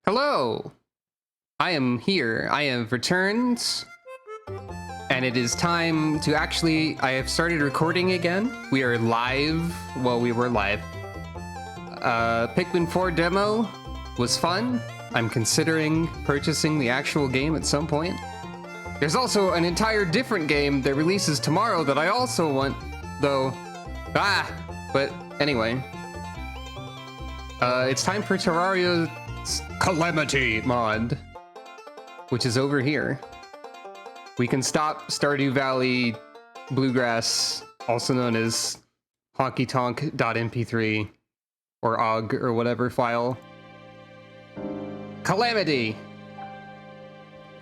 Hello! I am here. I have returned. And it is time to I have started recording again. We are live. Well, we were live. Pikmin 4 demo was fun. I'm considering purchasing the actual game at some point. There's also an entire different game that releases tomorrow that I also want, though. But anyway. It's time for Terraria Calamity mod, which is over here. We can stop Stardew Valley Bluegrass, also known as honkytonk.mp3 or OGG or whatever file. Calamity!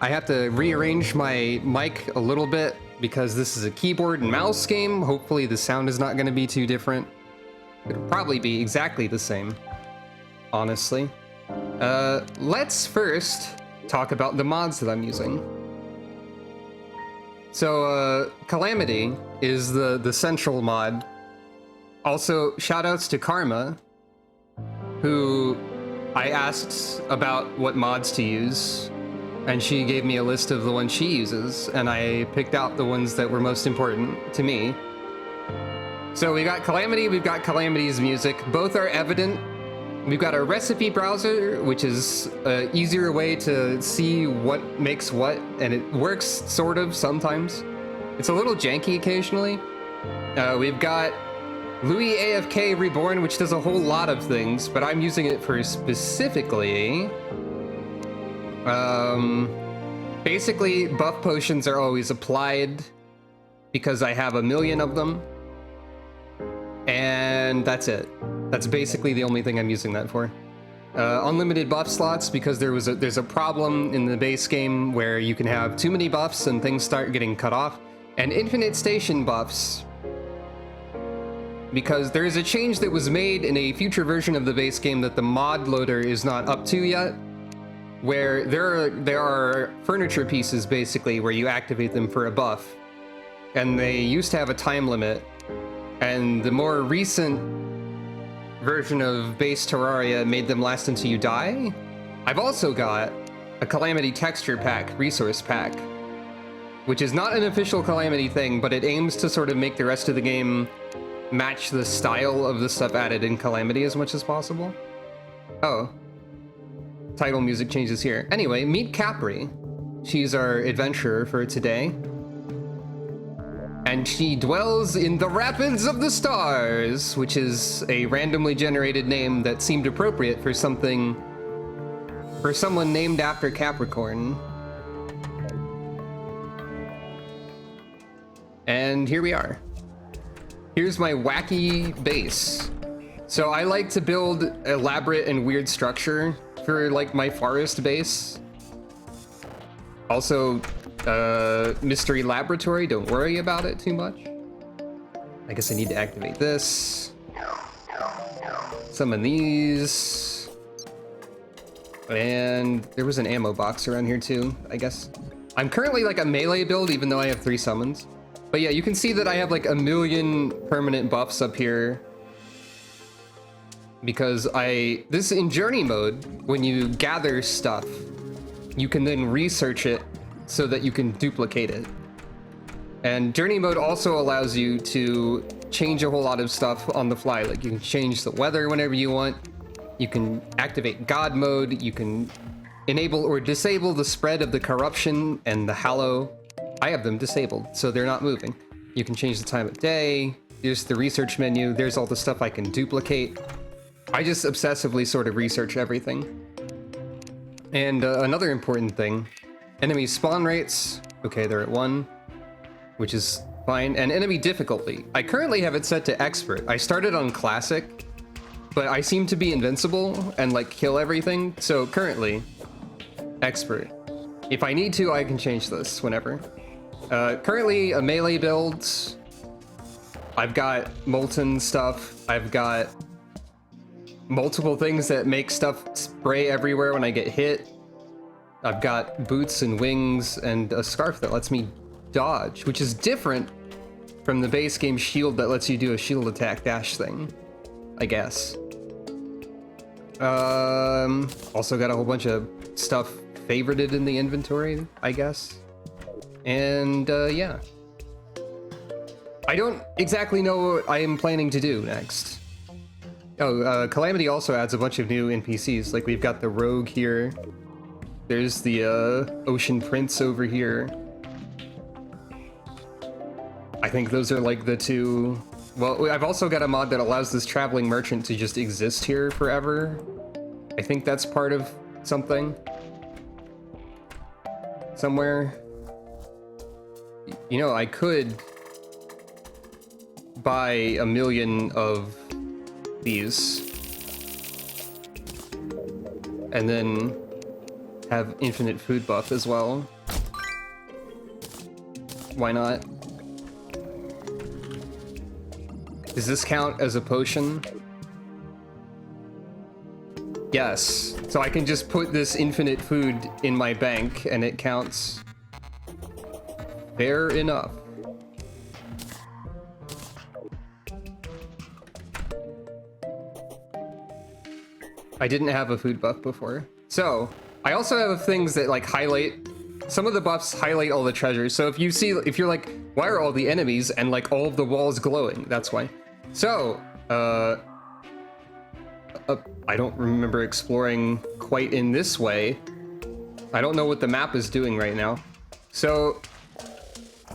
I have to rearrange my mic a little bit because this is a keyboard and mouse game. Hopefully the sound is not going to be too different. It'll probably be exactly the same, honestly. Let's first talk about the mods that I'm using. So, Calamity is the central mod. Also, shoutouts to Karma, who I asked about what mods to use, and she gave me a list of the ones she uses, and I picked out the ones that were most important to me. So we got Calamity, we've got Calamity's music. Both are evident. We've got a recipe browser, which is an easier way to see what makes what, and it works sort of sometimes. It's a little janky occasionally. We've got Louis AFK Reborn, which does a whole lot of things, but I'm using it for specifically... basically, buff potions are always applied because I have 1 million of them. And that's it. That's basically the only thing I'm using that for. Unlimited buff slots, because there's a problem in the base game where you can have too many buffs and things start getting cut off. And infinite station buffs, because there is a change that was made in a future version of the base game that the mod loader is not up to yet, where there are furniture pieces basically where you activate them for a buff, and they used to have a time limit, and the more recent version of base Terraria made them last until you die. I've also got a Calamity texture pack, resource pack, which is not an official Calamity thing, but it aims to sort of make the rest of the game match the style of the stuff added in Calamity as much as possible. Oh. Title music changes here. Anyway, meet Capri. She's our adventurer for today. And she dwells in the Rapids of the Stars, which is a randomly generated name that seemed appropriate for someone named after Capricorn. And here we are. Here's my wacky base. So I like to build elaborate and weird structure for like my forest base. Also, mystery laboratory, don't worry about it too much. I guess I need to activate this. Summon these. And there was an ammo box around here too, I guess. I'm currently like a melee build, even though I have 3 summons. But yeah, you can see that I have like 1 million permanent buffs up here. Because this in journey mode, when you gather stuff, you can then research it so that you can duplicate it. And journey mode also allows you to change a whole lot of stuff on the fly. Like you can change the weather whenever you want. You can activate God mode. You can enable or disable the spread of the corruption and the hallow. I have them disabled, so they're not moving. You can change the time of day. There's the research menu. There's all the stuff I can duplicate. I just obsessively sort of research everything. And another important thing, enemy spawn rates. Okay, they're at 1, which is fine. And enemy difficulty. I currently have it set to expert. I started on classic, but I seem to be invincible and like kill everything. So currently, expert. If I need to, I can change this whenever. Currently a melee build. I've got molten stuff. I've got multiple things that make stuff spray everywhere when I get hit. I've got boots and wings and a scarf that lets me dodge, which is different from the base game shield that lets you do a shield attack dash thing, I guess. Also got a whole bunch of stuff favorited in the inventory, I guess. And, yeah. I don't exactly know what I am planning to do next. Oh, Calamity also adds a bunch of new NPCs. Like, we've got the Rogue here. There's the, Ocean Prince over here. I think those are, like, the two... Well, I've also got a mod that allows this traveling merchant to just exist here forever. I think that's part of something. Somewhere. You know, I could buy 1 million of these. And then have infinite food buff as well. Why not? Does this count as a potion? Yes. So I can just put this infinite food in my bank and it counts. Fair enough. I didn't have a food buff before. So, I also have things that like highlight, some of the buffs highlight all the treasures. So if you're like, why are all the enemies and like all of the walls glowing? That's why. So, I don't remember exploring quite in this way. I don't know what the map is doing right now. So,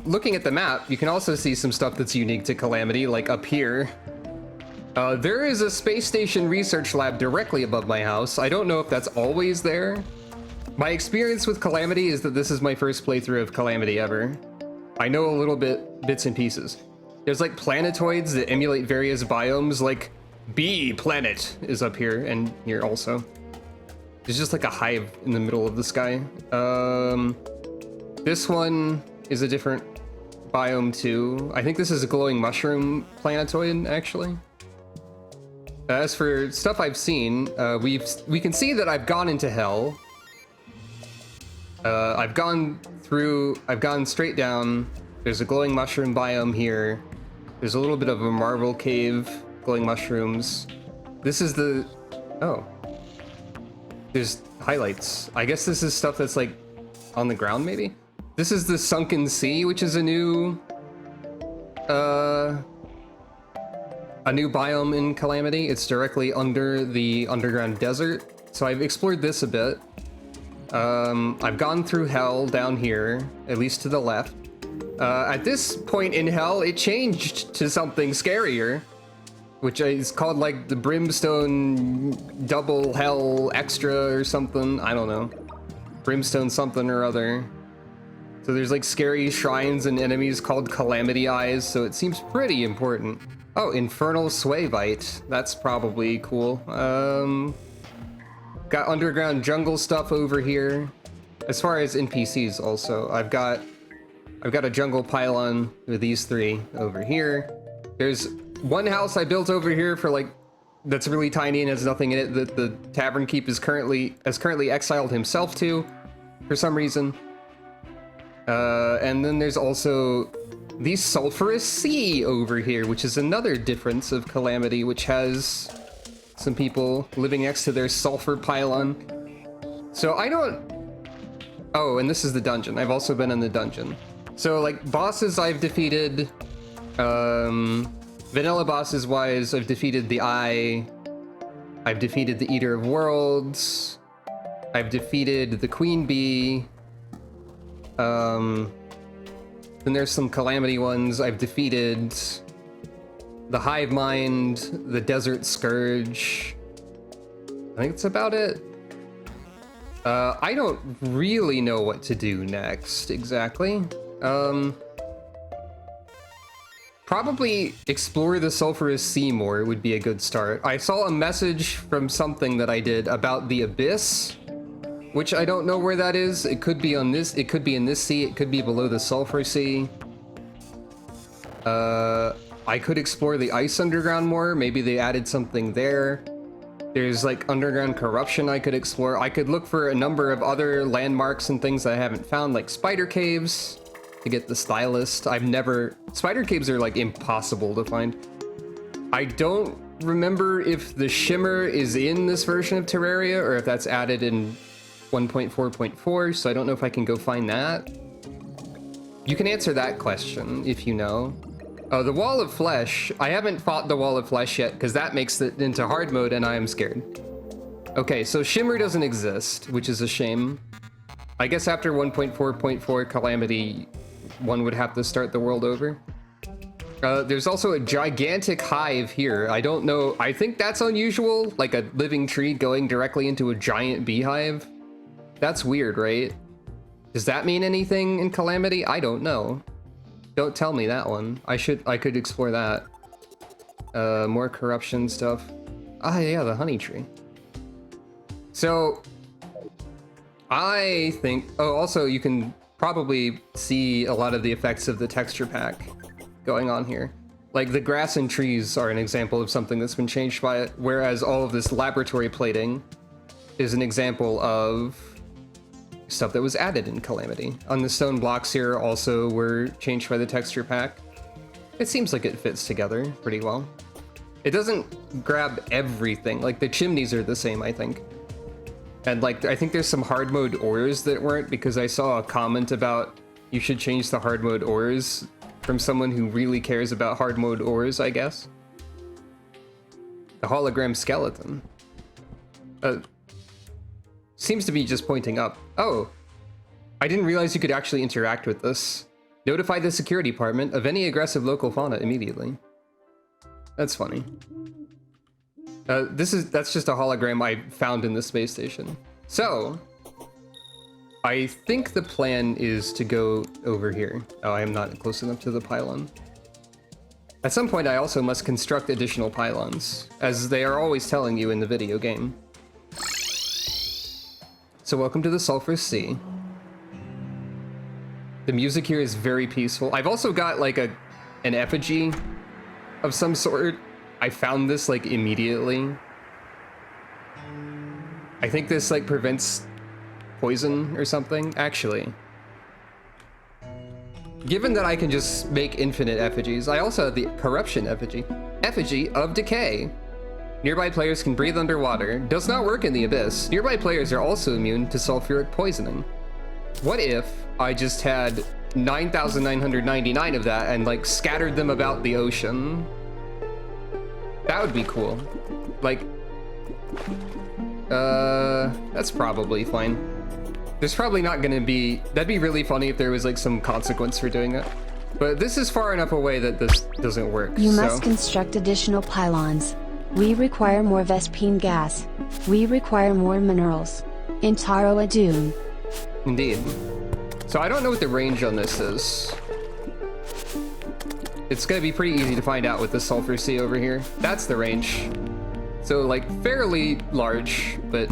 looking at the map, you can also see some stuff that's unique to Calamity, like up here. There is a space station research lab directly above my house. I don't know if that's always there. My experience with Calamity is that this is my first playthrough of Calamity ever. I know a little bits and pieces. There's like planetoids that emulate various biomes, like B Planet is up here and here also. There's just like a hive in the middle of the sky. This one is a different biome too. I think this is a glowing mushroom planetoid, actually. As for stuff I've seen, we can see that I've gone into hell. I've gone straight down. There's a glowing mushroom biome here. There's a little bit of a marble cave, glowing mushrooms. This is the, oh. There's highlights. I guess this is stuff that's like on the ground maybe? This is the Sunken Sea, which is a new biome in Calamity. It's directly under the underground desert. So I've explored this a bit. I've gone through hell down here, at least to the left. At this point in hell, it changed to something scarier, which is called like the Brimstone Double Hell Extra or something. I don't know. Brimstone something or other. So there's like scary shrines and enemies called Calamity Eyes, so it seems pretty important. Oh, Infernal Swayvite. That's probably cool. Got underground jungle stuff over here. As far as NPCs also, I've got a jungle pylon with these three over here. There's one house I built over here for like, that's really tiny and has nothing in it that the Tavern Keep is currently exiled himself to for some reason. And then there's also the Sulphurous Sea over here, which is another difference of Calamity, which has some people living next to their sulfur pylon. So I don't... Oh, and this is the dungeon. I've also been in the dungeon. So, like, bosses I've defeated... vanilla bosses wise, I've defeated the Eye. I've defeated the Eater of Worlds. I've defeated the Queen Bee. Then there's some Calamity ones. I've defeated the Hive Mind, the Desert Scourge. I think that's about it. I don't really know what to do next, exactly. Probably explore the Sulphurous Sea more would be a good start. I saw a message from something that I did about the Abyss, which I don't know where that is. It could be on this, it could be in this sea, it could be below the Sulphur Sea. I could explore the Ice Underground more. Maybe they added something there. There's like underground corruption I could explore. I could look for a number of other landmarks and things that I haven't found, like spider caves to get the stylist. Spider caves are like impossible to find. I don't remember if the shimmer is in this version of Terraria or if that's added in 1.4.4, so I don't know if I can go find that. You can answer that question if you know. Oh, the Wall of Flesh. I haven't fought the Wall of Flesh yet because that makes it into hard mode and I am scared. Okay, so shimmer doesn't exist, which is a shame. I guess after 1.4.4 Calamity, one would have to start the world over. There's also a gigantic hive here. I don't know. I think that's unusual, like a living tree going directly into a giant beehive. That's weird, right? Does that mean anything in Calamity? I don't know. Don't tell me that one. I could explore that. More corruption stuff. Ah, yeah, the honey tree. So, I think... Oh, also, you can probably see a lot of the effects of the texture pack going on here. Like, the grass and trees are an example of something that's been changed by it, whereas all of this laboratory plating is an example of stuff that was added in Calamity. On the stone blocks here also were changed by the texture pack. It seems like it fits together pretty well. It doesn't grab everything. Like, the chimneys are the same, I think. And, like, I think there's some hard mode ores that weren't, because I saw a comment about you should change the hard mode ores from someone who really cares about hard mode ores, I guess. The hologram skeleton. Seems to be just pointing up. Oh, I didn't realize you could actually interact with this. Notify the security department of any aggressive local fauna immediately. That's funny. That's just a hologram I found in the space station. So, I think the plan is to go over here. Oh, I am not close enough to the pylon. At some point, I also must construct additional pylons, as they are always telling you in the video game. So welcome to the Sulphurous Sea. The music here is very peaceful. I've also got like an effigy of some sort. I found this like immediately. I think this like prevents poison or something, actually. Given that I can just make infinite effigies, I also have the corruption effigy. Effigy of decay. Nearby players can breathe underwater. Does not work in the abyss. Nearby players are also immune to sulfuric poisoning. What if I just had 9,999 of that and like scattered them about the ocean? That would be cool. Like, that's probably fine. There's probably not gonna be, that'd be really funny if there was like some consequence for doing it. But this is far enough away that this doesn't work. You must construct additional pylons. We require more Vespine gas. We require more minerals. In Taro Adun. Indeed. So I don't know what the range on this is. It's gonna be pretty easy to find out with the Sulphur Sea over here. That's the range. So like fairly large, but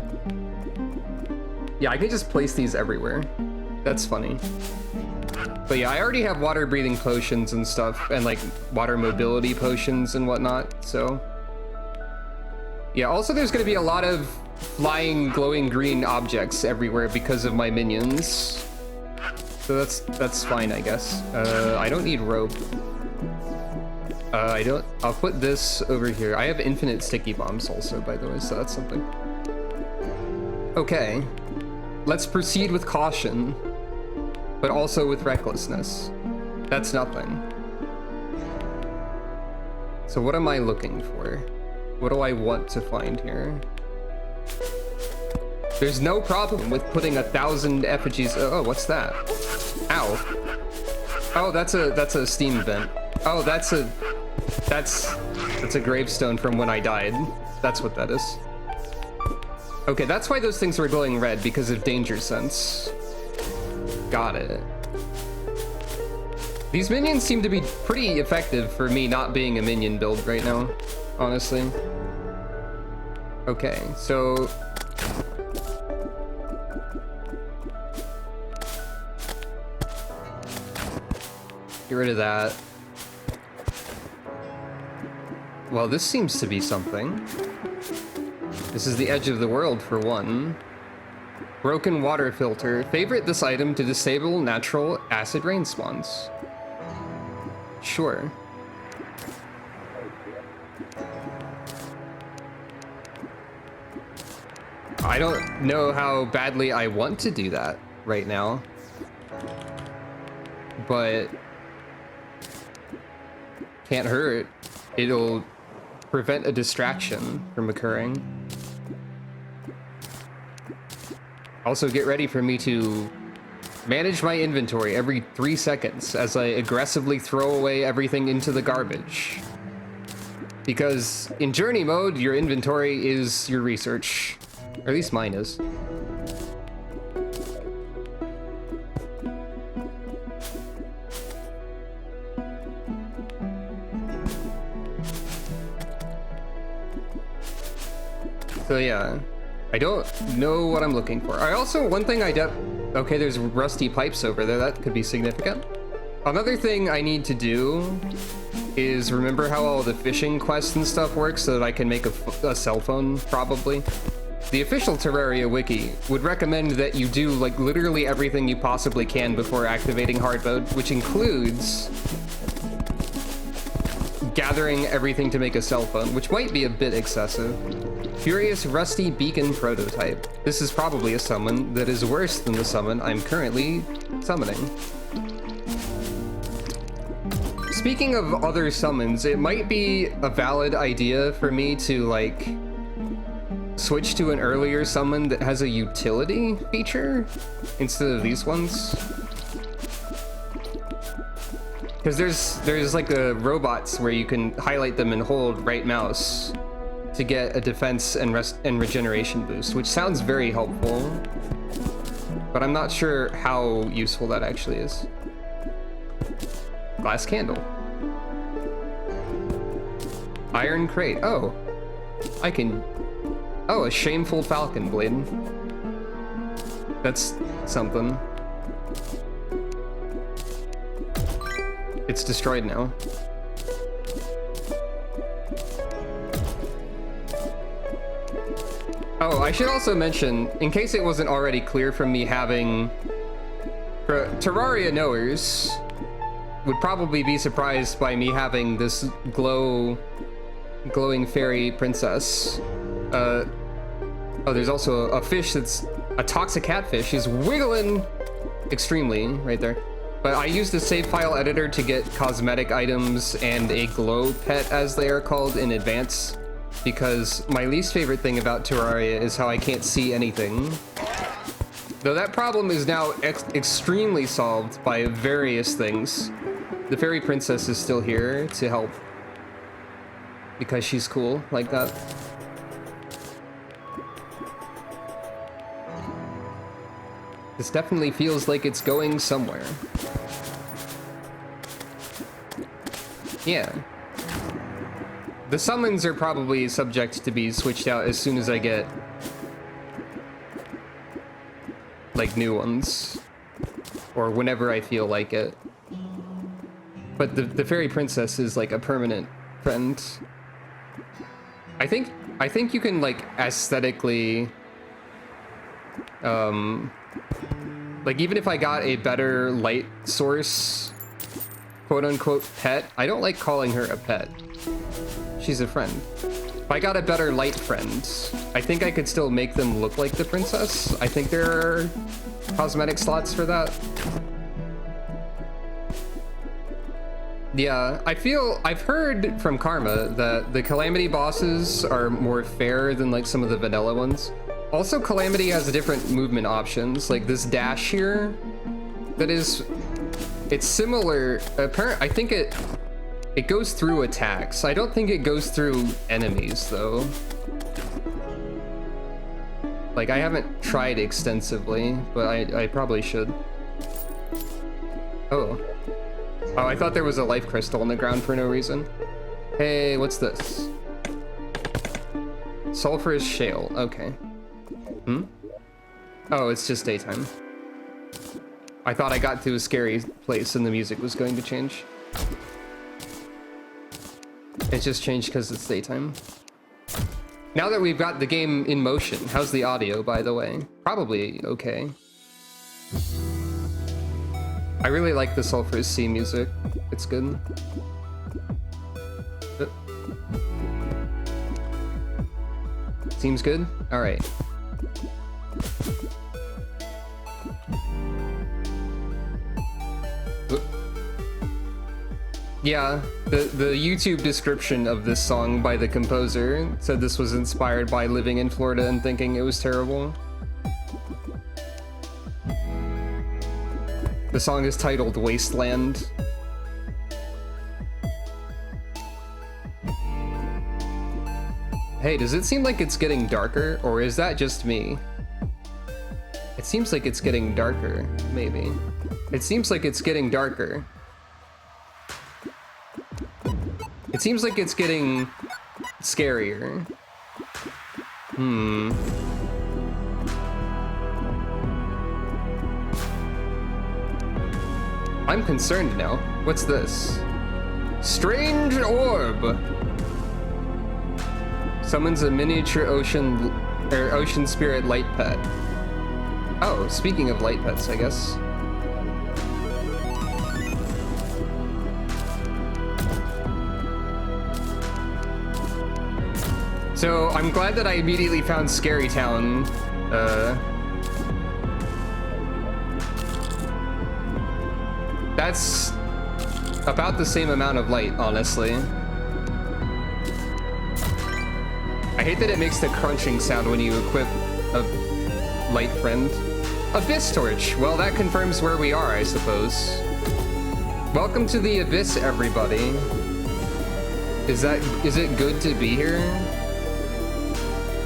yeah, I can just place these everywhere. That's funny. But yeah, I already have water breathing potions and stuff, and like water mobility potions and whatnot, so. Yeah, also there's gonna be a lot of flying glowing green objects everywhere because of my minions. So that's fine, I guess. I don't need rope. I'll put this over here. I have infinite sticky bombs also, by the way, so that's something. Okay. Let's proceed with caution, but also with recklessness. That's nothing. So what am I looking for? What do I want to find here? There's no problem with putting 1,000 effigies. Oh, what's that? Ow. Oh, that's a steam vent. Oh, that's a gravestone from when I died. That's what that is. Okay, that's why those things were glowing red, because of danger sense. Got it. These minions seem to be pretty effective for me not being a minion build right now, honestly. Okay, so get rid of that. Well, this seems to be something. This is the edge of the world for one. Broken water filter. Favorite this item to disable natural acid rain spawns. Sure. I don't know how badly I want to do that right now, but can't hurt. It'll prevent a distraction from occurring. Also, get ready for me to manage my inventory every 3 seconds as I aggressively throw away everything into the garbage. Because in journey mode, your inventory is your research. Or at least mine is. So yeah, I don't know what I'm looking for. I also, one thing okay, there's rusty pipes over there. That could be significant. Another thing I need to do is remember how all the fishing quests and stuff work so that I can make a cell phone, probably. The official Terraria wiki would recommend that you do like literally everything you possibly can before activating hard mode, which includes gathering everything to make a cell phone, which might be a bit excessive. Furious Rusty Beacon Prototype. This is probably a summon that is worse than the summon I'm currently summoning. Speaking of other summons, it might be a valid idea for me to like switch to an earlier summon that has a utility feature instead of these ones. Because there's like robots where you can highlight them and hold right mouse to get a defense and regeneration boost, which sounds very helpful, but I'm not sure how useful that actually is. Glass candle. Iron crate. Oh, I can. Oh, a shameful falcon blade. That's something. It's destroyed now. Oh, I should also mention, in case it wasn't already clear from me having... Terraria knowers would probably be surprised by me having this glowing fairy princess. Oh, there's also a fish that's a toxic catfish. She's wiggling extremely right there. But I used the save file editor to get cosmetic items and a glow pet, as they are called, in advance. Because my least favorite thing about Terraria is how I can't see anything. Though that problem is now extremely solved by various things. The fairy princess is still here to help. Because she's cool like that. This definitely feels like it's going somewhere. Yeah. The summons are probably subject to be switched out as soon as I get like new ones, or whenever I feel like it. But the fairy princess is like a permanent friend. I think you can like aesthetically, like even if I got a better light source, quote unquote pet, I don't like calling her a pet. She's a friend. If I got a better light friend, I think I could still make them look like the princess. I think there are cosmetic slots for that. Yeah, I've heard from Karma that the Calamity bosses are more fair than like some of the vanilla ones. Also, Calamity has different movement options, like this dash here. It's similar. I think it goes through attacks. I don't think it goes through enemies, though. Like, I haven't tried extensively, but I probably should. Oh. Oh, I thought there was a life crystal on the ground for no reason. Hey, what's this? Sulfurous shale. Okay. Hmm? Oh, it's just daytime. I thought I got to a scary place and the music was going to change. It just changed because it's daytime. Now that we've got the game in motion, how's the audio, by the way? Probably okay. I really like the Sulphurous Sea music. It's good. Seems good? Alright. Yeah, the YouTube description of this song by the composer said this was inspired by living in Florida and thinking it was terrible. The song is titled Wasteland. Hey, does it seem like it's getting darker, or is that just me? It seems like it's getting darker, maybe. It seems like it's getting darker. It seems like it's getting scarier. I'm concerned now. What's this? Strange orb! Summons a miniature ocean spirit light pet. Oh, speaking of light pets, I guess. So, I'm glad that I immediately found Scary Town. That's about the same amount of light, honestly. I hate that it makes the crunching sound when you equip a light friend. Abyss Torch! Well, that confirms where we are, I suppose. Welcome to the Abyss, everybody. Is it good to be here?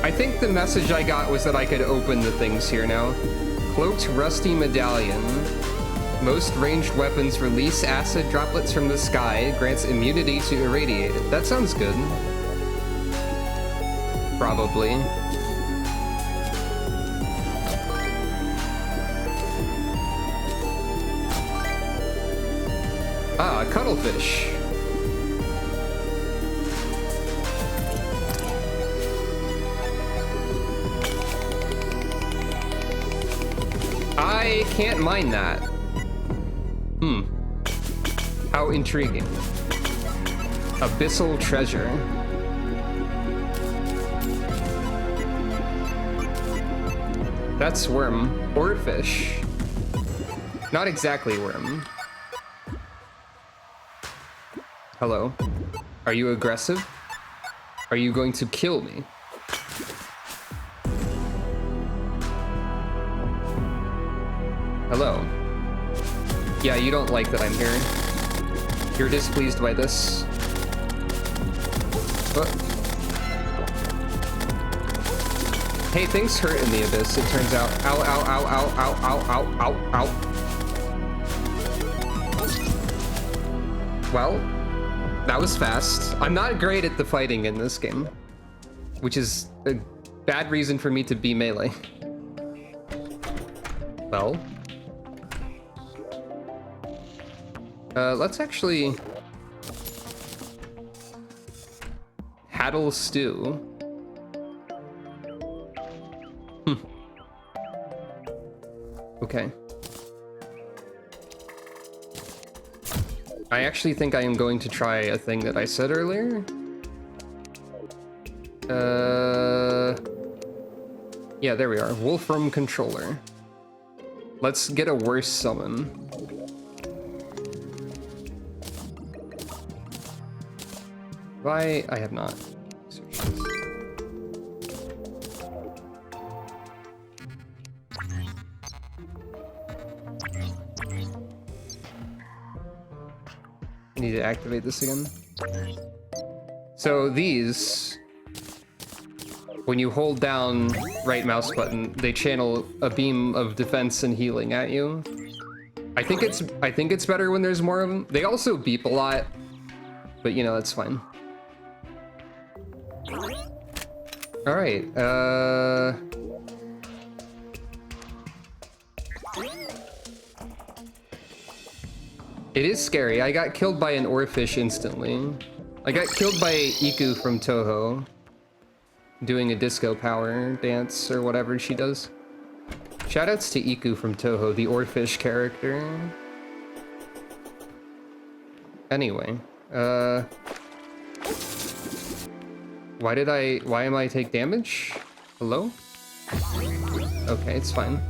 I think the message I got was that I could open the things here now. Cloaked Rusty Medallion. Most ranged weapons release acid droplets from the sky, grants immunity to irradiate it. That sounds good. Probably. Ah, cuttlefish. I can't mine that. How intriguing. Abyssal treasure. That's worm. Or fish. Not exactly worm. Hello. Are you aggressive? Are you going to kill me? Hello. Yeah, you don't like that I'm here. You're displeased by this. But hey, things hurt in the abyss, it turns out. Ow, ow, ow, ow, ow, ow, ow, ow, ow. Well, that was fast. I'm not great at the fighting in this game, which is a bad reason for me to be melee. Well. Let's actually... Haddle stew. Okay. I actually think I am going to try a thing that I said earlier. Yeah, there we are. Wolfram controller. Let's get a worse summon. Why? I have not. Search this. I need to activate this again. So these, when you hold down right mouse button, they channel a beam of defense and healing at you. I think it's better when there's more of them. They also beep a lot, but you know, that's fine. All right, it is scary. I got killed by an oarfish instantly. I got killed by Iku from Toho, doing a disco power dance or whatever she does. Shoutouts to Iku from Toho, the oarfish character. Anyway, why am I take damage? Hello? Okay, it's fine.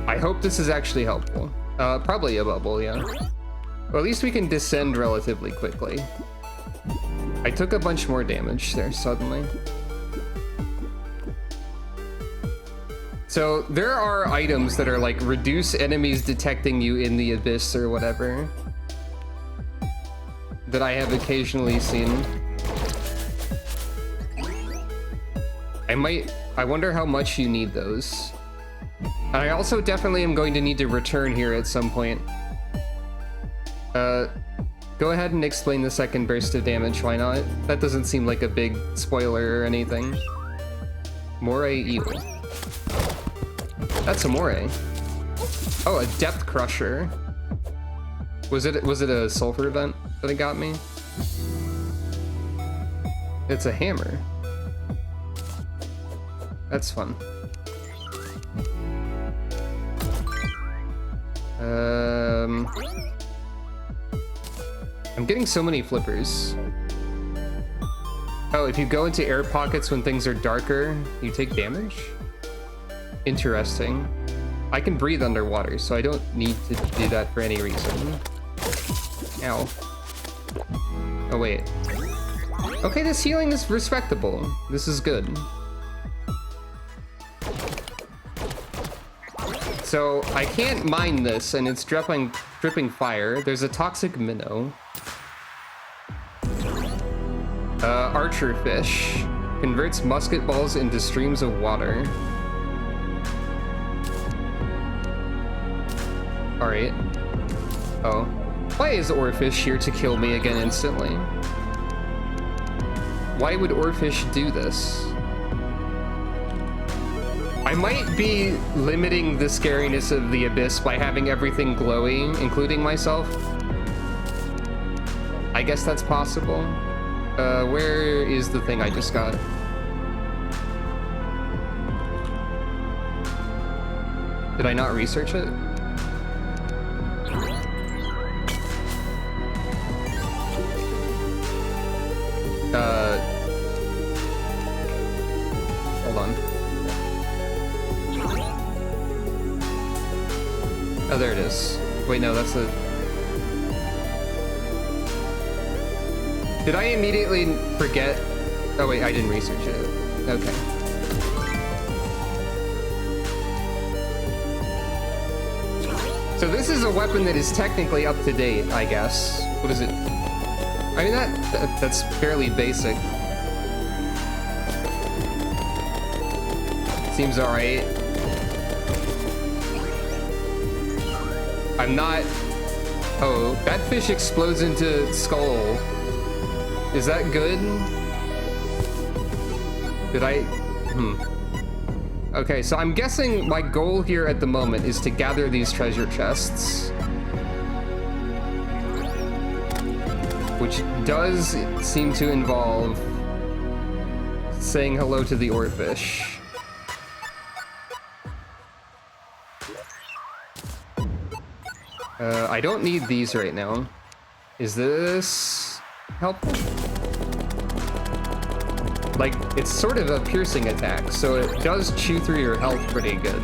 I hope this is actually helpful. Probably a bubble, yeah. Or at least we can descend relatively quickly. I took a bunch more damage there suddenly. So there are items that are like reduce enemies detecting you in the abyss or whatever that I have occasionally seen. I wonder how much you need those. And I also definitely am going to need to return here at some point. Go ahead and explain the second burst of damage, why not? That doesn't seem like a big spoiler or anything. Moray Eel. That's a Moray. Oh, a Depth Crusher. Was it a sulfur event that it got me? It's a hammer. That's fun. I'm getting so many flippers. Oh, if you go into air pockets when things are darker, you take damage? Interesting. I can breathe underwater, so I don't need to do that for any reason. Ow. Oh, wait. Okay, this healing is respectable. This is good. So, I can't mine this, and it's dripping fire. There's a toxic minnow. Archer fish. Converts musket balls into streams of water. Alright. Oh. Why is Oarfish here to kill me again instantly? Why would Oarfish do this? I might be limiting the scariness of the abyss by having everything glowy, including myself. I guess that's possible. Where is the thing I just got? Did I not research it? Hold on. Oh, there it is. Wait, no, that's the... Did I immediately forget? Oh wait, I didn't research it. Okay. So this is a weapon that is technically up to date, I guess. What is it? I mean, that's fairly basic. Seems alright. I'm not... Oh, that fish explodes into skull. Is that good? Did I... Okay, so I'm guessing my goal here at the moment is to gather these treasure chests. Which does seem to involve saying hello to the oarfish. I don't need these right now. Is this helpful? Like, it's sort of a piercing attack, so it does chew through your health pretty good.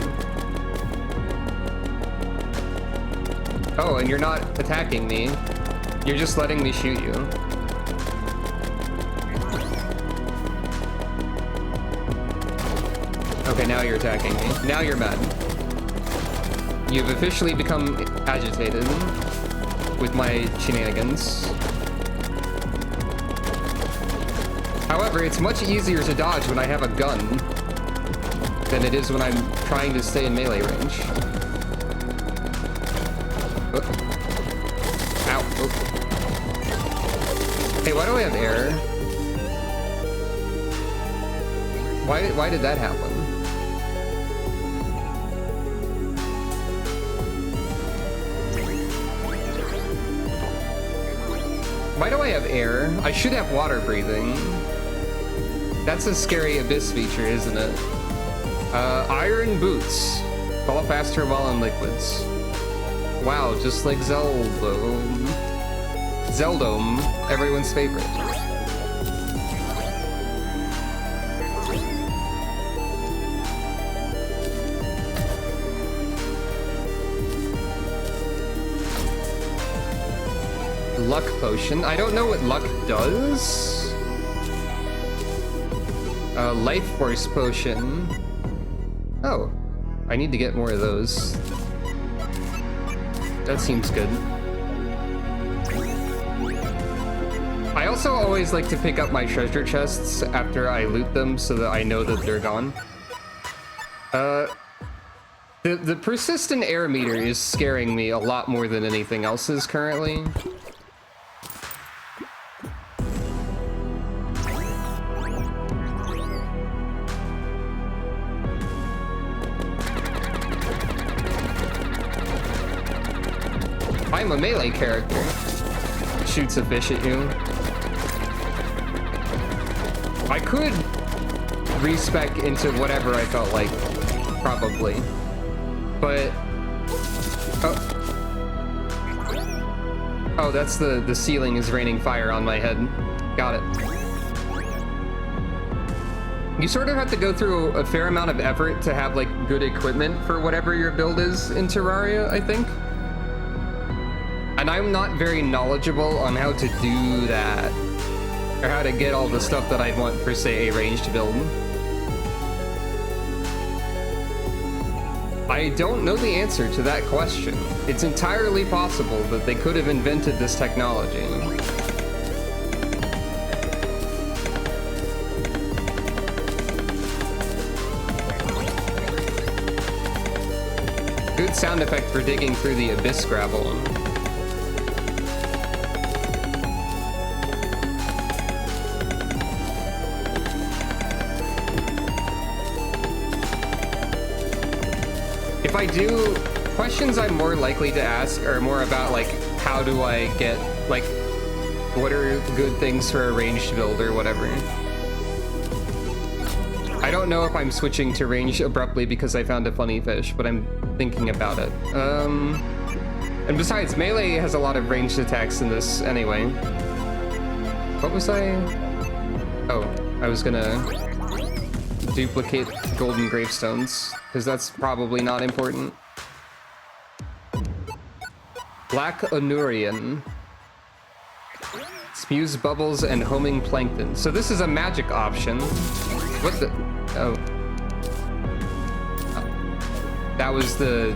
Oh, and you're not attacking me. You're just letting me shoot you. Okay, now you're attacking me. Now you're mad. You've officially become agitated with my shenanigans. However, it's much easier to dodge when I have a gun than it is when I'm trying to stay in melee range. Oh. Ow. Oh. Hey, why do I have air? Why did that happen? Why do I have air? I should have water breathing. That's a scary abyss feature, isn't it? Iron boots. Fall faster while in liquids. Wow, just like Zeldome. Zeldome, everyone's favorite. luck potion. I don't know what luck does. Life force potion. Oh, I need to get more of those. That seems good. I also always like to pick up my treasure chests after I loot them so that I know that they're gone. The persistent air meter is scaring me a lot more than anything else is currently. I'm a melee character. Shoots a fish at you. I could respec into whatever I felt like, probably. But oh, that's the ceiling is raining fire on my head. Got it. You sort of have to go through a fair amount of effort to have like good equipment for whatever your build is in Terraria, I think. And I'm not very knowledgeable on how to do that, or how to get all the stuff that I'd want for, say, a ranged build. I don't know the answer to that question. It's entirely possible that they could have invented this technology. Good sound effect for digging through the abyss gravel. If I do, questions I'm more likely to ask are more about like, how do I get, like, what are good things for a ranged build or whatever. I don't know if I'm switching to range abruptly because I found a funny fish, but I'm thinking about it. And besides, melee has a lot of ranged attacks in this anyway. What was I? Oh, I was gonna duplicate golden gravestones, because that's probably not important. Black Onurian. Spews bubbles and homing plankton. So this is a magic option. What the? Oh. That was the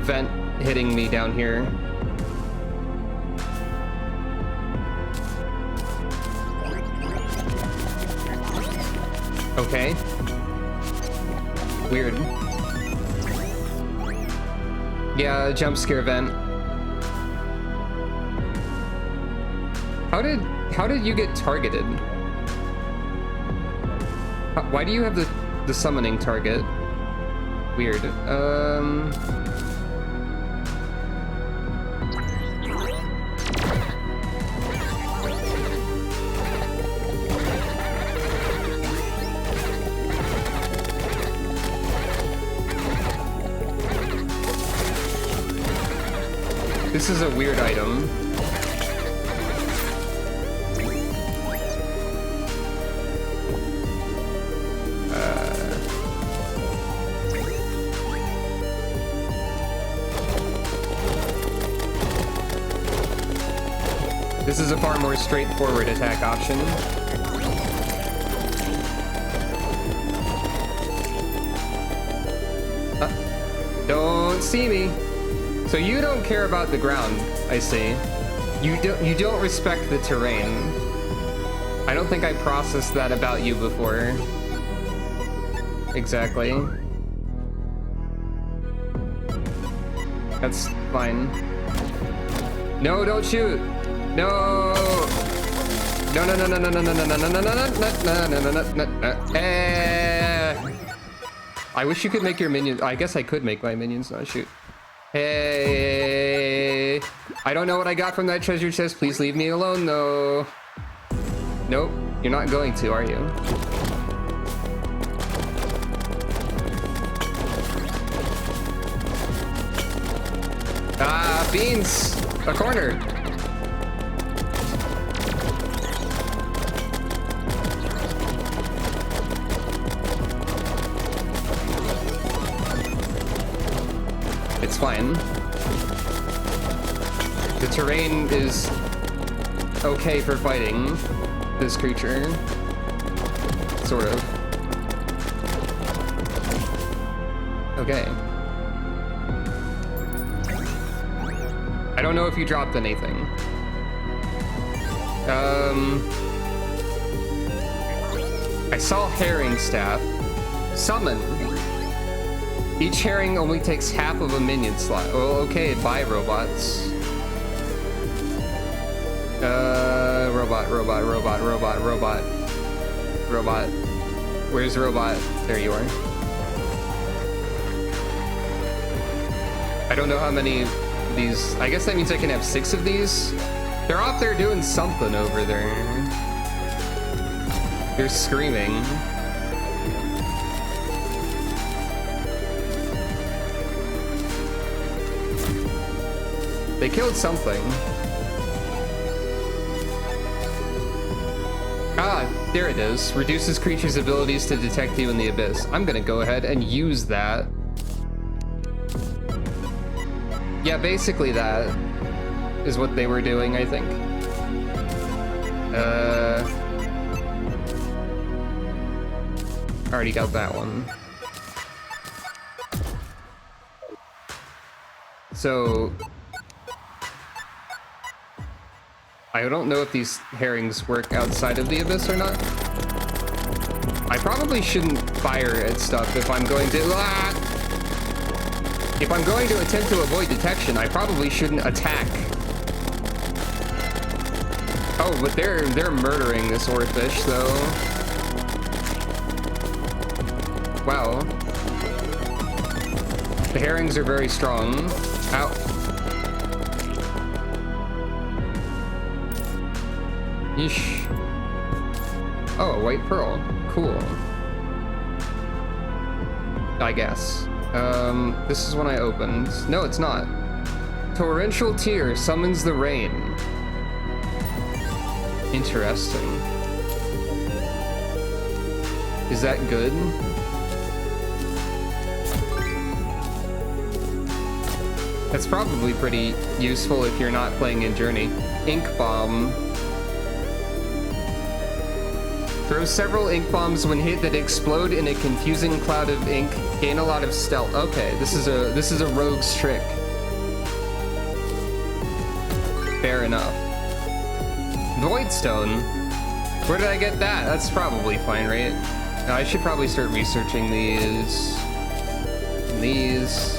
vent hitting me down here. Okay. Weird. Yeah, jump scare vent. How did you get targeted? Why do you have the summoning target? Weird. This is a weird item. This is a far more straightforward attack option. Don't see me. So you don't care about the ground, I see. You don't respect the terrain. I don't think I processed that about you before. Exactly. That's fine. No, don't shoot. No. No, no, no, no, no, no, no, no, no, no, no, no, no, no. I wish you could make your minions. I guess I could make my minions not shoot. Hey, I don't know what I got from that treasure chest. Please leave me alone, though. Nope, you're not going to, are you? Ah, beans! A corner! It's fine. The terrain is okay for fighting this creature. Sort of. Okay. I don't know if you dropped anything. I saw herring staff. Summon. Each herring only takes half of a minion slot. Well, okay, bye, robots. Robot. Where's robot? There you are. I don't know how many of these. I guess that means I can have 6 of these. They're off there doing something over there. They're screaming. They killed something. Ah, there it is. Reduces creatures' abilities to detect you in the abyss. I'm gonna go ahead and use that. Yeah, basically that is what they were doing, I think. Already got that one. So I don't know if these herrings work outside of the abyss or not. I probably shouldn't fire at stuff if I'm going to... If I'm going to attempt to avoid detection, I probably shouldn't attack. Oh, but they're murdering this oarfish, though. Wow. The herrings are very strong. Ow. Yeesh. Oh, a white pearl. Cool. I guess. This is one I opened. No, it's not. Torrential tear summons the rain. Interesting. Is that good? That's probably pretty useful if you're not playing in Journey. Ink bomb. Throw several ink bombs when hit that explode in a confusing cloud of ink. Gain a lot of stealth. Okay, this is a rogue's trick. Fair enough. Voidstone. Where did I get that? That's probably fine, right? I should probably start researching these. These.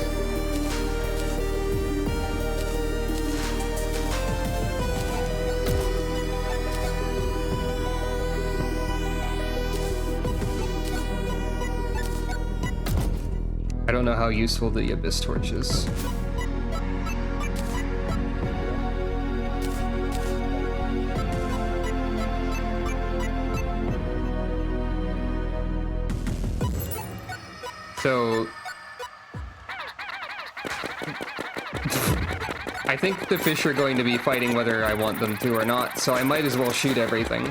I don't know how useful the Abyss Torch is. So I think the fish are going to be fighting whether I want them to or not, so I might as well shoot everything.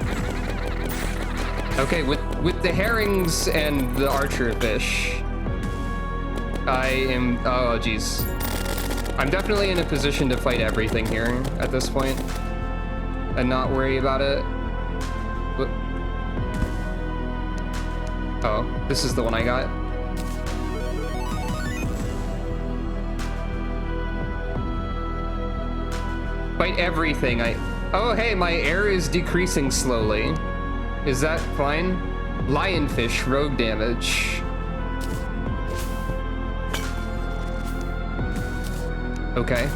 Okay, with the herrings and the archer fish, I am... oh, geez. I'm definitely in a position to fight everything here at this point and not worry about it. Whoop. Oh, this is the one I got. Fight everything. Oh, hey, my air is decreasing slowly. Is that fine? Lionfish, rogue damage. Okay.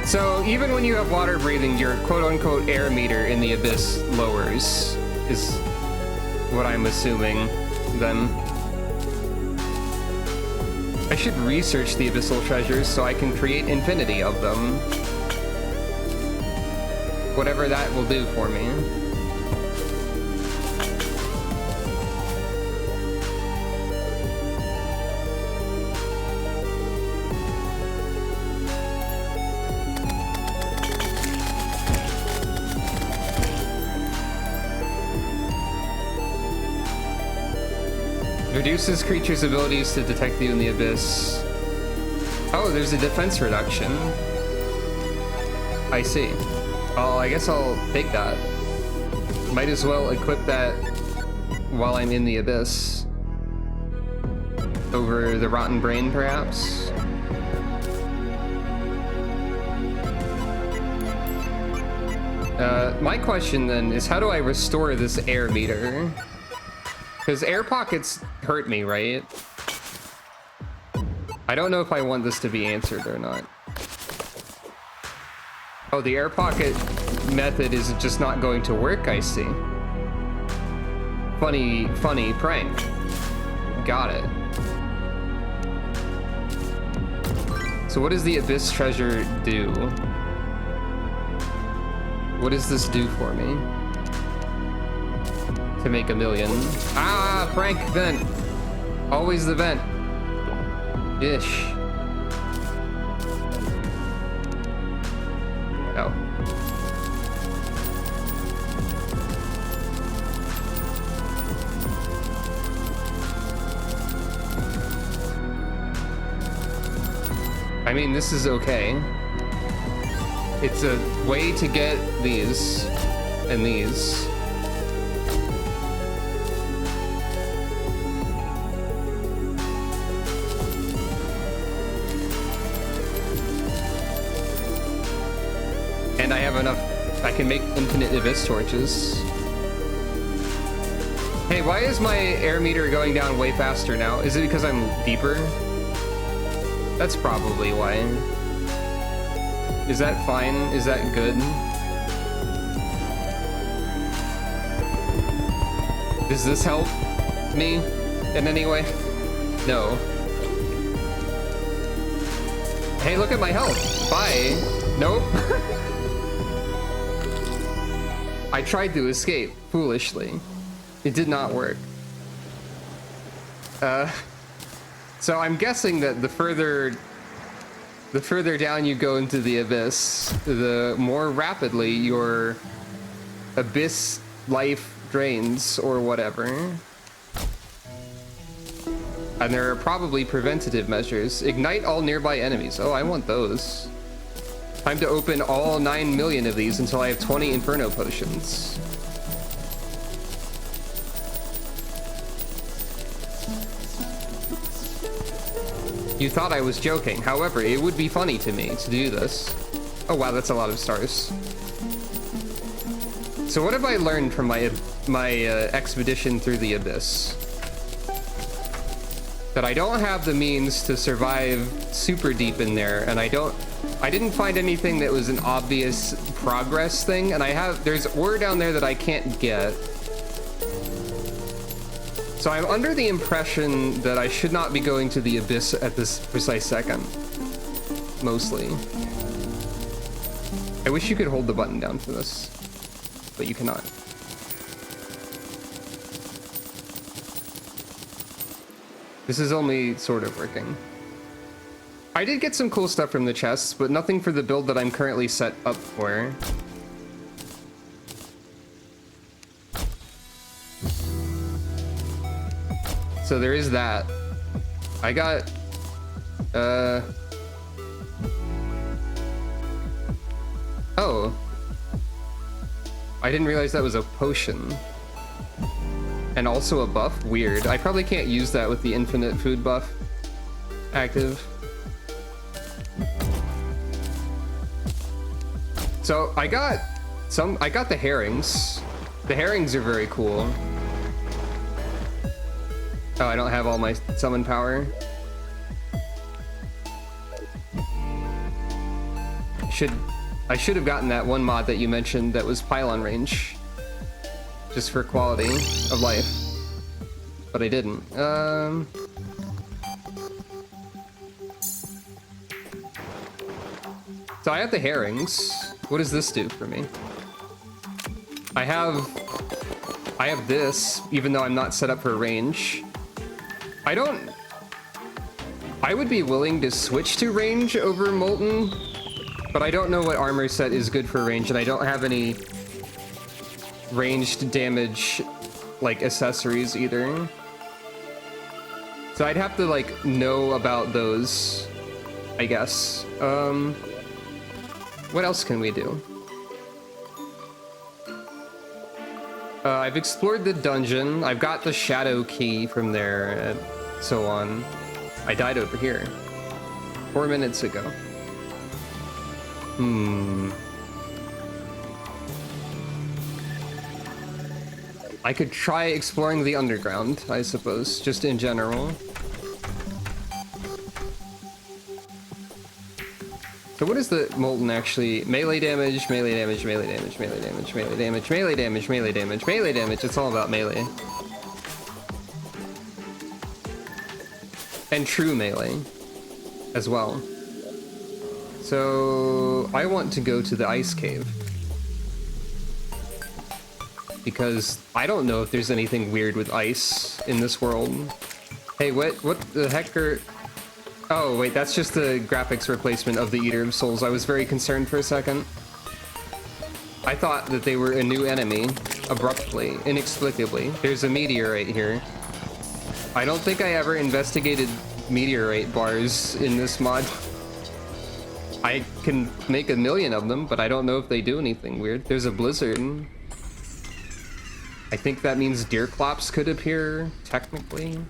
So even when you have water breathing, your quote-unquote air meter in the abyss lowers, is what I'm assuming then. I should research the abyssal treasures so I can create infinity of them. Whatever that will do for me. Reduces creatures' abilities to detect you in the abyss. Oh, there's a defense reduction. I see. Oh, I guess I'll take that. Might as well equip that while I'm in the abyss. Over the rotten brain, perhaps? My question then is, how do I restore this air meter? Because air pockets hurt me, right? I don't know if I want this to be answered or not. Oh, the air pocket method is just not going to work, I see. Funny prank. Got it. So what does the Abyss Treasure do? What does this do for me? To make 1 million. Ah, prank vent. Always the vent. Ish. Oh. I mean, this is okay. It's a way to get these and these. And I have enough, I can make infinite abyss torches. Hey, why is my air meter going down way faster now? Is it because I'm deeper? That's probably why. Is that fine? Is that good? Does this help me in any way? No. Hey, look at my health. Bye. Nope. I tried to escape, foolishly. It did not work. So I'm guessing that the further down you go into the abyss, the more rapidly your abyss life drains or whatever. And there are probably preventative measures. Ignite all nearby enemies. Oh, I want those. Time to open all 9 million of these until I have 20 Inferno potions. You thought I was joking. However, it would be funny to me to do this. Oh wow, that's a lot of stars. So what have I learned from my expedition through the abyss? That I don't have the means to survive super deep in there, and I didn't find anything that was an obvious progress thing, and there's ore down there that I can't get. So I'm under the impression that I should not be going to the abyss at this precise second. Mostly. I wish you could hold the button down for this, but you cannot. This is only sort of working. I did get some cool stuff from the chests, but nothing for the build that I'm currently set up for. So there is that. I got, oh. I didn't realize that was a potion. And also a buff? Weird. I probably can't use that with the infinite food buff active. So I got the herrings. The herrings are very cool. Oh, I don't have all my summon power. I should have gotten that one mod that you mentioned that was pylon range. Just for quality of life. But I didn't. So I have the herrings. What does this do for me? I have this, even though I'm not set up for range. I would be willing to switch to range over Molten, but I don't know what armor set is good for range, and I don't have any ranged damage, like, accessories either. So I'd have to, like, know about those, I guess. What What else can we do? I've explored the dungeon. I've got the shadow key from there and so on. I died over here 4 minutes ago. I could try exploring the underground, I suppose, just in general. So what is the molten actually? Melee damage, melee damage, melee damage, melee damage, melee damage, melee damage, melee damage, melee damage. It's all about melee. And true melee as well. So I want to go to the ice cave. Because I don't know if there's anything weird with ice in this world. Hey, what the heck are... Oh, wait, that's just the graphics replacement of the Eater of Souls. I was very concerned for a second. I thought that they were a new enemy, abruptly, inexplicably. There's a meteorite here. I don't think I ever investigated meteorite bars in this mod. I can make a million of them, but I don't know if they do anything weird. There's a blizzard. I think that means deer clops could appear, technically.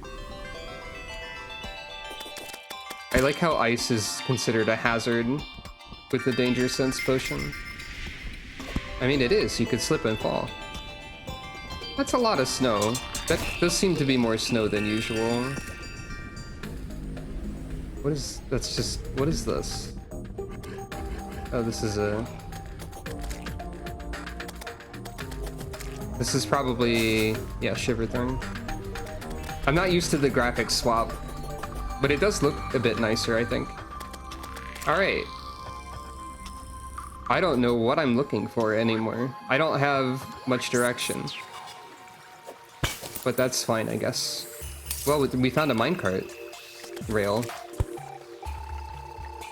I like how ice is considered a hazard with the danger sense potion. I mean, it is. You could slip and fall. That's a lot of snow. That does seem to be more snow than usual. What is... That's just... What is this? Oh, this is a... This is probably... Yeah, Shiverthorn. I'm not used to the graphics swap. But it does look a bit nicer, I think. Alright. I don't know what I'm looking for anymore. I don't have much direction. But that's fine, I guess. Well, we found a minecart rail.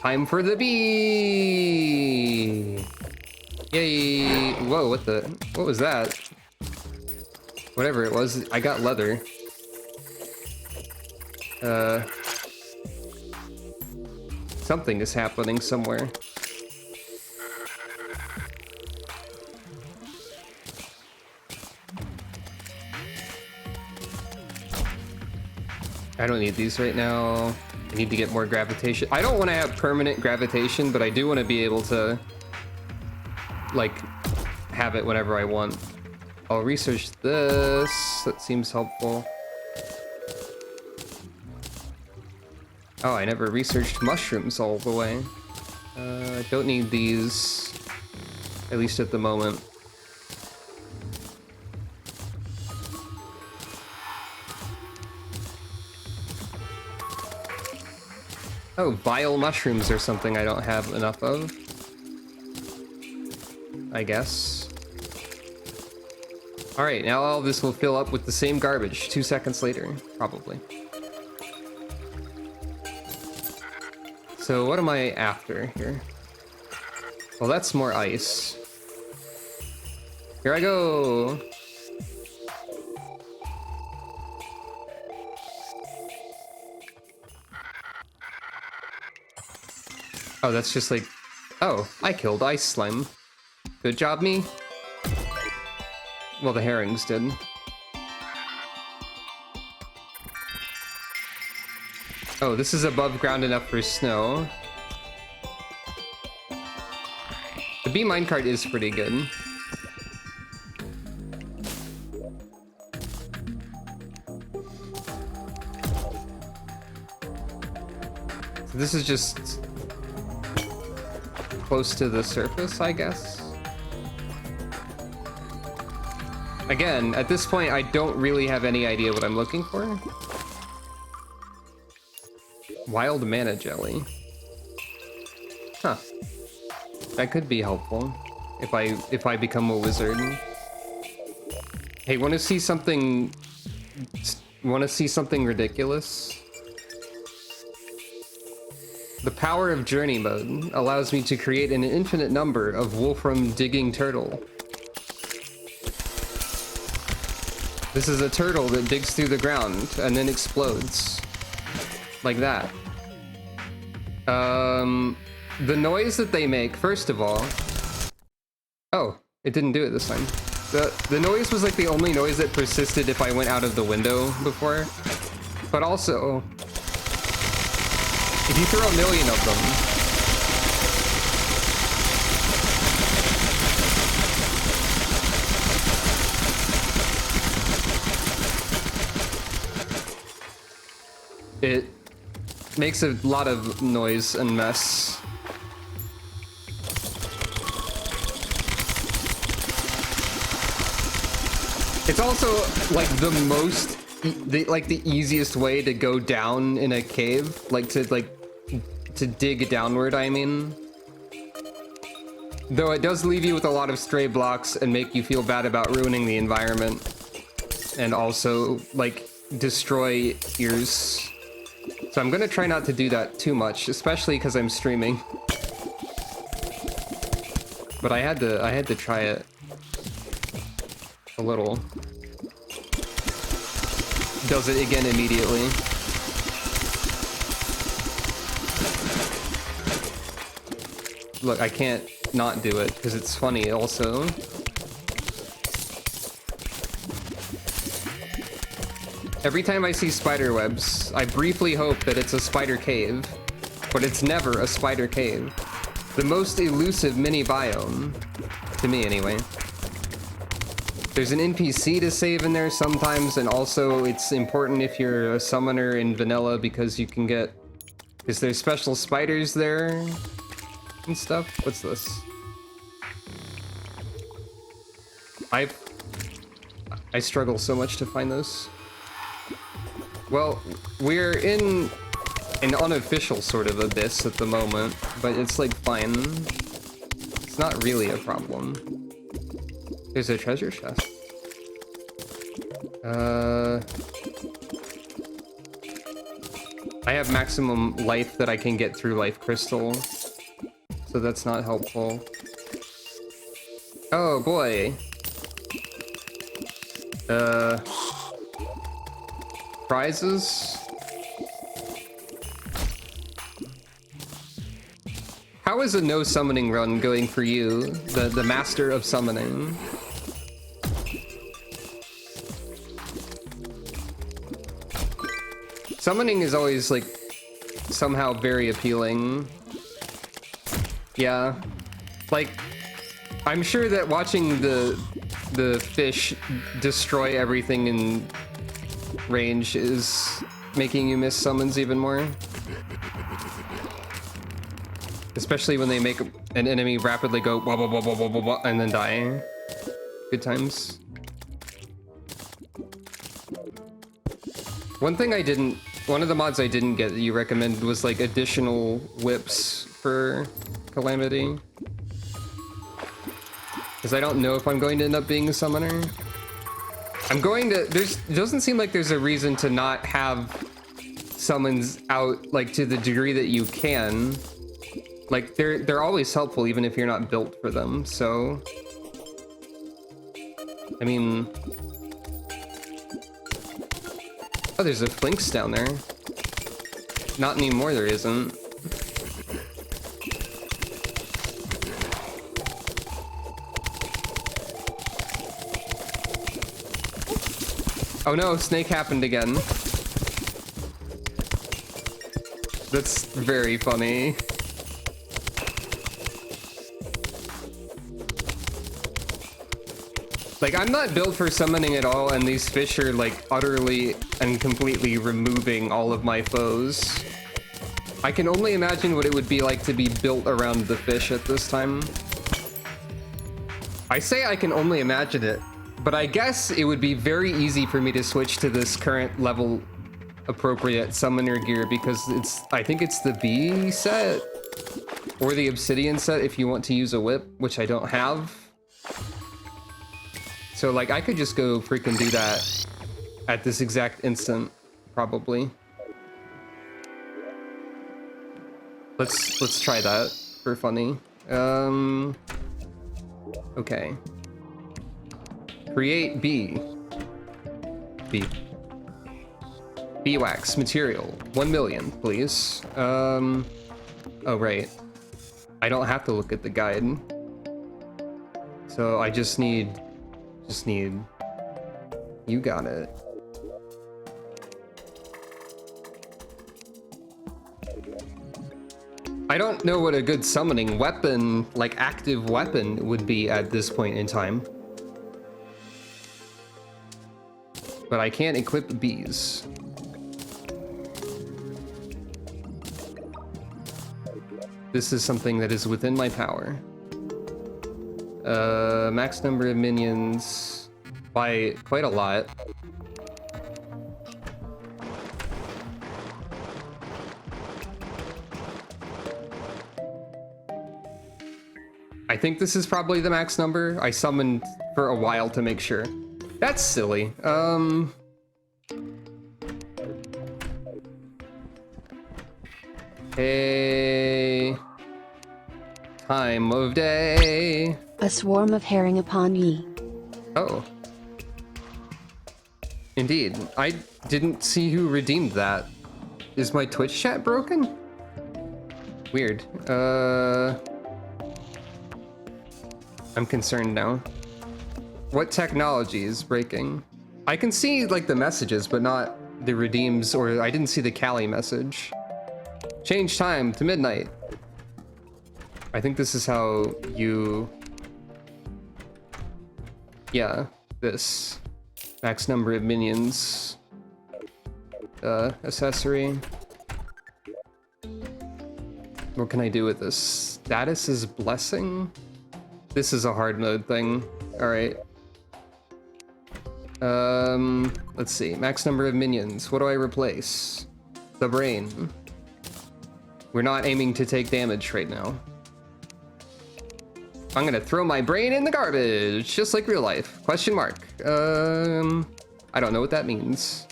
Time for the bee! Yay! Whoa, what was that? Whatever it was, I got leather. Something is happening somewhere. I don't need these right now. I need to get more gravitation. I don't want to have permanent gravitation, but I do want to be able to, like, have it whenever I want. I'll research this. That seems helpful. Oh, I never researched mushrooms all the way. I don't need these, at least at the moment. Oh, vile mushrooms are something I don't have enough of, I guess. All right, now all this will fill up with the same garbage 2 seconds later, probably. So what am I after here? Well, that's more ice. Here I go! Oh, that's just like... Oh, I killed ice slime. Good job, me. Well, the herrings did. Oh, this is above ground enough for snow. The bee minecart is pretty good. So this is just close to the surface, I guess. Again, at this point, I don't really have any idea what I'm looking for. Wild mana jelly. Huh. That could be helpful if I become a wizard. Hey, want to see something ridiculous? The power of journey mode allows me to create an infinite number of Wolfram digging turtle. This is a turtle that digs through the ground and then explodes. Like that. the noise that they make, first of all... Oh, it didn't do it this time. The noise was like the only noise that persisted if I went out of the window before. But also, if you throw a million of them, it makes a lot of noise and mess. It's also like the most, the easiest way to go down in a cave, to dig downward, I mean. Though it does leave you with a lot of stray blocks and make you feel bad about ruining the environment. And also, like, destroy ears. So I'm gonna try not to do that too much, especially because I'm streaming. But I had to try it a little. Does it again immediately. Look, I can't not do it because it's funny also. Every time I see spider webs, I briefly hope that it's a spider cave, but it's never a spider cave. The most elusive mini biome, to me anyway. There's an NPC to save in there sometimes, and also it's important if you're a summoner in vanilla because you can get... Because there's special spiders there and stuff. What's this? I struggle so much to find those. Well, we're in an unofficial sort of abyss at the moment, but it's like fine. It's not really a problem. There's a treasure chest. I have maximum life that I can get through life crystal, so that's not helpful. Oh boy. Prizes? How is a no summoning run going for you, the master of summoning? Summoning is always like somehow very appealing. Yeah. Like, I'm sure that watching the fish destroy everything in range is making you miss summons even more. Especially when they make an enemy rapidly go wah, wah, wah, wah, wah, wah, wah, and then die. Good times. One of the mods I didn't get that you recommended was like additional whips for Calamity. Because I don't know if I'm going to end up being a summoner. It doesn't seem like there's a reason to not have summons out like to the degree that you can. Like they're always helpful even if you're not built for them, so I mean, oh, there's a Flinks down there. Not anymore, there isn't. Oh no, snake happened again. That's very funny. Like, I'm not built for summoning at all, and these fish are like utterly and completely removing all of my foes. I can only imagine what it would be like to be built around the fish at this time. I say I can only imagine it, but I guess it would be very easy for me to switch to this current level appropriate summoner gear because I think it's the B set or the obsidian set if you want to use a whip, which I don't have. So like I could just go freaking do that at this exact instant, probably. Let's try that for funny. Okay. Create B. Beeswax material. 1 million, please. Oh right. I don't have to look at the guide. So I just need, you got it. I don't know what a good summoning weapon, like active weapon, would be at this point in time. But I can't equip bees. This is something that is within my power. Max number of minions by quite a lot. I think this is probably the max number. I summoned for a while to make sure. That's silly. Hey. Time of day. A swarm of herring upon ye. Oh. Indeed. I didn't see who redeemed that. Is my Twitch chat broken? Weird. I'm concerned now. What technology is breaking? I can see like the messages, but not the redeems, or I didn't see the Cali message. Change time to midnight. I think this is how you... Yeah, this. Max number of minions. Accessory. What can I do with this? Status is blessing? This is a hard mode thing. Alright. Let's see. Max number of minions. What do I replace? The brain. We're not aiming to take damage right now. I'm gonna throw my brain in the garbage, just like real life. Question mark. I don't know what that means.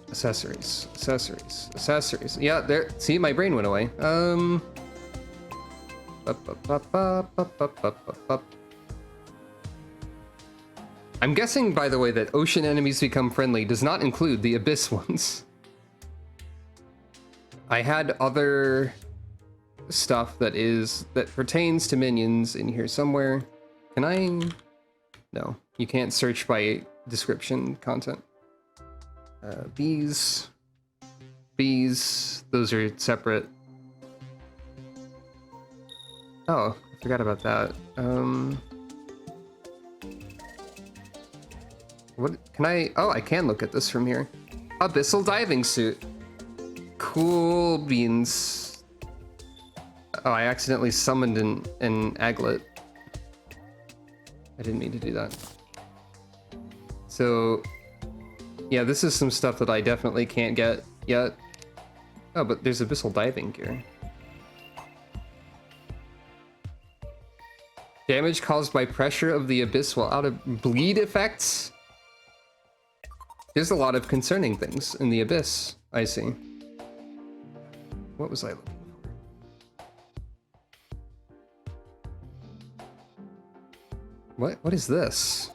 Accessories, accessories, accessories. Yeah, there. See, my brain went away. I'm guessing, by the way, that ocean enemies become friendly does not include the abyss ones. I had other stuff that pertains to minions in here somewhere. Can I? No, you can't search by description content. Bees, those are separate. Oh, I forgot about that. What can I? Oh, I can look at this from here. Abyssal diving suit. Cool beans. Oh, I accidentally summoned an aglet. I didn't mean to do that. So, yeah, this is some stuff that I definitely can't get yet. Oh, but there's abyssal diving gear. Damage caused by pressure of the abyss while out of bleed effects. There's a lot of concerning things in the abyss, I see. What was I looking for? What is this?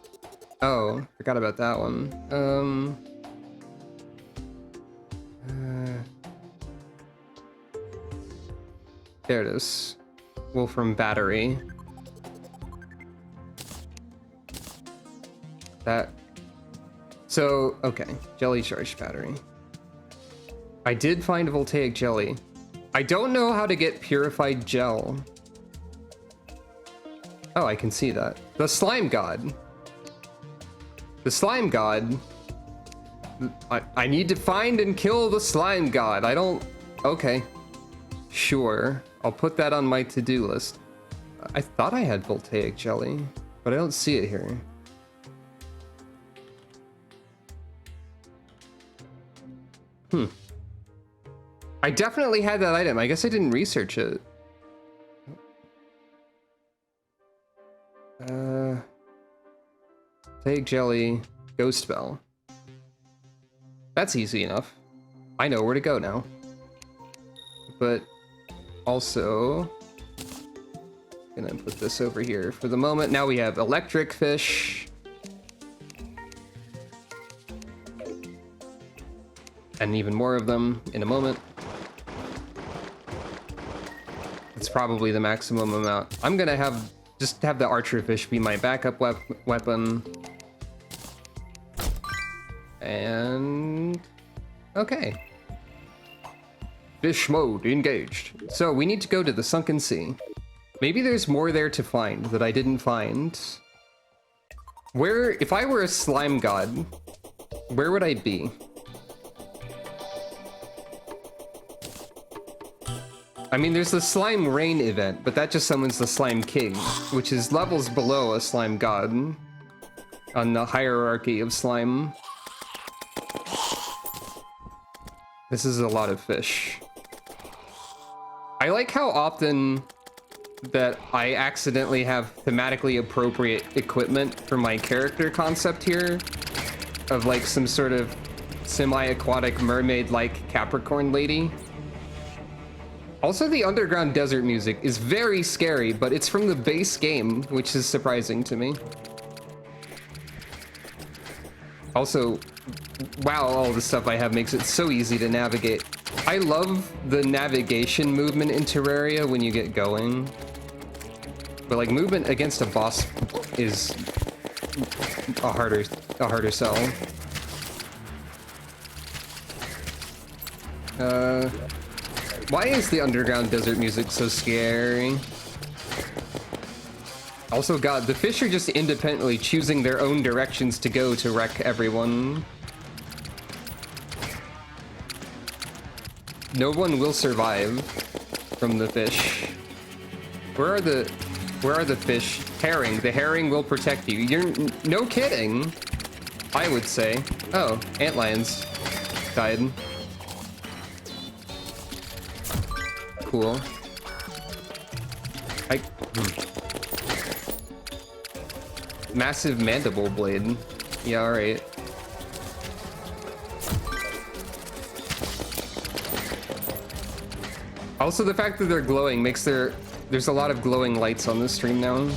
Oh, forgot about that one. There it is. Wolfram battery. That. So, okay. Jelly charged battery. I did find voltaic jelly. I don't know how to get purified gel. Oh, I can see that. The slime god. The slime god. I need to find and kill the slime god. I don't... Okay. Sure. I'll put that on my to-do list. I thought I had voltaic jelly, but I don't see it here. I definitely had that item. I guess I didn't research it. Take jelly, ghost bell. That's easy enough. I know where to go now. But also, gonna put this over here for the moment. Now we have electric fish. And even more of them in a moment. It's probably the maximum amount. I'm gonna just have the archer fish be my backup weapon. And okay. Fish mode engaged. So we need to go to the sunken sea. Maybe there's more there to find that I didn't find. If I were a slime god, where would I be? I mean, there's the slime rain event, but that just summons the slime king, which is levels below a slime god on the hierarchy of slime. This is a lot of fish. I like how often that I accidentally have thematically appropriate equipment for my character concept here, of like some sort of semi-aquatic mermaid-like Capricorn lady. Also, the underground desert music is very scary, but it's from the base game, which is surprising to me. Also, wow, all the stuff I have makes it so easy to navigate. I love the navigation movement in Terraria when you get going. But like movement against a boss is a harder sell. Why is the underground desert music so scary? Also, God, the fish are just independently choosing their own directions to go to wreck everyone. No one will survive from the fish. Where are the fish? Herring. The herring will protect you. You're no kidding. I would say. Oh, antlions died. Cool. Massive mandible blade. Yeah, alright. Also, the fact that they're glowing makes there's a lot of glowing lights on the stream now.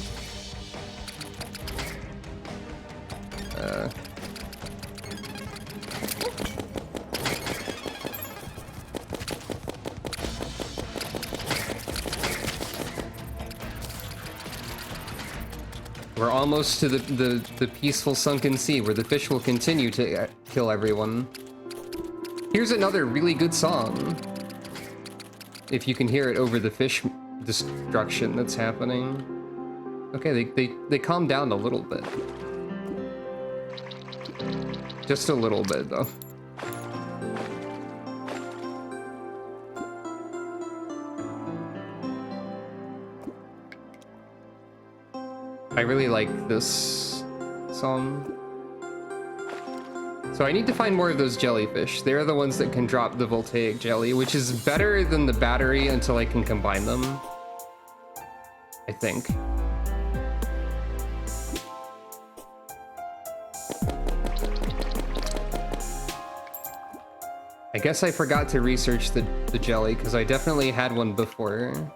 We're almost to the peaceful sunken sea where the fish will continue to kill everyone. Here's another really good song. If you can hear it over the fish destruction that's happening. Okay, they calm down a little bit. Just a little bit, though. I really like this song. So I need to find more of those jellyfish. They're the ones that can drop the voltaic jelly, which is better than the battery until I can combine them. I think. I guess I forgot to research the jelly, because I definitely had one before.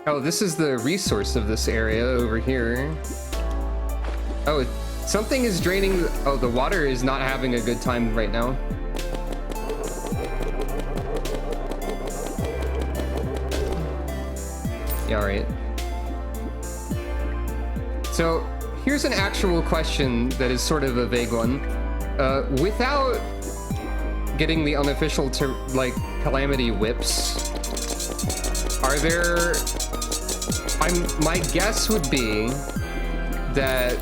Oh, this is the resource of this area over here. Oh, something is draining. Oh, the water is not having a good time right now. Yeah, all right. So here's an actual question that is sort of a vague one. Without getting the unofficial Calamity whips, are there... my guess would be that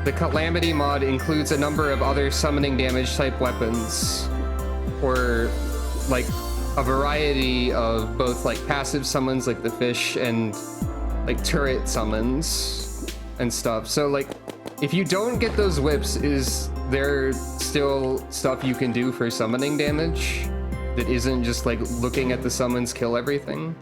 the Calamity mod includes a number of other summoning damage type weapons, or like a variety of both like passive summons like the fish and like turret summons and stuff. So like if you don't get those whips, is there still stuff you can do for summoning damage that isn't just like looking at the summons kill everything?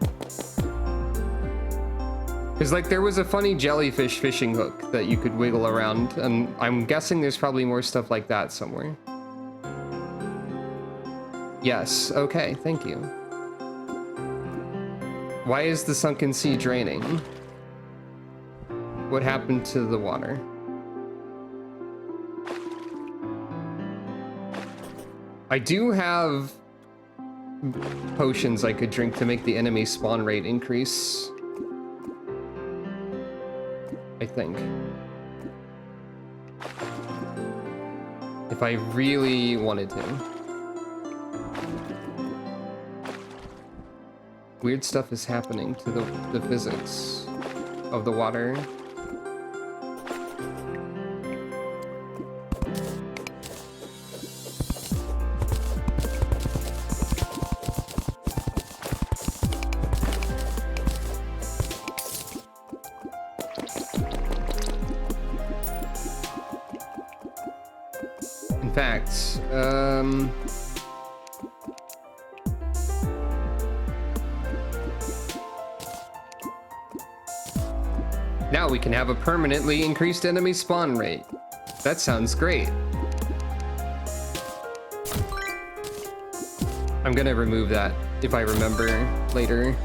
Because like there was a funny jellyfish fishing hook that you could wiggle around, and I'm guessing there's probably more stuff like that somewhere. Yes, okay, thank you. Why is the sunken sea draining? What happened to the water? I do have potions I could drink to make the enemy spawn rate increase. I think. If I really wanted to. Weird stuff is happening to the physics of the water. In fact, now we can have a permanently increased enemy spawn rate. That sounds great. I'm gonna remove that if I remember later.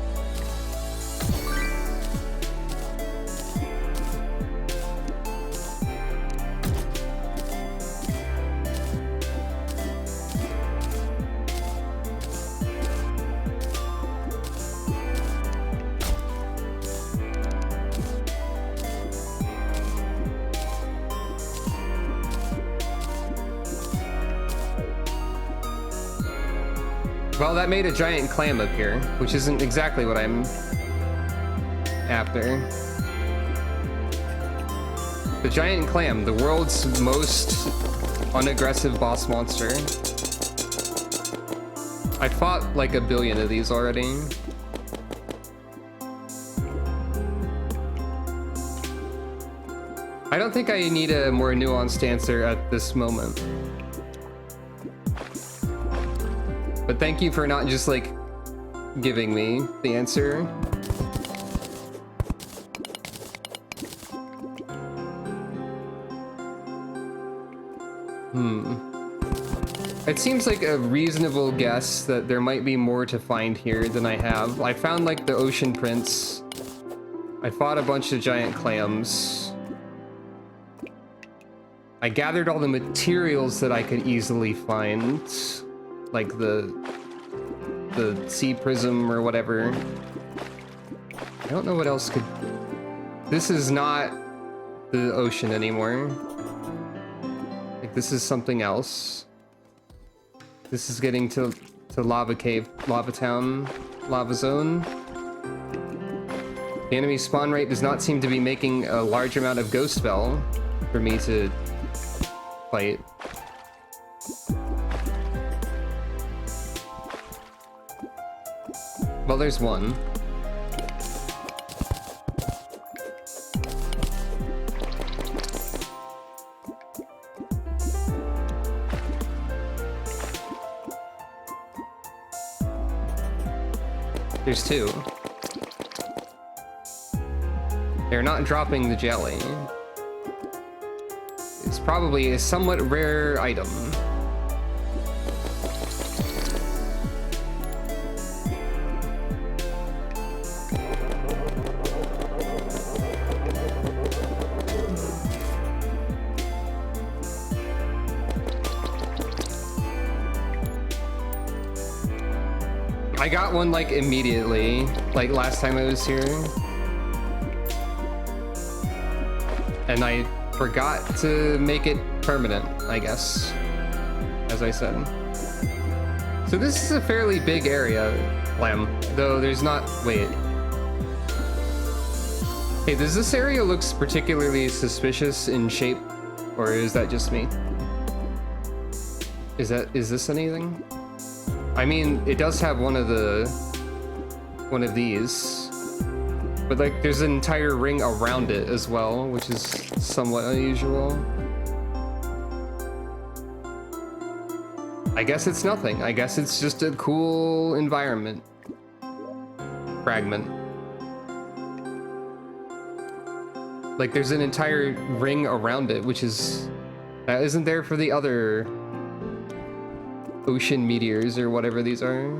Well, that made a giant clam appear, which isn't exactly what I'm after. The giant clam, the world's most unaggressive boss monster. I fought like a billion of these already. I don't think I need a more nuanced answer at this moment. But thank you for not just, like, giving me the answer. It seems like a reasonable guess that there might be more to find here than I have. I found, like, the ocean prince. I fought a bunch of giant clams. I gathered all the materials that I could easily find. Like the sea prism or whatever. I don't know what else could... This is not the ocean anymore. Like, this is something else. This is getting to Lava Cave, Lava Town, Lava Zone. The enemy spawn rate does not seem to be making a large amount of ghost spell for me to fight. Well, there's one. There's two. They're not dropping the jelly. It's probably a somewhat rare item. I got one, like, immediately, like, last time I was here. And I forgot to make it permanent, I guess, as I said. So this is a fairly big area, Lamb, though there's not... Wait. Hey, does this area looks particularly suspicious in shape, or is that just me? Is this anything? I mean, it does have one of these, but, like, there's an entire ring around it as well, which is somewhat unusual. I guess it's nothing. I guess it's just a cool environment. Fragment. Like, there's an entire ring around it, which is... That isn't there for the other... ocean meteors or whatever these are.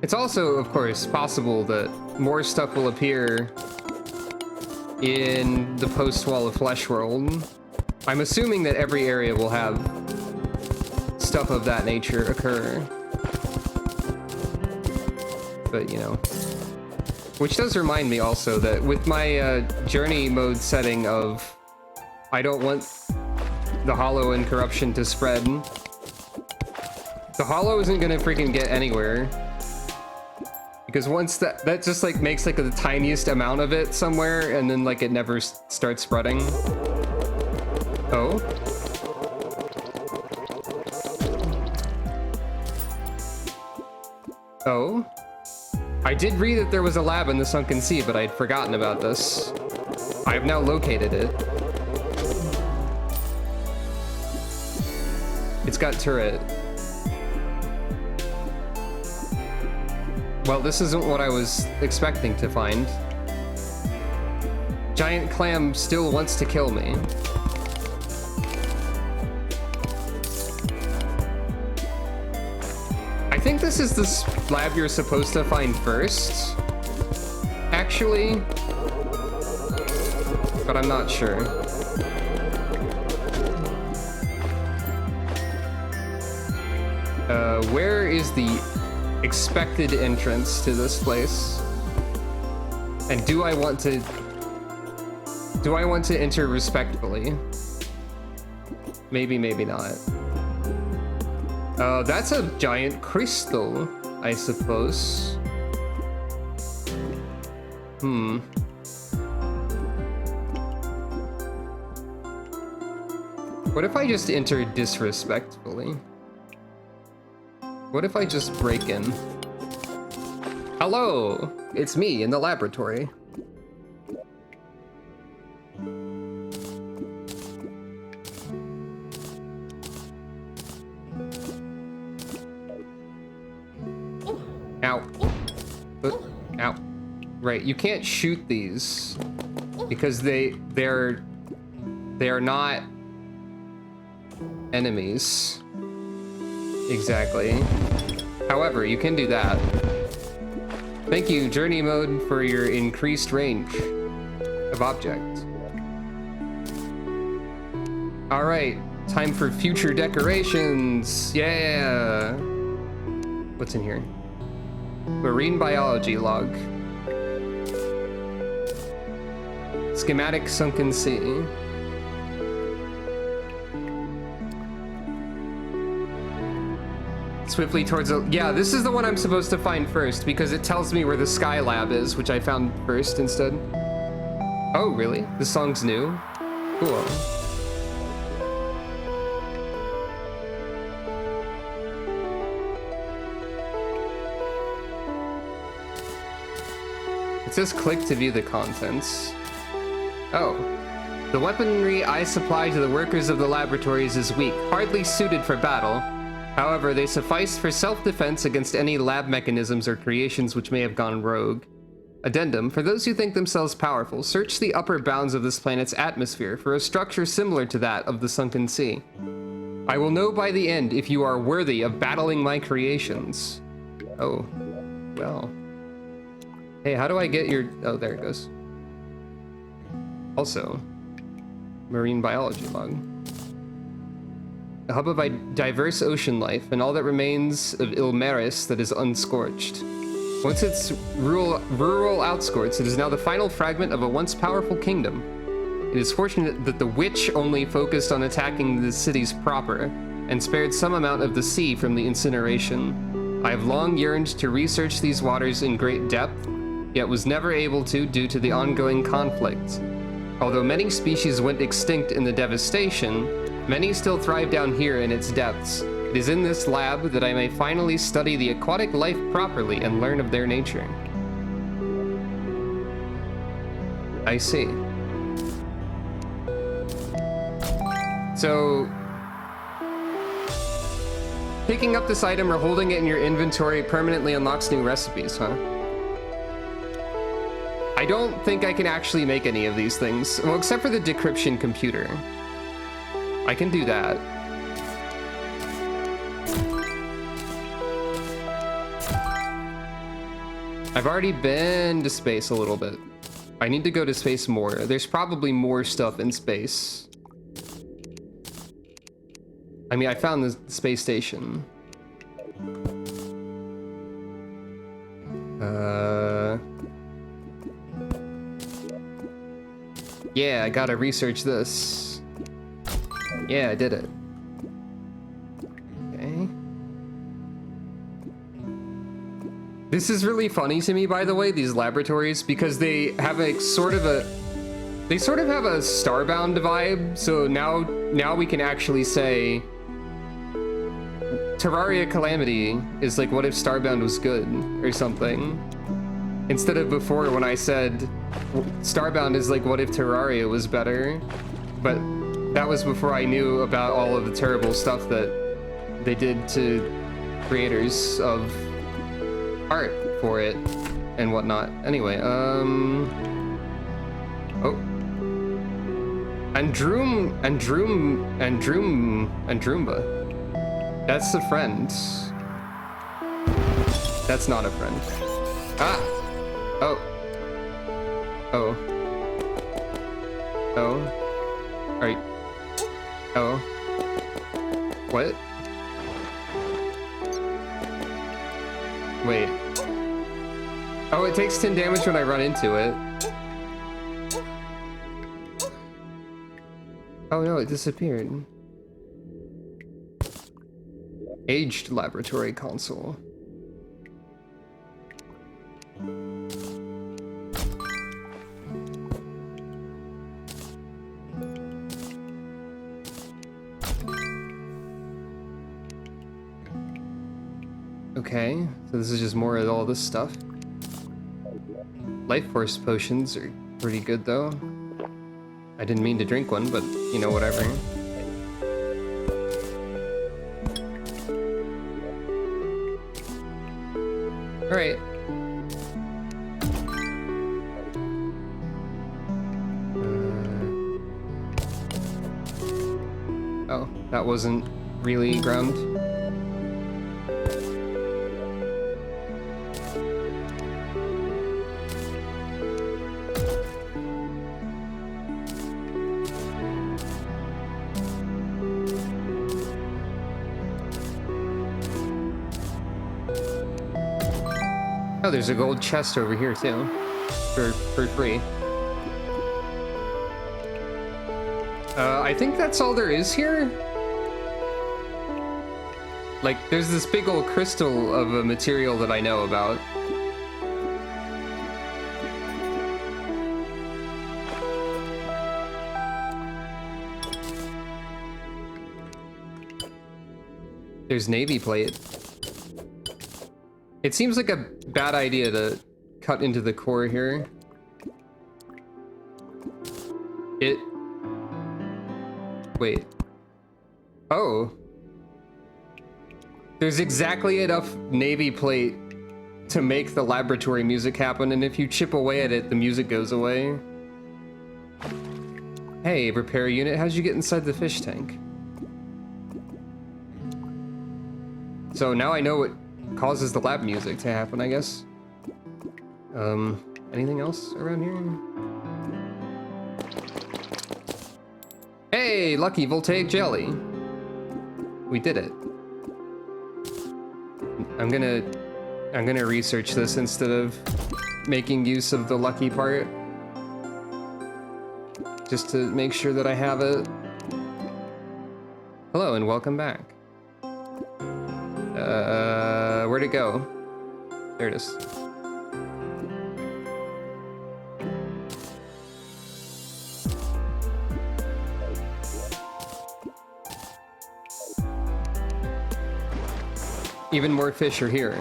It's also, of course, possible that more stuff will appear in the post-Wall of Flesh world. I'm assuming that every area will have stuff of that nature occur. But, you know. Which does remind me also that with my journey mode setting of I don't want the Hollow and corruption to spread, the Hollow isn't gonna freaking get anywhere. Because once that just like makes like the tiniest amount of it somewhere and then like it never starts spreading. Oh? Oh? I did read that there was a lab in the Sunken Sea, but I'd forgotten about this. I have now located it. It's got turret. Well, this isn't what I was expecting to find. Giant clam still wants to kill me. I think this is the lab you're supposed to find first, actually, but I'm not sure. Where is the expected entrance to this place? And do I want to enter respectfully? Maybe, maybe not. That's a giant crystal, I suppose. What if I just enter disrespectfully? What if I just break in? Hello! It's me in the laboratory. Ow. Ow. Right, you can't shoot these because they're not enemies. Exactly. However, you can do that. Thank you, Journey Mode, for your increased range of object. Alright, time for future decorations. Yeah! What's in here? Marine biology log. Schematic Sunken Sea. Swiftly towards the... Yeah, this is the one I'm supposed to find first because it tells me where the Sky Lab is, which I found first instead. Oh, really? This song's new? Cool. It says click to view the contents. Oh. The weaponry I supply to the workers of the laboratories is weak, hardly suited for battle. However, they suffice for self-defense against any lab mechanisms or creations which may have gone rogue. Addendum, for those who think themselves powerful, search the upper bounds of this planet's atmosphere for a structure similar to that of the Sunken Sea. I will know by the end if you are worthy of battling my creations. Oh, well. Hey, how do I get your... Oh, there it goes. Also, marine biology log. A hub of diverse ocean life, and all that remains of Ilmaris that is unscorched. Once its rural outskirts, it is now the final fragment of a once powerful kingdom. It is fortunate that the witch only focused on attacking the cities proper, and spared some amount of the sea from the incineration. I have long yearned to research these waters in great depth, yet was never able to due to the ongoing conflict. Although many species went extinct in the devastation, many still thrive down here in its depths. It is in this lab that I may finally study the aquatic life properly and learn of their nature. I see. So, picking up this item or holding it in your inventory permanently unlocks new recipes, huh? I don't think I can actually make any of these things. Well, except for the decryption computer. I can do that. I've already been to space a little bit. I need to go to space more. There's probably more stuff in space. I mean, I found the space station. Yeah, I gotta research this. Yeah, I did it. Okay. This is really funny to me, by the way, these laboratories, because they have a sort of have a Starbound vibe. So now we can actually say Terraria Calamity is like, what if Starbound was good or something? Instead of before when I said Starbound is like, what if Terraria was better? But that was before I knew about all of the terrible stuff that they did to creators of art for it and whatnot. Anyway, oh. Androomba. That's a friend. That's not a friend. Ah! Oh. Oh. Oh. Alright. Oh. What? Wait. Oh, it takes 10 damage when I run into it. Oh no, it disappeared. Aged laboratory console. Okay, so this is just more of all this stuff. Life force potions are pretty good though. I didn't mean to drink one, but you know, whatever. Alright. Oh, that wasn't really ground. Oh, there's a gold chest over here too, for free. I think that's all there is here. Like, there's this big old crystal of a material that I know about. There's navy plate. It seems like a bad idea to cut into the core here. Wait. Oh. There's exactly enough navy plate to make the laboratory music happen, and if you chip away at it, the music goes away. Hey, repair unit, how'd you get inside the fish tank? So now I know what causes the lab music to happen, I guess. Anything else around here? Hey, lucky voltaic jelly. We did it. I'm gonna research this instead of making use of the lucky part. Just to make sure that I have it. Hello and welcome back. Where'd it go? There it is. Even more fish are here.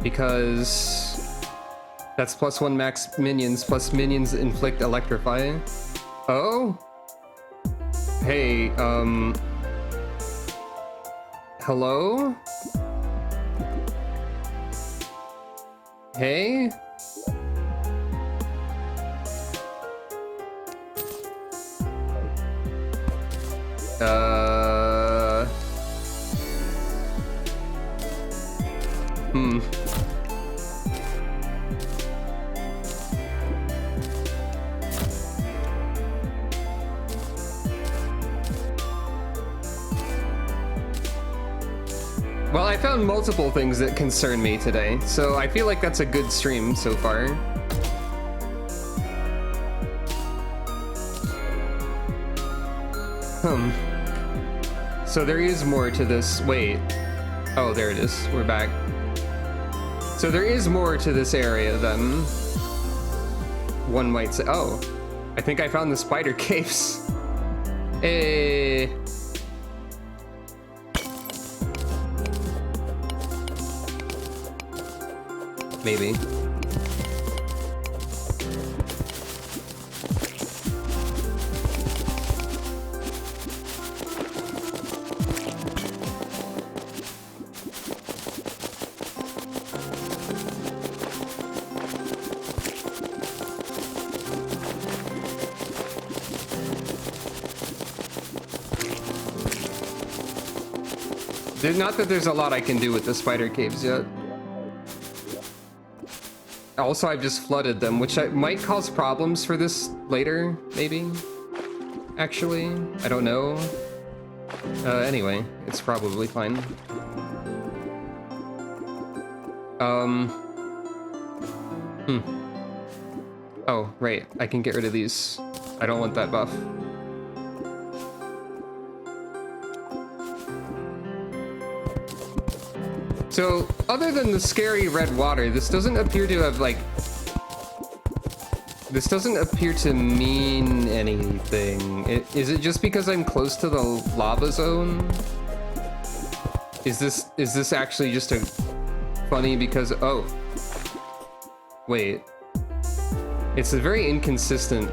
Because that's +1 max minions, plus minions inflict electrify. Oh? Hey, hello? Hey? Well, I found multiple things that concern me today, so I feel like that's a good stream so far. So there is more to this. Wait. Oh, there it is. We're back. So there is more to this area than one might say. Oh, I think I found the spider caves. Hey. Maybe. Not that there's a lot I can do with the spider caves yet. Also, I've just flooded them, which might cause problems for this later, maybe? Actually, I don't know. Anyway, it's probably fine. Oh, right, I can get rid of these. I don't want that buff. So, other than the scary red water, this doesn't appear to have, like... This doesn't appear to mean anything. Is it just because I'm close to the lava zone? Is this actually just a funny because... Oh. Wait. It's a very inconsistent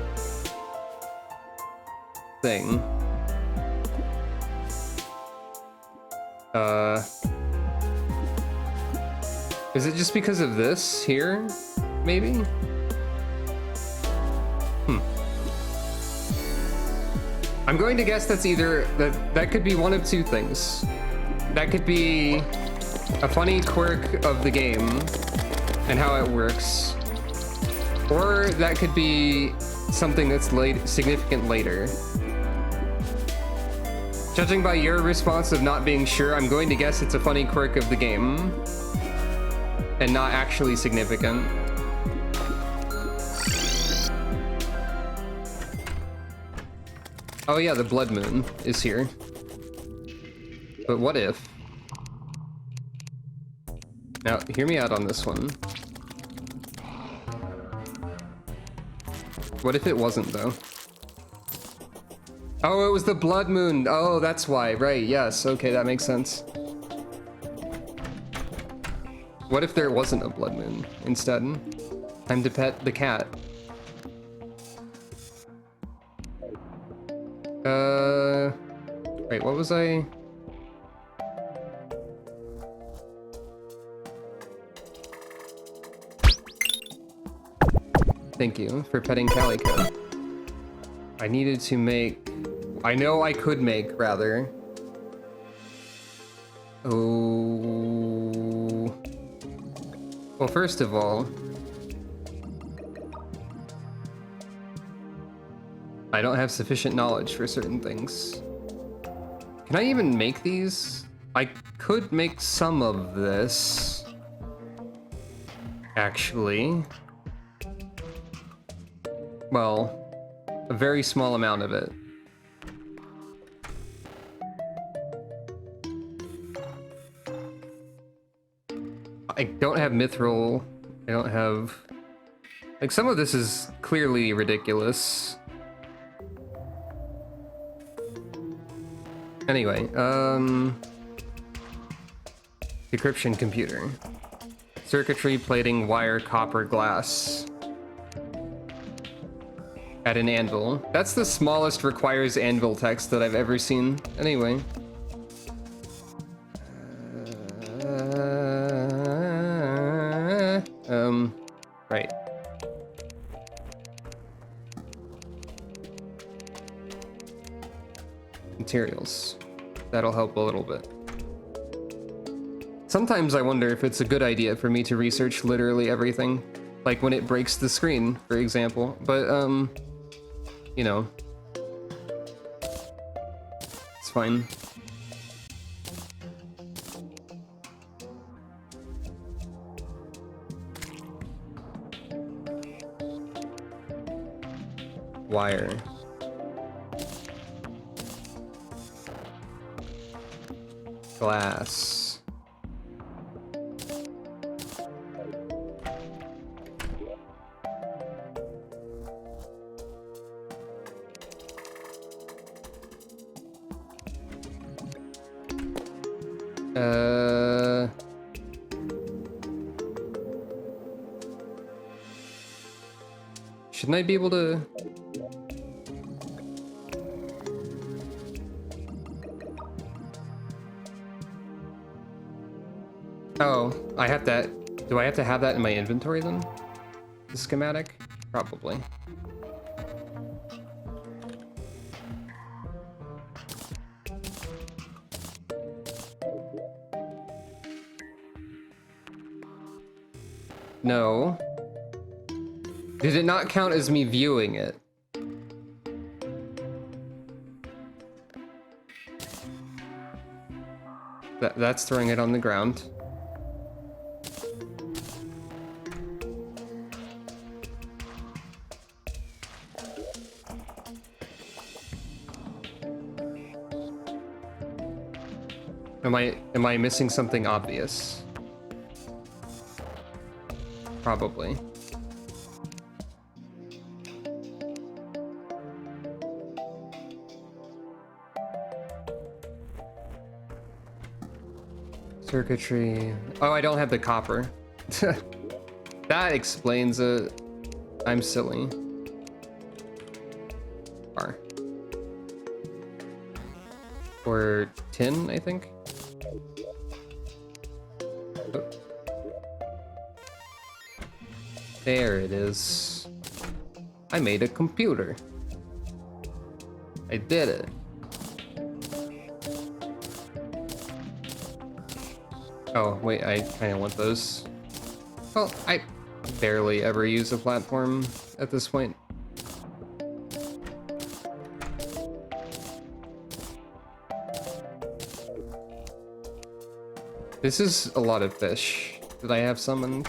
thing. Is it just because of this here? Maybe? I'm going to guess that's either... That could be one of two things. That could be a funny quirk of the game and how it works. Or that could be something that's significant later. Judging by your response of not being sure, I'm going to guess it's a funny quirk of the game. And not actually significant. Oh yeah, the blood moon is here. But what if? Now, hear me out on this one. What if it wasn't, though? Oh, it was the blood moon. Oh, that's why. Right, yes. Okay, that makes sense. What if there wasn't a blood moon instead? Time to pet the cat. Wait, what was I? Thank you for petting Calico. I needed to make... I know I could make, rather. Oh... Well, first of all... I don't have sufficient knowledge for certain things. Can I even make these? I could make some of this. Actually. Well, a very small amount of it. I don't have mithril. I don't have... Like, some of this is clearly ridiculous. Anyway, decryption computer. Circuitry, plating, wire, copper, glass. At an anvil. That's the smallest requires anvil text that I've ever seen. Anyway. Right. Materials. That'll help a little bit. Sometimes I wonder if it's a good idea for me to research literally everything. Like when it breaks the screen, for example. But, you know. It's fine. Wire. Glass. Shouldn't I be able to... Oh, I have that. Do I have to have that in my inventory then? The schematic? Probably. No. Did it not count as me viewing it? That's throwing it on the ground. Am I missing something obvious? Probably. Circuitry. Oh, I don't have the copper. That explains it. I'm silly. Bar. Or tin, I think. Oh. There it is. I made a computer. I did it. Oh, wait, I kind of want those. Well, I barely ever use a platform at this point. This is a lot of fish. Did I have summoned?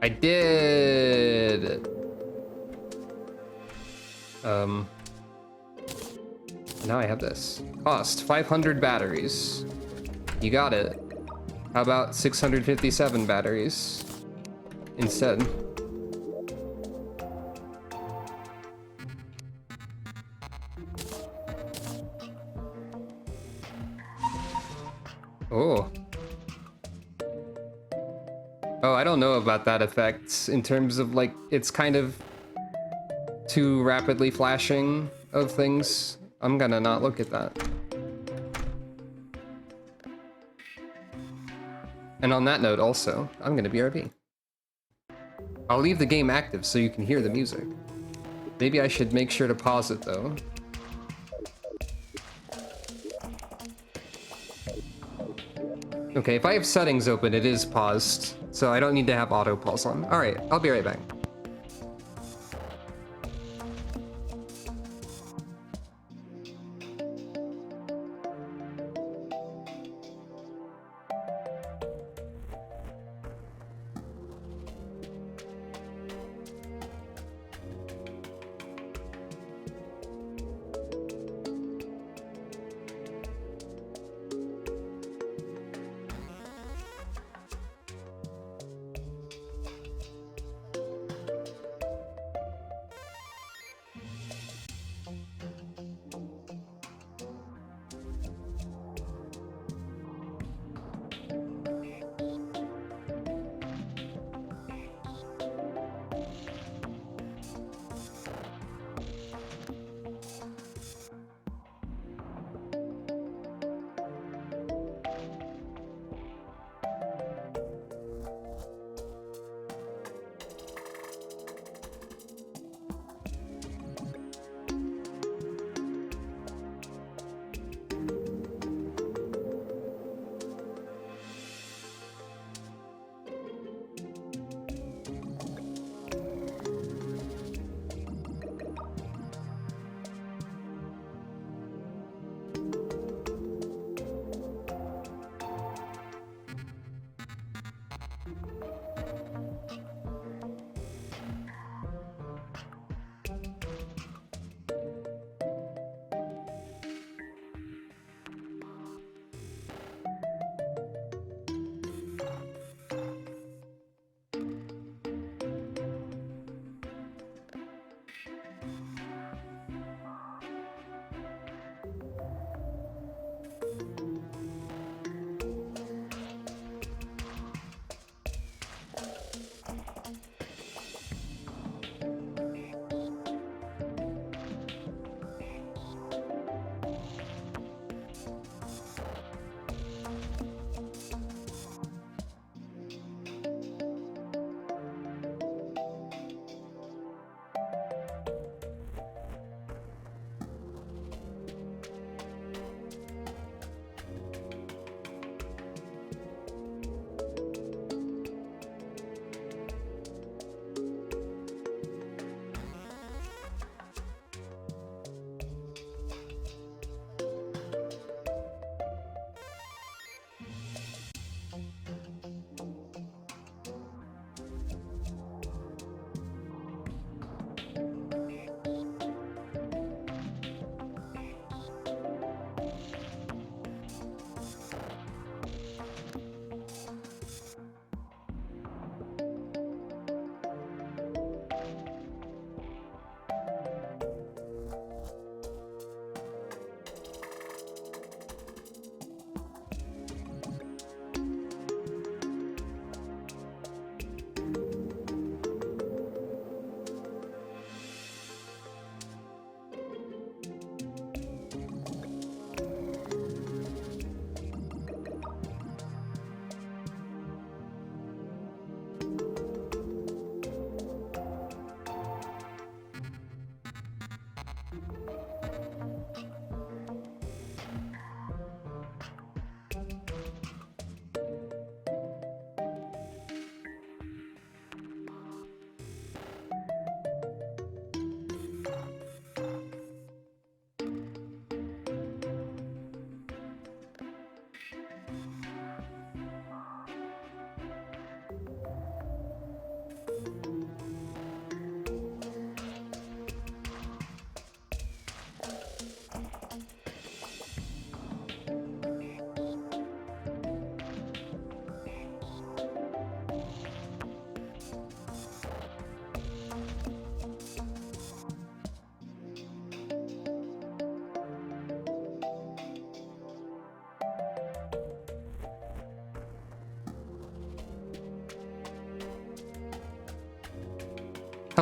I did! Now I have this. Cost 500 batteries. You got it. How about 657 batteries instead? Oh. Oh, I don't know about that effect in terms of like, it's kind of too rapidly flashing of things. I'm gonna not look at that. And on that note also, I'm gonna BRB. I'll leave the game active so you can hear the music. Maybe I should make sure to pause it though. Okay, if I have settings open, it is paused, so I don't need to have auto pause on. All right, I'll be right back.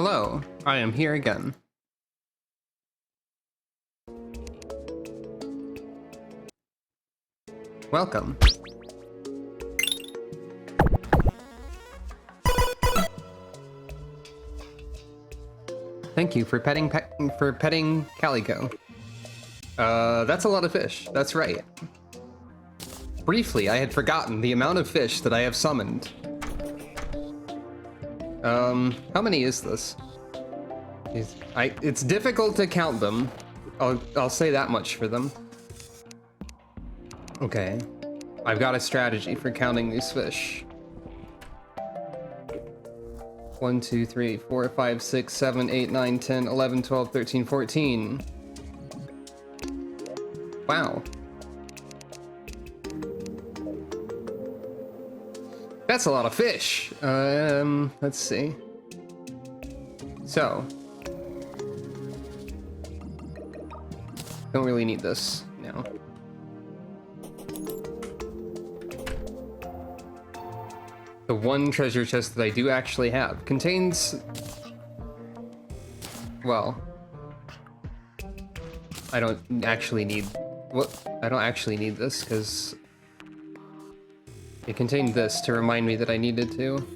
Hello, I am here again. Welcome. Thank you for petting Calico. That's a lot of fish. That's right. Briefly, I had forgotten the amount of fish that I have summoned. How many is this? It's difficult to count them. I'll say that much for them. Okay. I've got a strategy for counting these fish. 1, 2, 3, 4, 5, 6, 7, 8, 9, 10, 11, 12, 13, 14. Wow. That's a lot of fish. Let's see. So. Don't really need this now. The one treasure chest that I do actually have contains... Well... I don't actually need... I don't actually need this, because... It contained this to remind me that I needed to.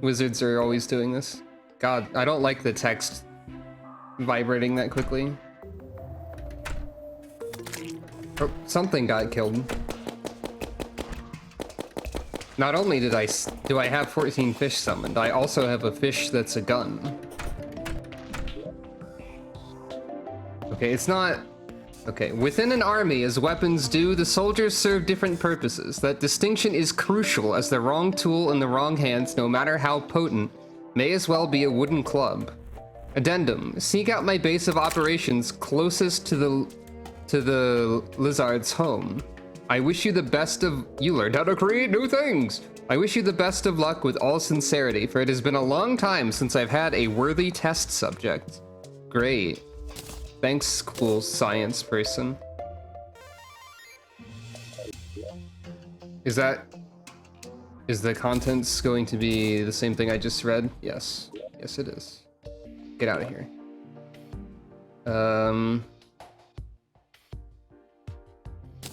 Wizards are always doing this. God, I don't like the text vibrating that quickly. Oh, something got killed. Not only do I have 14 fish summoned, I also have a fish that's a gun. Okay, it's not... Okay, within an army, as weapons do, the soldiers serve different purposes. That distinction is crucial, as the wrong tool in the wrong hands, no matter how potent, may as well be a wooden club. Addendum, seek out my base of operations closest to the lizard's home. I wish you the best of... You learned how to create new things! I wish you the best of luck with all sincerity, for it has been a long time since I've had a worthy test subject. Great. Thanks, cool science person. Is the contents going to be the same thing I just read? Yes. Yes, it is. Get out of here.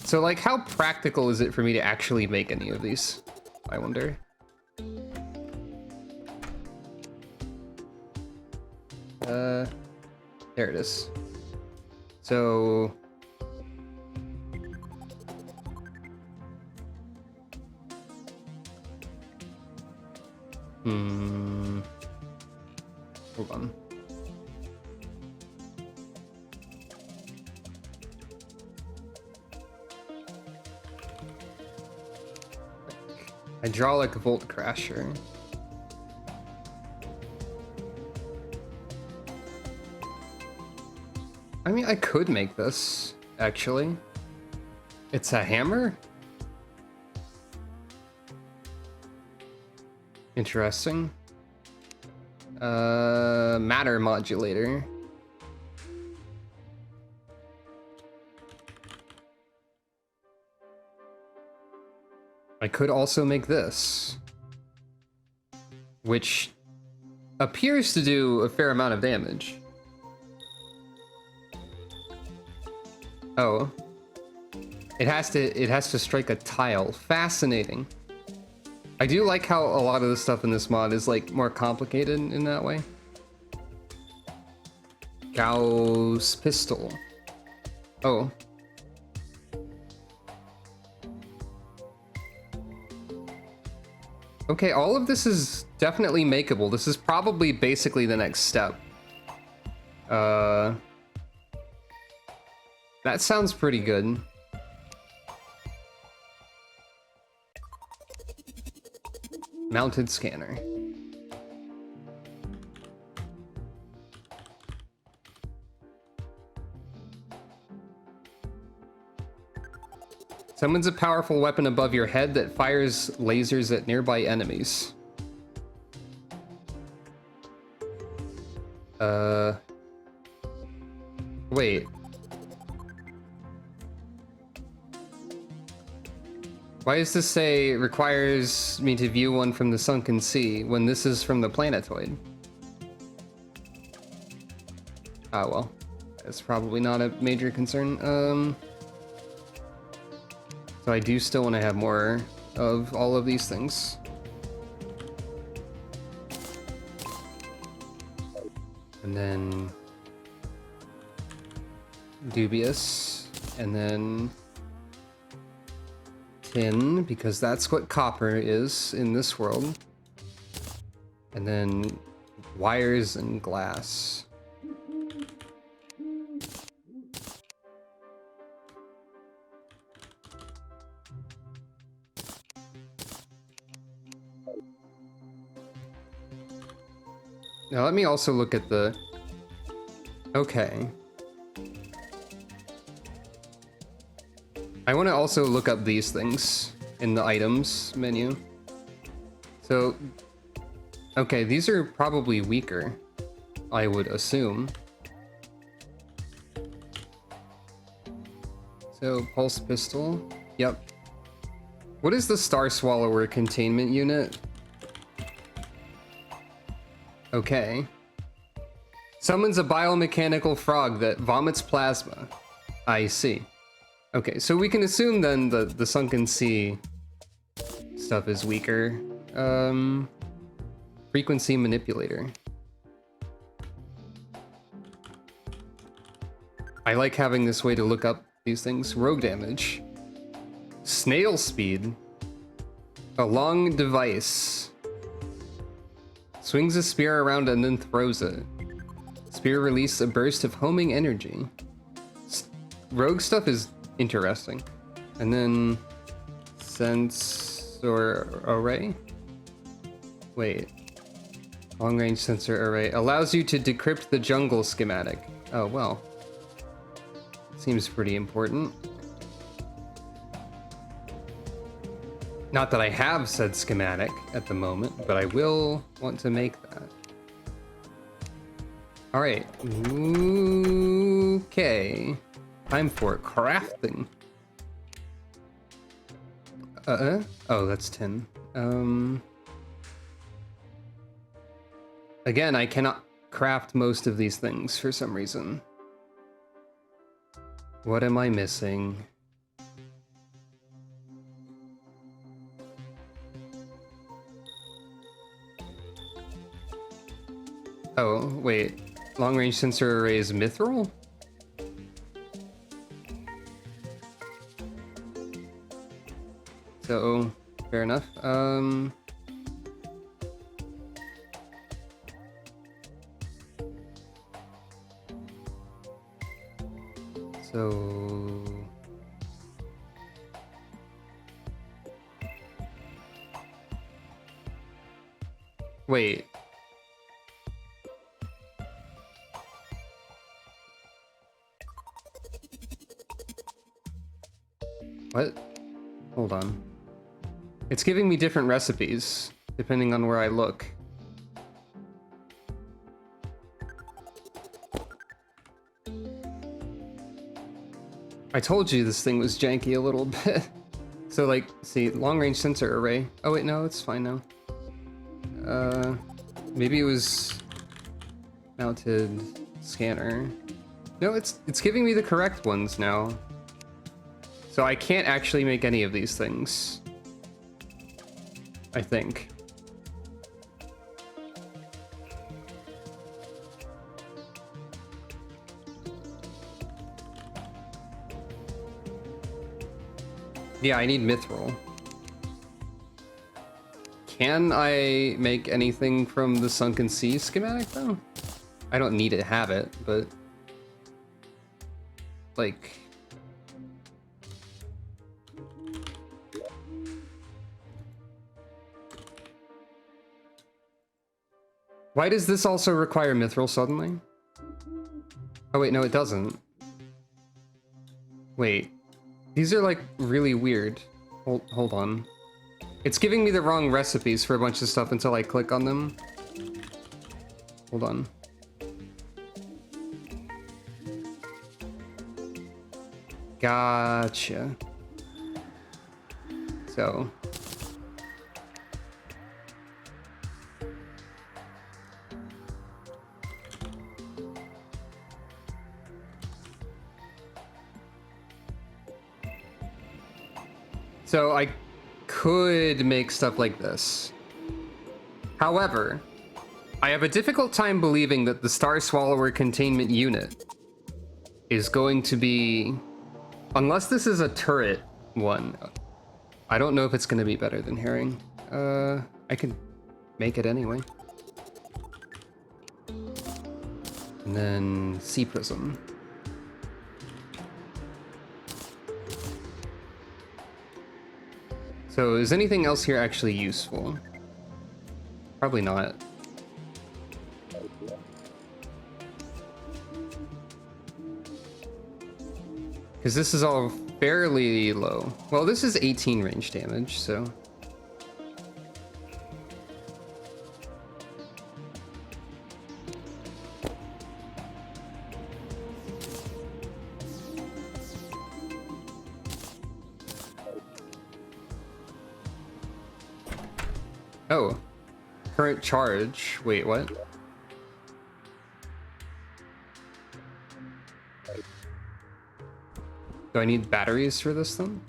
So, like, how practical is it for me to actually make any of these? I wonder. There it is. So... Hold on. Hydraulic Volt Crasher. I mean, I could make this, actually. It's a hammer? Interesting. Matter modulator. I could also make this, which appears to do a fair amount of damage. Oh, it has to strike a tile. Fascinating. I do like how a lot of the stuff in this mod is like more complicated in that way. Gauss pistol. Oh. Okay, all of this is definitely makeable. This is probably basically the next step. That sounds pretty good. Mounted scanner. Summons a powerful weapon above your head that fires lasers at nearby enemies. Wait. Why does this say requires me to view one from the sunken sea when this is from the planetoid? Ah, well. That's probably not a major concern. So I do still want to have more of all of these things. And then dubious, and then tin, because that's what copper is in this world. And then wires and glass. Now let me also look at the... Okay. I want to also look up these things in the items menu. So, okay, these are probably weaker, I would assume. So, pulse pistol, yep. What is the Star Swallower containment unit? Okay. Summons a biomechanical frog that vomits plasma. I see. Okay, so we can assume then the sunken sea stuff is weaker. Frequency manipulator. I like having this way to look up these things. Rogue damage. Snail speed. A long device. Swings a spear around and then throws it. Spear releases a burst of homing energy. Rogue stuff is interesting. And then sensor array? Wait. Long range sensor array. Allows you to decrypt the jungle schematic. Oh, well. Seems pretty important. Not that I have said schematic at the moment, but I will want to make that. Alright. Okay. Time for crafting. Oh, that's 10. Again, I cannot craft most of these things for some reason. What am I missing? Oh, wait. Long-range sensor array is mithril? So, fair enough. So... Wait. What? Hold on. It's giving me different recipes, depending on where I look. I told you this thing was janky a little bit. So like, see, long-range sensor array. Oh wait, no, it's fine now. Maybe it was mounted scanner. No, it's giving me the correct ones now. So I can't actually make any of these things. I think. Yeah, I need mithril. Can I make anything from the sunken sea schematic though? I don't need to have it, but like why does this also require mithril suddenly? Oh wait, no it doesn't. Wait. These are like really weird. Hold on. It's giving me the wrong recipes for a bunch of stuff until I click on them. Hold on. Gotcha. So I could make stuff like this. However, I have a difficult time believing that the Star Swallower containment unit is going to be, unless this is a turret one, I don't know if it's going to be better than herring. I can make it anyway. And then sea prism. So is anything else here actually useful? Probably not. Because this is all fairly low. Well, this is 18 range damage, so... Oh. Current charge. Wait, what? Do I need batteries for this then?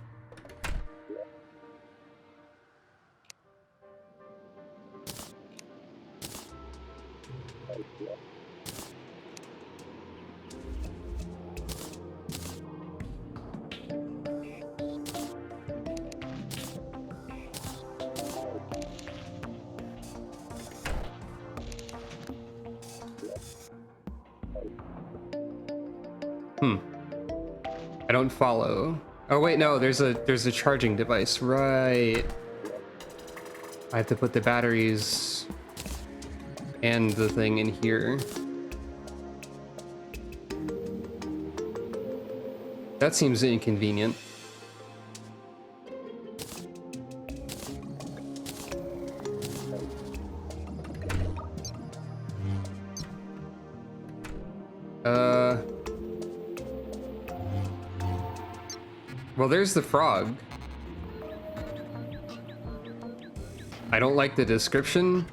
I don't follow. Oh wait, no, there's a charging device, right? I have to put the batteries and the thing in here. That seems inconvenient. Well, there's the frog. I don't like the description.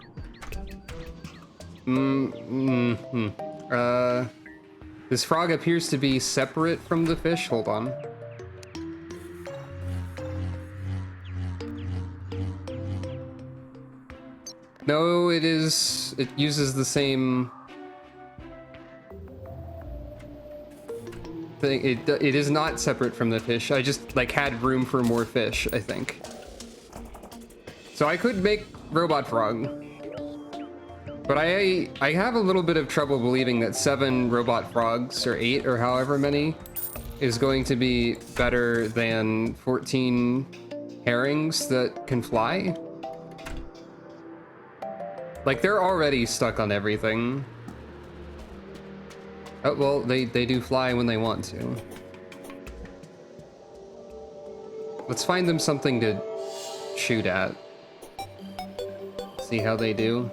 This frog appears to be separate from the fish. Hold on. No, it is. It uses the same thing. It is not separate from the fish. I just like had room for more fish, I think. So I could make robot frog, but I have a little bit of trouble believing that 7 robot frogs or 8 or however many is going to be better than 14 herrings that can fly. Like, they're already stuck on everything. Oh, well, they do fly when they want to. Let's find them something to shoot at. See how they do.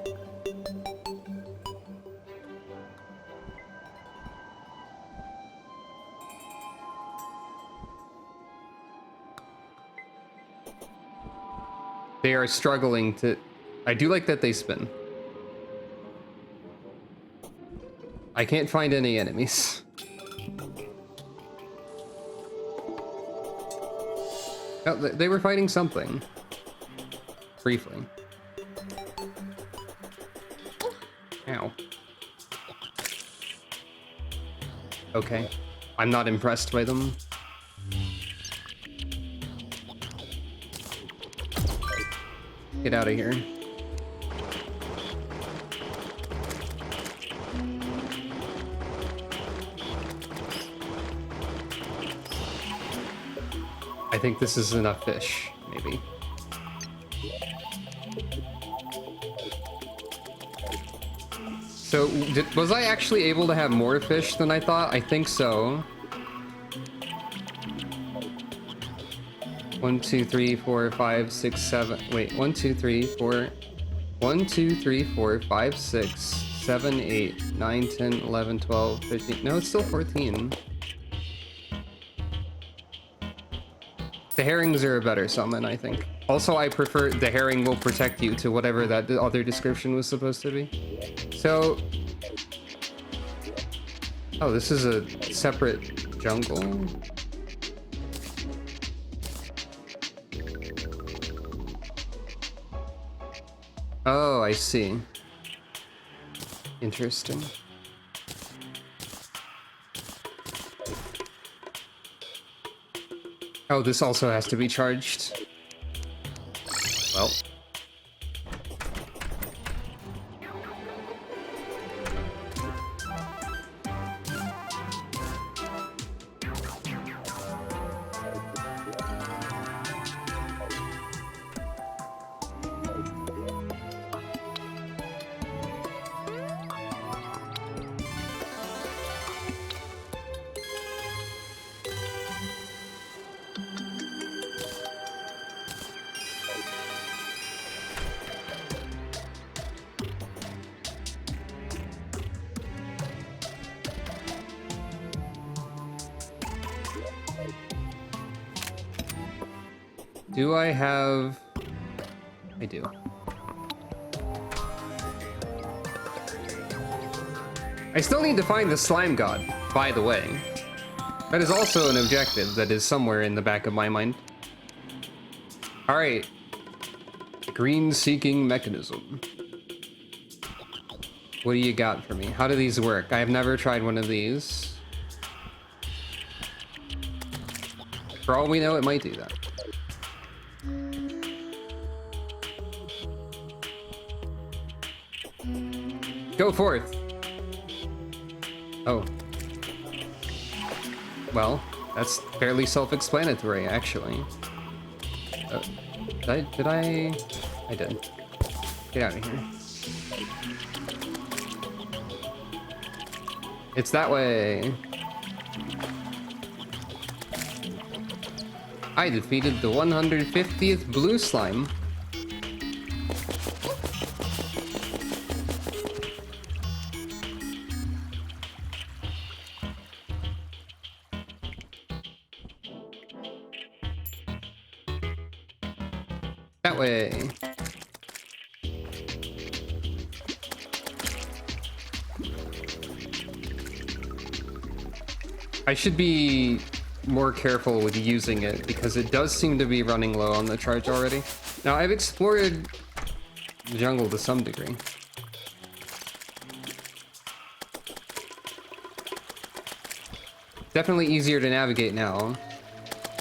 They are struggling to... I do like that they spin. I can't find any enemies. Oh, they were fighting something. Briefly. Ow. Okay. I'm not impressed by them. Get out of here. I think this is enough fish, maybe. So, was I actually able to have more fish than I thought? I think so. 1, 2, 3, 4, 5, 6, 7. Wait, 1, 2, 3, 4. 1, 2, 3, 4, 5, 6, 7, 8, 9, 10, 11, 12, 15. No, it's still 14. The herrings are a better summon, I think. Also, I prefer the herring will protect you to whatever that other description was supposed to be. So... Oh, this is a separate jungle? Oh, I see. Interesting. Oh, this also has to be charged. Well. Do I have... I do. I still need to find the slime god, by the way. That is also an objective that is somewhere in the back of my mind. Alright. Green seeking mechanism. What do you got for me? How do these work? I have never tried one of these. For all we know, it might do that. Go forth! Oh. Well, that's fairly self-explanatory, actually. Did I? I did. Get out of here. It's that way. I defeated the 150th blue slime. That way. I should be more careful with using it because it does seem to be running low on the charge already. Now, I've explored the jungle to some degree. Definitely easier to navigate now.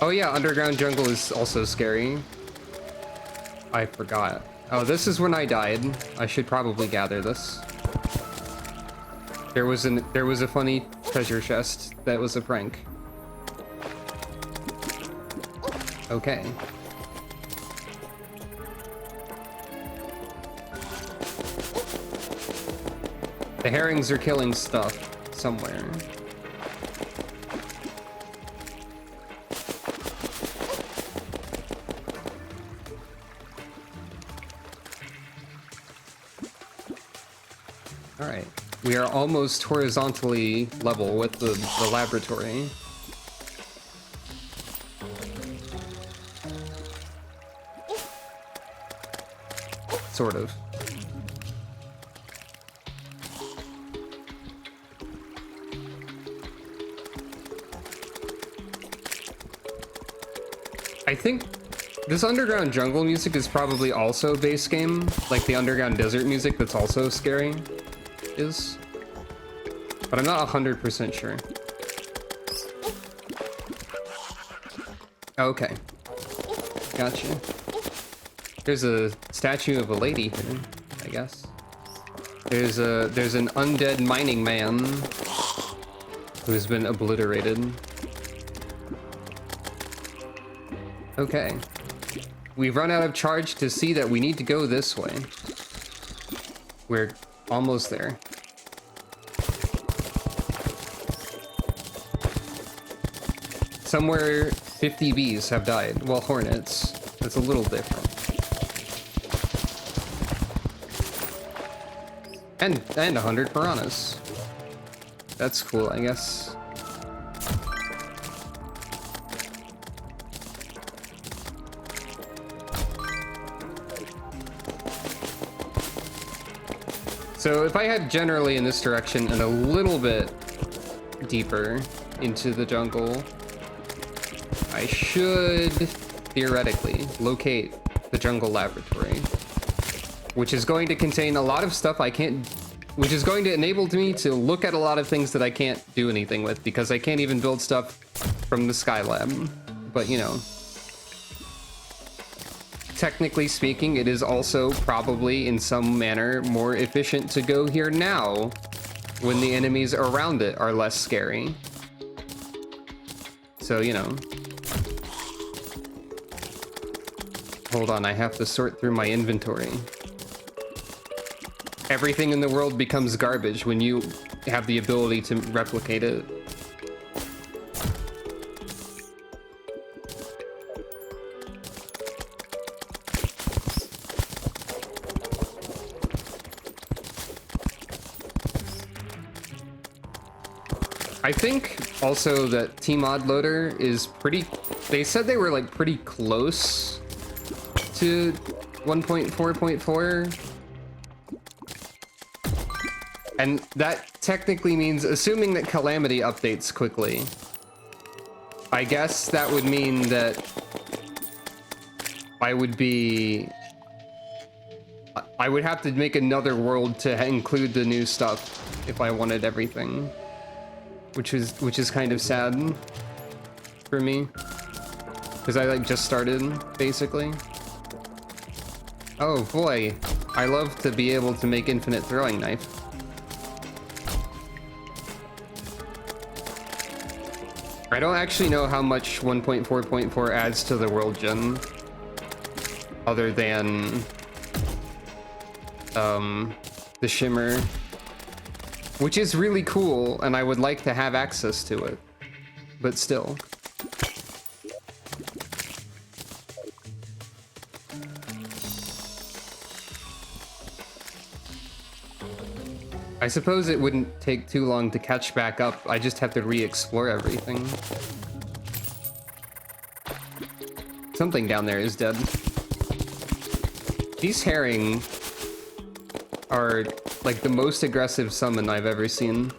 Oh yeah, underground jungle is also scary. I forgot. Oh, this is when I died. I should probably gather this. There was a funny treasure chest that was a prank. Okay. The herrings are killing stuff somewhere. Alright, we are almost horizontally level with the laboratory. Sort of. I think this underground jungle music is probably also base game, like the underground desert music that's also scary is, but I'm not 100% sure. Okay, gotcha. There's a statue of a lady here, I guess. There's an undead mining man who's been obliterated. Okay. We've run out of charge to see that we need to go this way. We're almost there. Somewhere 50 bees have died. Well, hornets. That's a little different. And 100 piranhas. That's cool, I guess. So if I head generally in this direction and a little bit deeper into the jungle, I should theoretically locate the jungle laboratory, which is going to contain a lot of stuff I can't, which is going to enable me to look at a lot of things that I can't do anything with because I can't even build stuff from the Skylab. But you know, technically speaking, it is also probably in some manner more efficient to go here now when the enemies around it are less scary. So, you know. Hold on, I have to sort through my inventory. Everything in the world becomes garbage when you have the ability to replicate it. I think also that Tmod loader is pretty, they said they were like pretty close to 1.4.4. And that technically means, assuming that Calamity updates quickly, I guess that would mean that I would have to make another world to include the new stuff if I wanted everything. Which is kind of sad for me, because I like just started basically. Oh boy, I love to be able to make infinite throwing knife. I don't actually know how much 1.4.4 adds to the world gen, other than the shimmer. Which is really cool, and I would like to have access to it. But still. I suppose it wouldn't take too long to catch back up. I just have to re-explore everything. Something down there is dead. These herring are like the most aggressive summon I've ever seen.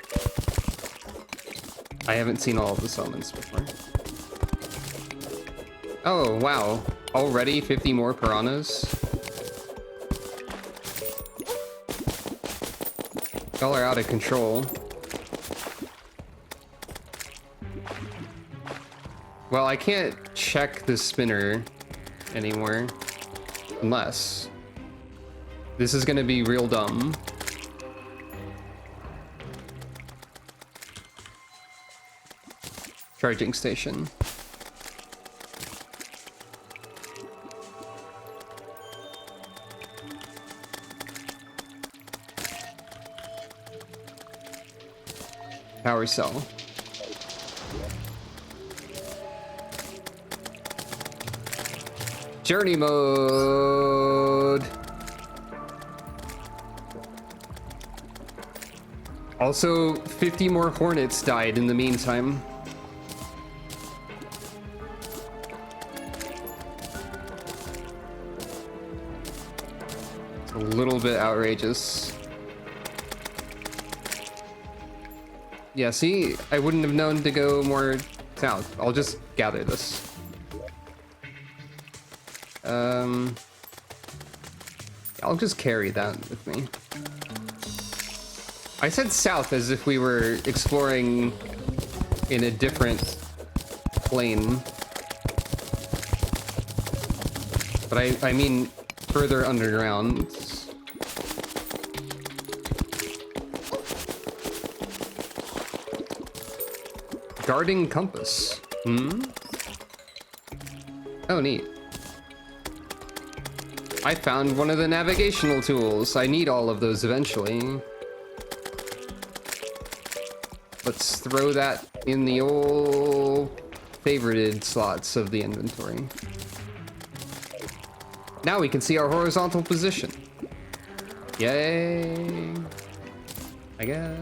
I haven't seen all of the summons before. Oh, wow. Already 50 more piranhas? Y'all are out of control. Well, I can't check the spinner anymore. Unless... this is gonna be real dumb. Charging station. Power cell. Journey mode. Also, 50 more hornets died in the meantime. It's a little bit outrageous. Yeah, see, I wouldn't have known to go more south. I'll just gather this. I'll just carry that with me. I said south as if we were exploring in a different plane. But I mean further underground. Guarding compass. Hmm? Oh, neat. I found one of the navigational tools. I need all of those eventually. Let's throw that in the old favorited slots of the inventory. Now we can see our horizontal position. Yay. I guess.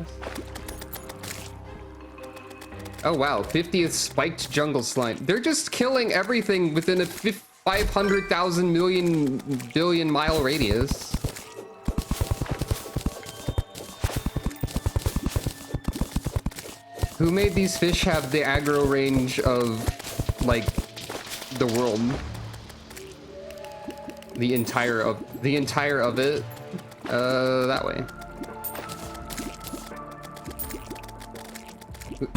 Oh wow, 50th spiked jungle slime. They're just killing everything within a 500,000 million billion mile radius. Who made these fish have the aggro range of, like, the world? The entire of it? That way.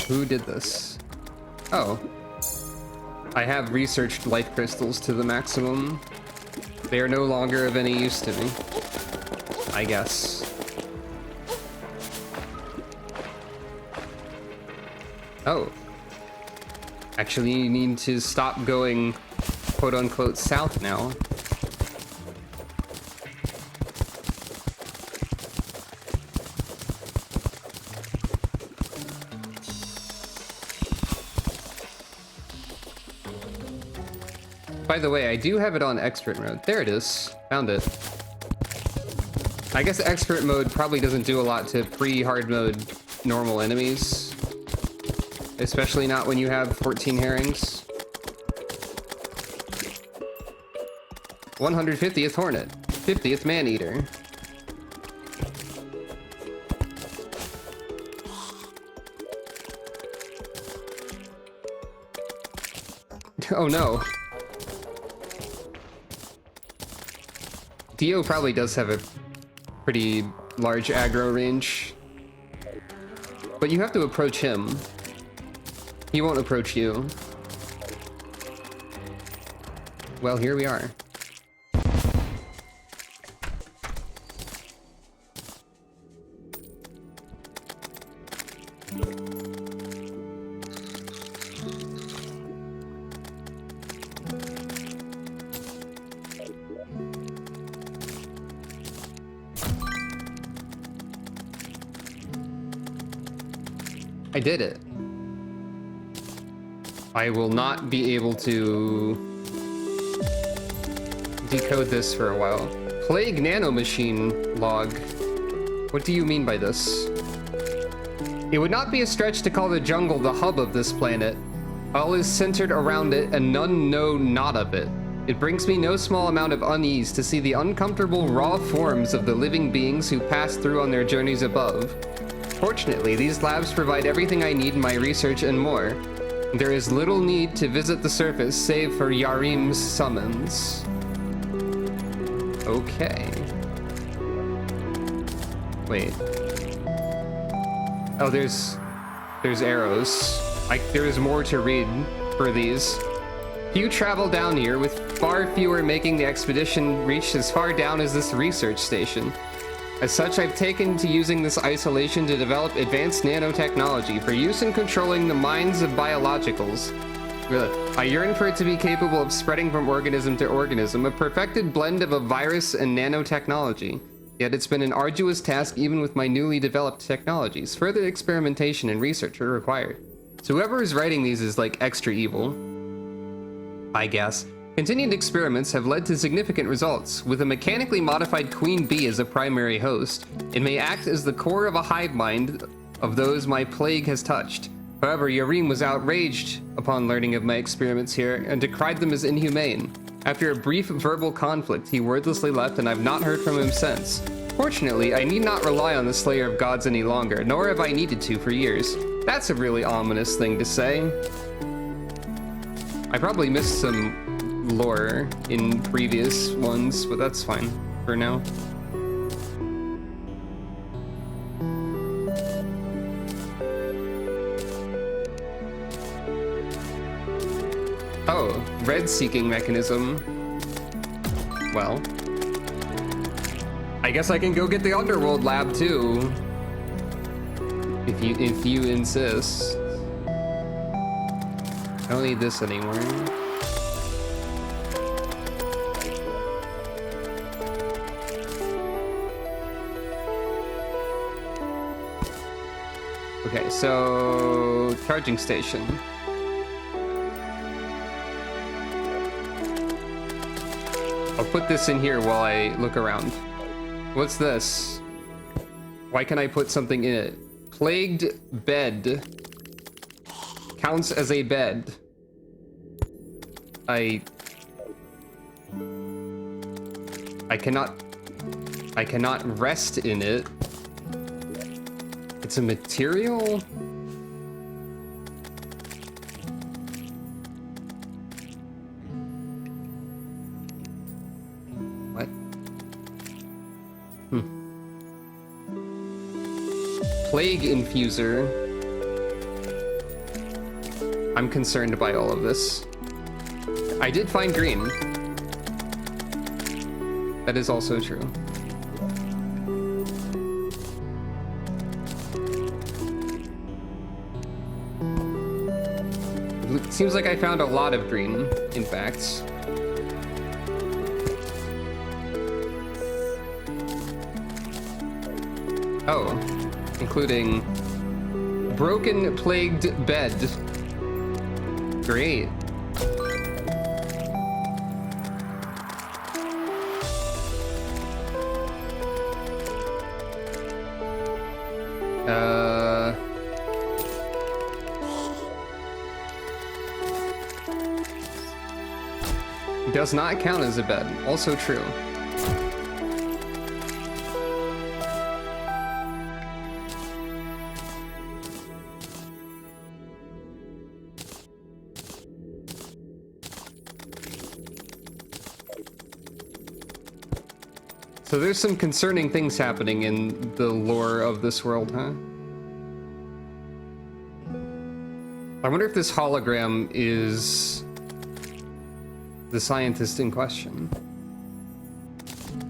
Who did this? Oh. I have researched life crystals to the maximum. They are no longer of any use to me, I guess. Oh. Actually, you need to stop going quote-unquote south now. By the way, I do have it on expert mode. There it is. Found it. I guess expert mode probably doesn't do a lot to pre-hard mode normal enemies. Especially not when you have 14 herrings. 150th Hornet. 50th Maneater. Oh no. Dio probably does have a pretty large aggro range. But you have to approach him. He won't approach you. Well, here we are. I did it. I will not be able to decode this for a while. Plague nanomachine log. What do you mean by this? It would not be a stretch to call the jungle the hub of this planet. All is centered around it, and none know not of it. It brings me no small amount of unease to see the uncomfortable raw forms of the living beings who pass through on their journeys above. Fortunately, these labs provide everything I need in my research and more. There is little need to visit the surface save for Yarim's summons. Okay. Wait. Oh, there's arrows. There is more to read for these. Few travel down here, with far fewer making the expedition reach as far down as this research station. As such, I've taken to using this isolation to develop advanced nanotechnology for use in controlling the minds of biologicals. I yearn for it to be capable of spreading from organism to organism, a perfected blend of a virus and nanotechnology. Yet it's been an arduous task even with my newly developed technologies. Further experimentation and research are required. So whoever is writing these is like extra evil, I guess. Continued experiments have led to significant results. With a mechanically modified queen bee as a primary host, it may act as the core of a hive mind of those my plague has touched. However, Yarim was outraged upon learning of my experiments here and decried them as inhumane. After a brief verbal conflict, he wordlessly left, and I've not heard from him since. Fortunately, I need not rely on the Slayer of Gods any longer, nor have I needed to for years. That's a really ominous thing to say. I probably missed some lore in previous ones, but that's fine for now. Oh, red seeking mechanism. Well, I guess I can go get the Underworld lab too, if you insist. I don't need this anymore. Okay, so charging station. I'll put this in here while I look around. What's this? Why can I put something in it? Plagued bed. Counts as a bed. I cannot rest in it. It's a material? plague infuser. I'm concerned by all of this. I did find green. That is also true. It seems like I found a lot of green, in fact. Oh, including broken plagued bed. Great. Does not count as a bed. Also true. So there's some concerning things happening in the lore of this world, huh? I wonder if this hologram is the scientist in question.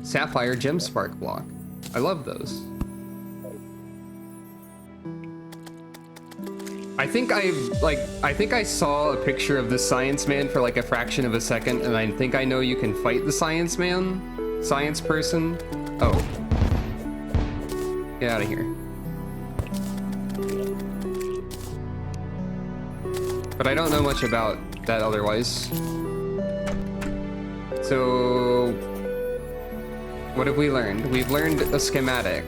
Sapphire gem spark block. I love those. I think I saw a picture of the science man for like a fraction of a second, and I think I know you can fight the science man, science person. Oh. Get out of here. But I don't know much about that otherwise. So, what have we learned? We've learned a schematic.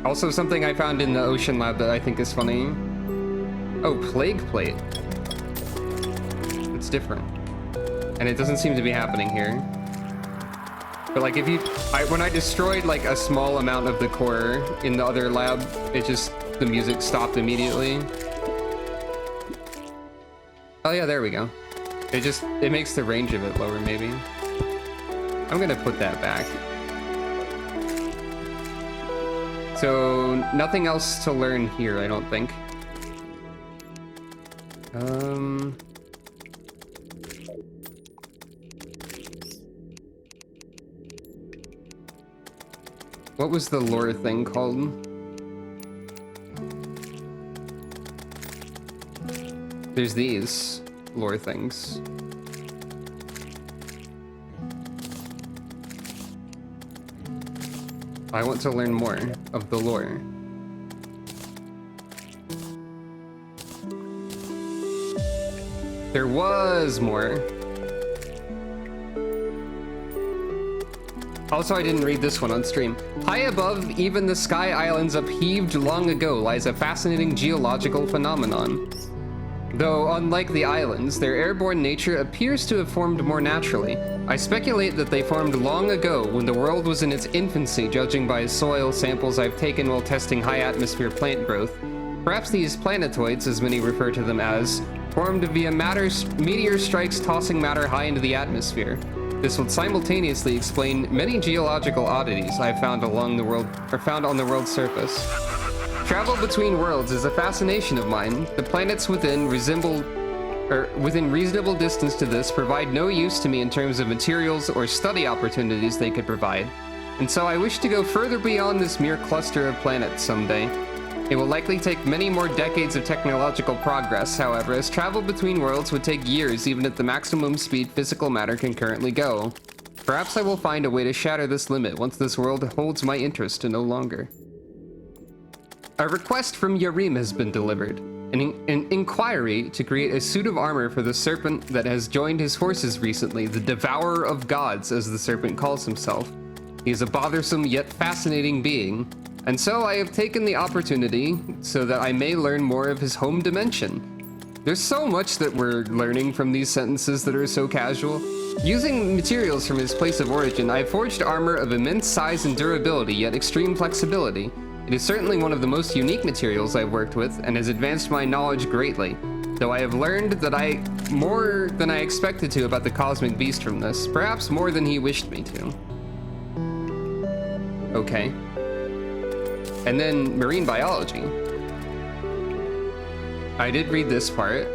Also, something I found in the ocean lab that I think is funny. Oh, plague plate. It's different. And it doesn't seem to be happening here. But like if you, when I destroyed like a small amount of the core in the other lab, the music stopped immediately. Oh yeah, there we go. It makes the range of it lower, maybe. I'm gonna put that back. So, nothing else to learn here, I don't think. What was the lore thing called? There's these lore things. I want to learn more of the lore. There was more. Also, I didn't read this one on stream. High above even the sky islands upheaved long ago lies a fascinating geological phenomenon. Though, unlike the islands, their airborne nature appears to have formed more naturally. I speculate that they formed long ago when the world was in its infancy, judging by soil samples I've taken while testing high atmosphere plant growth. Perhaps these planetoids, as many refer to them as, formed via meteor strikes tossing matter high into the atmosphere. This would simultaneously explain many geological oddities I've found along the world, or found on the world's surface. Travel between worlds is a fascination of mine. The planets within reasonable distance to this provide no use to me in terms of materials or study opportunities they could provide. And so I wish to go further beyond this mere cluster of planets someday. It will likely take many more decades of technological progress, however, as travel between worlds would take years even at the maximum speed physical matter can currently go. Perhaps I will find a way to shatter this limit once this world holds my interest no longer. A request from Yarim has been delivered. An inquiry to create a suit of armor for the serpent that has joined his forces recently, the Devourer of Gods, as the serpent calls himself. He is a bothersome yet fascinating being, and so I have taken the opportunity so that I may learn more of his home dimension. There's so much that we're learning from these sentences that are so casual. Using materials from his place of origin, I have forged armor of immense size and durability, yet extreme flexibility. It is certainly one of the most unique materials I've worked with, and has advanced my knowledge greatly, though I have learned that more than I expected to about the cosmic beast from this, perhaps more than he wished me to. Okay. And then marine biology. I did read this part.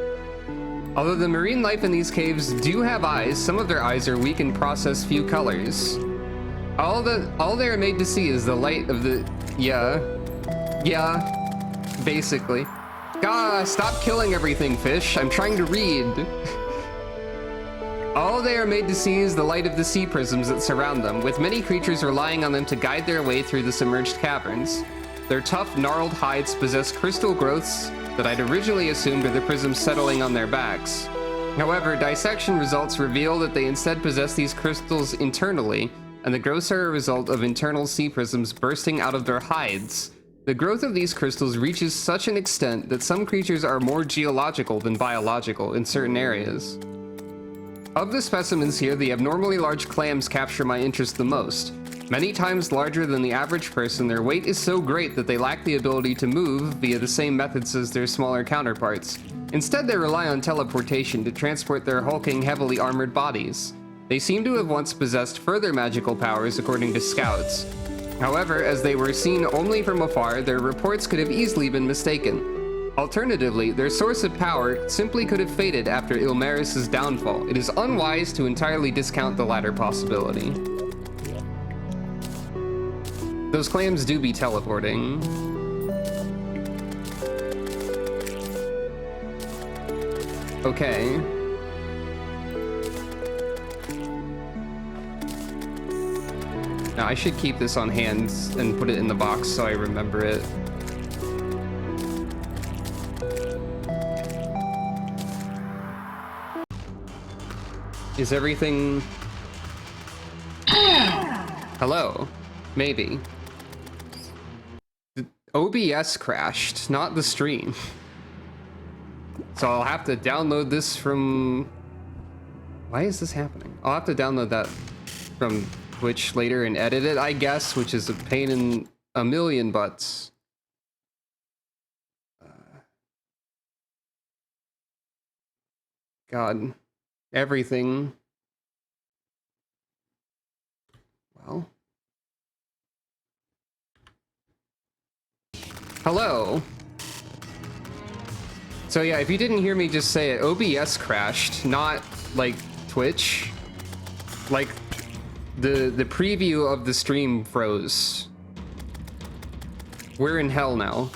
Although the marine life in these caves do have eyes, some of their eyes are weak and process few colors. All they are made to see is the light of the... Yeah, basically. Gah, stop killing everything, fish. I'm trying to read. All they are made to see is the light of the sea prisms that surround them, with many creatures relying on them to guide their way through the submerged caverns. Their tough, gnarled hides possess crystal growths that I'd originally assumed are the prisms settling on their backs. However, dissection results reveal that they instead possess these crystals internally, and the growths are a result of internal sea prisms bursting out of their hides. The growth of these crystals reaches such an extent that some creatures are more geological than biological in certain areas. Of the specimens here, the abnormally large clams capture my interest the most. Many times larger than the average person, their weight is so great that they lack the ability to move via the same methods as their smaller counterparts. Instead, they rely on teleportation to transport their hulking, heavily armored bodies. They seem to have once possessed further magical powers, according to scouts. However, as they were seen only from afar, their reports could have easily been mistaken. Alternatively, their source of power simply could have faded after Ilmaris' downfall. It is unwise to entirely discount the latter possibility. Those clams do be teleporting. Okay. Now I should keep this on hand and put it in the box so I remember it. Is everything... Hello? Maybe. The OBS crashed, not the stream. So I'll have to download this from... Why is this happening? I'll have to download that from Twitch later and edit it, I guess, which is a pain in a million butts. God. Everything. Well. Hello. So yeah, if you didn't hear me just say it, OBS crashed, not like Twitch. Like the preview of the stream froze. We're in hell now,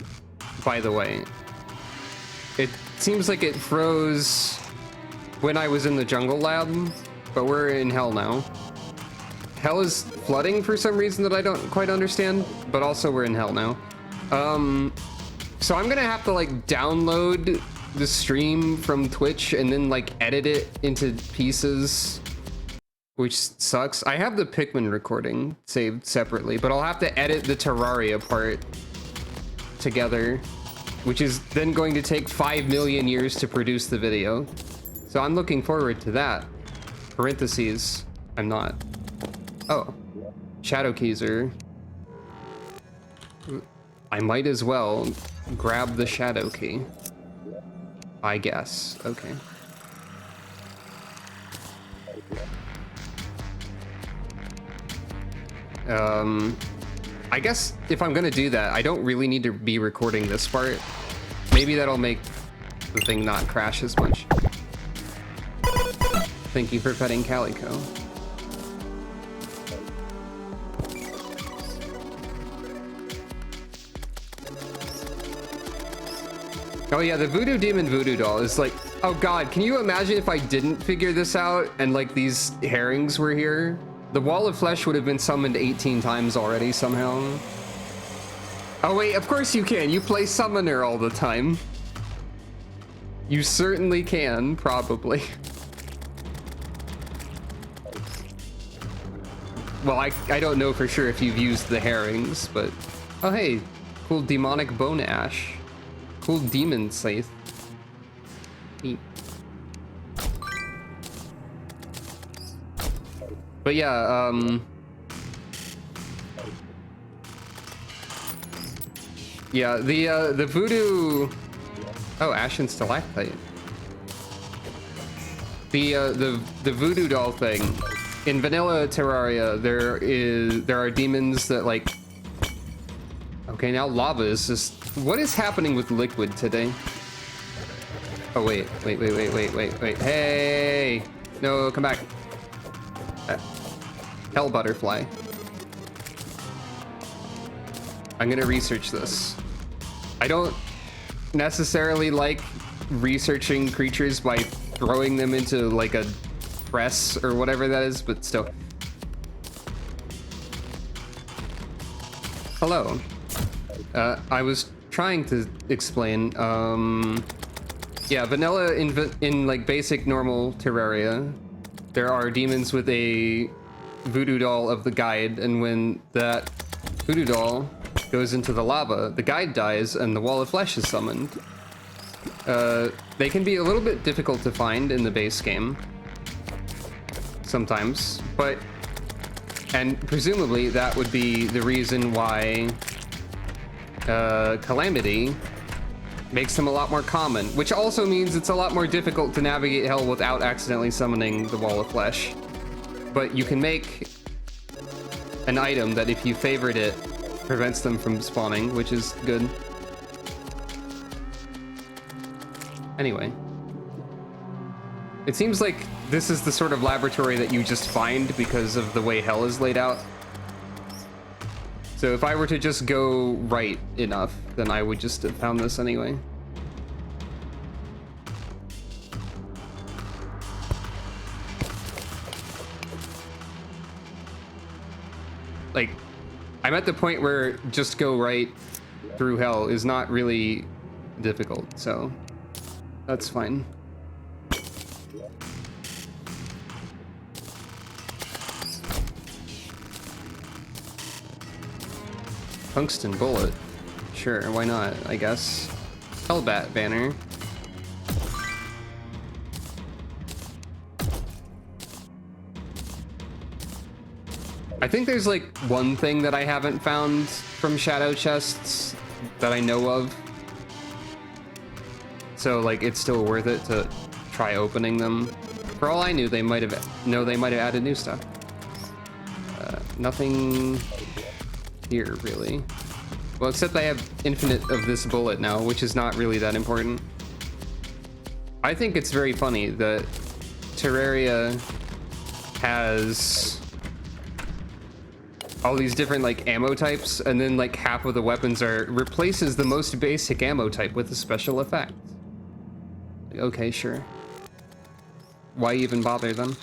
by the way. It seems like it froze when I was in the jungle lab, but we're in hell now. Hell is flooding for some reason that I don't quite understand, but also we're in hell now. So I'm gonna have to like download the stream from Twitch and then like edit it into pieces, which sucks. I have the Pikmin recording saved separately, but I'll have to edit the Terraria part together, which is then going to take 5 million years to produce the video. So I'm looking forward to that. Parentheses, I'm not. Oh, shadow keys are... I might as well grab the shadow key. I guess, okay. I guess if I'm gonna do that, I don't really need to be recording this part. Maybe that'll make the thing not crash as much. Thank you for petting Calico. Oh yeah, the Voodoo Demon Voodoo Doll is like, oh god, can you imagine if I didn't figure this out and like these herrings were here? The Wall of Flesh would have been summoned 18 times already somehow. Oh wait, of course you can. You play Summoner all the time. You certainly can, probably. Well, I don't know for sure if you've used the herrings, but... Oh hey, cool demonic bone ash. Cool demon scythe. Neat. But yeah, yeah, the voodoo... Oh, Ashen Stalactite. The voodoo doll thing. In vanilla Terraria, there are demons that like Okay, now lava is just... What is happening with liquid today? Oh, wait. Wait. Hey! No, come back. Hell butterfly. I'm gonna research this. I don't necessarily like researching creatures by throwing them into like a press or whatever that is, but still. Hello. I was trying to explain, yeah, vanilla in like basic normal Terraria, there are demons with a voodoo doll of the guide, and when that voodoo doll goes into the lava, the guide dies and the wall of flesh is summoned. They can be a little bit difficult to find in the base game sometimes, but, and presumably that would be the reason why Calamity makes them a lot more common, which also means it's a lot more difficult to navigate hell without accidentally summoning the wall of flesh. But you can make an item that if you favorite it, prevents them from spawning, which is good. Anyway. It seems like this is the sort of laboratory that you just find because of the way hell is laid out. So if I were to just go right enough, then I would just have found this anyway. Like, I'm at the point where just go right through hell is not really difficult, so that's fine. Tungsten bullet. Sure, why not, I guess. Hellbat banner. I think there's like one thing that I haven't found from shadow chests that I know of. So like it's still worth it to try opening them. For all I knew, they might have added new stuff. Nothing here really. Well, except I have infinite of this bullet now, which is not really that important. I think it's very funny that Terraria has all these different like ammo types, and then like half of the weapons replaces the most basic ammo type with a special effect. Okay, sure. Why even bother then?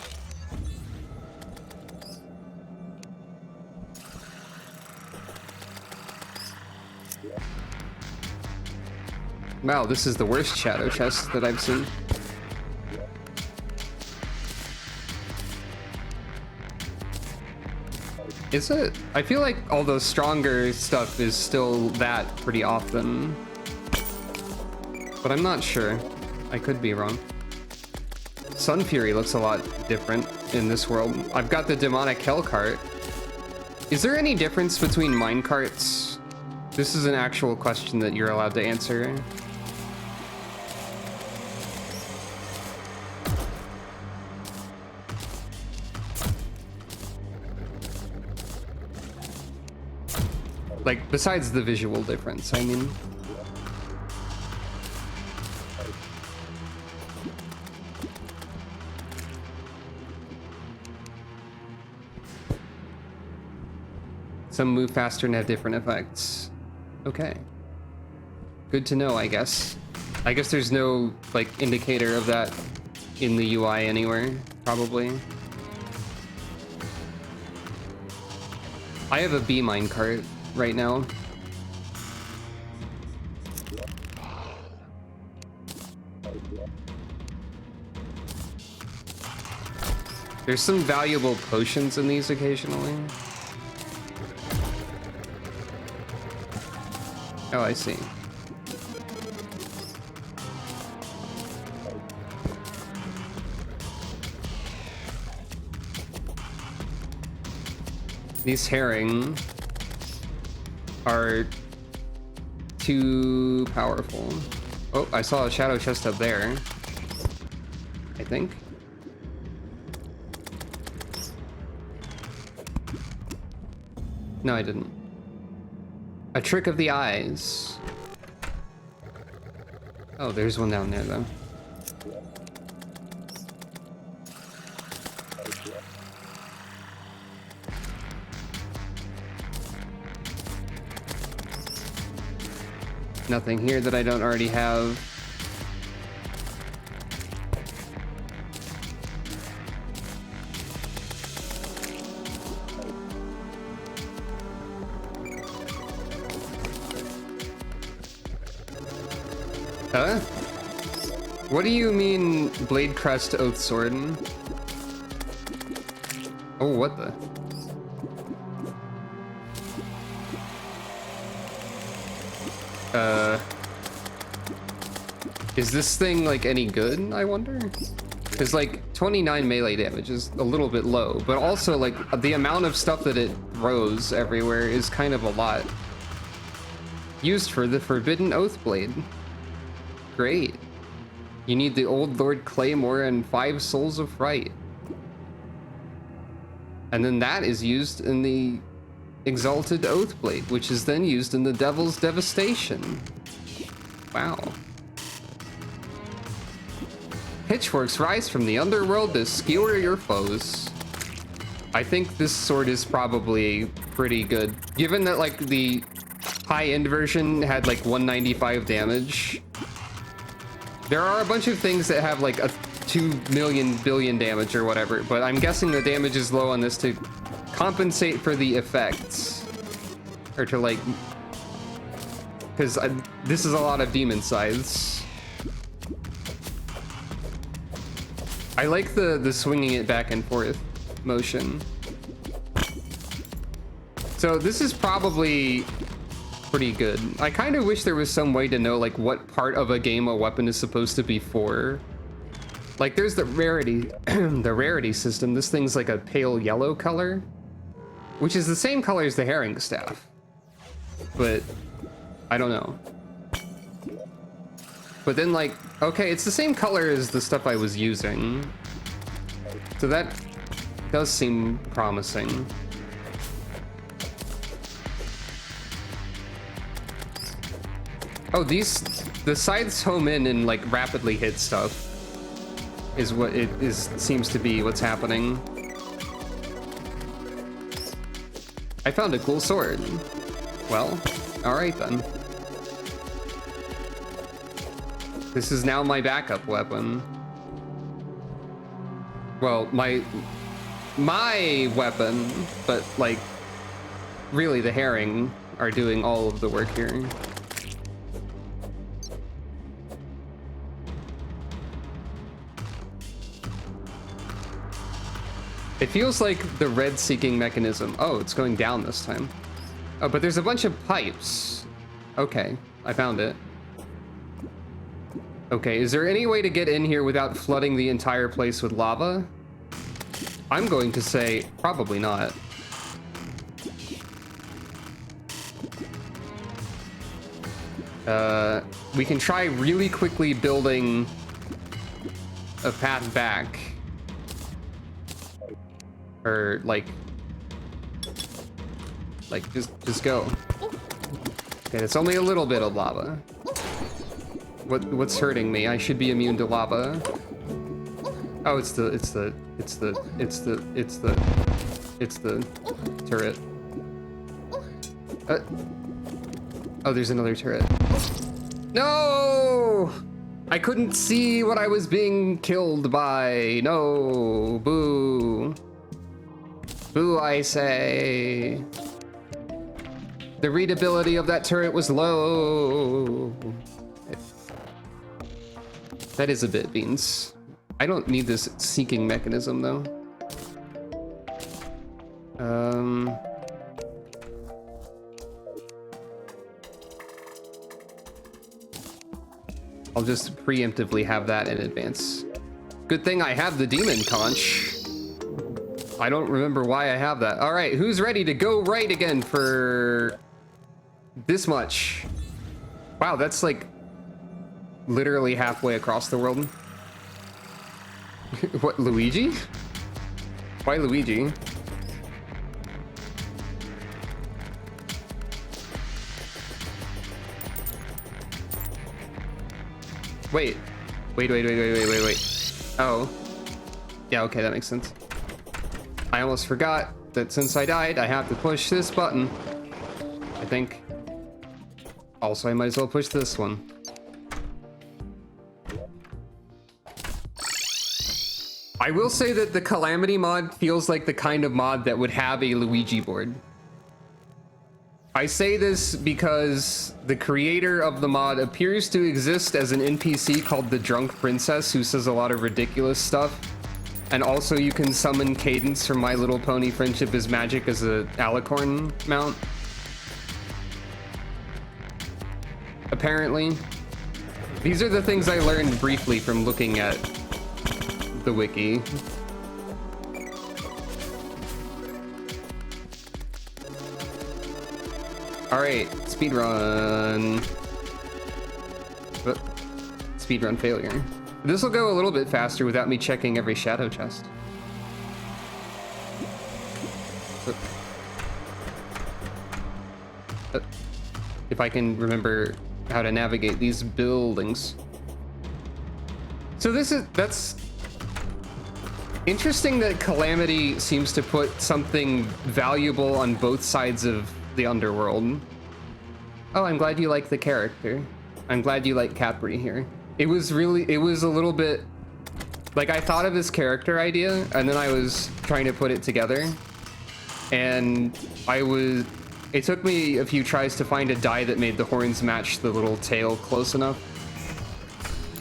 Wow, this is the worst shadow chest that I've seen. Is it? I feel like all the stronger stuff is still that pretty often. But I'm not sure. I could be wrong. Sun Fury looks a lot different in this world. I've got the demonic hell cart. Is there any difference between mine carts? This is an actual question that you're allowed to answer. Like, besides the visual difference, I mean. Some move faster and have different effects. Okay. Good to know, I guess. I guess there's no, like, indicator of that in the UI anywhere, probably. I have a B minecart right now. There's some valuable potions in these occasionally. Oh, I see. These herring are too powerful. Oh, I saw a shadow chest up there, I think. No, I didn't. A trick of the eyes. Oh, there's one down there, though. Nothing here that I don't already have. Huh? What do you mean, Blade Crest Oath Sword? Oh, what the? Is this thing, like, any good, I wonder? Because, like, 29 melee damage is a little bit low, but also, like, the amount of stuff that it throws everywhere is kind of a lot. Used for the Forbidden Oath Blade. Great. You need the Old Lord Claymore and 5 Souls of Fright. And then that is used in the Exalted Oath Blade, which is then used in the Devil's Devastation. Wow. Pitchforks rise from the underworld to skewer your foes. I think this sword is probably pretty good. Given that, like, the high-end version had, like, 195 damage. There are a bunch of things that have, like, a 2 million billion damage or whatever, but I'm guessing the damage is low on this to compensate for the effects. Or to, like... Because this is a lot of demon scythes. I like the swinging it back and forth motion. So this is probably pretty good. I kind of wish there was some way to know, like, what part of a game a weapon is supposed to be for. Like, there's the rarity, the rarity system. This thing's like a pale yellow color, which is the same color as the herring staff. But I don't know. But then, like, okay, it's the same color as the stuff I was using. So that does seem promising. Oh, the scythes home in and, like, rapidly hit stuff is what it is, seems to be what's happening. I found a cool sword. Well, alright then. This is now my backup weapon. Well, my weapon, but, like, really the herring are doing all of the work here. It feels like the red seeking mechanism. Oh, it's going down this time. Oh, but there's a bunch of pipes. Okay, I found it. Okay, is there any way to get in here without flooding the entire place with lava? I'm going to say probably not. We can try really quickly building a path back. Or, like, just go. Okay, it's only a little bit of lava. What's hurting me? I should be immune to lava. Oh, it's the turret. Oh, there's another turret. No! I couldn't see what I was being killed by. No, boo. Boo, I say. The readability of that turret was low. That is a bit beans. I don't need this seeking mechanism, though. I'll just preemptively have that in advance. Good thing I have the demon conch. I don't remember why I have that. All right, who's ready to go right again for this much? Wow, that's like literally halfway across the world. What, Luigi? Why Luigi? Wait. Wait. Oh. Yeah, okay, that makes sense. I almost forgot that since I died, I have to push this button. I think. Also, I might as well push this one. I will say that the Calamity mod feels like the kind of mod that would have a Luigi board. I say this because the creator of the mod appears to exist as an NPC called the Drunk Princess who says a lot of ridiculous stuff. And also you can summon Cadence from My Little Pony Friendship is Magic as a Alicorn mount. Apparently. These are the things I learned briefly from looking at the wiki. Alright, speedrun. Speedrun failure. This will go a little bit faster without me checking every shadow chest. If I can remember how to navigate these buildings. So that's interesting that Calamity seems to put something valuable on both sides of the underworld. Oh, I'm glad you like the character. I'm glad you like Capri here. It was a little bit like I thought of this character idea and then I was trying to put it together and it took me a few tries to find a die that made the horns match the little tail close enough.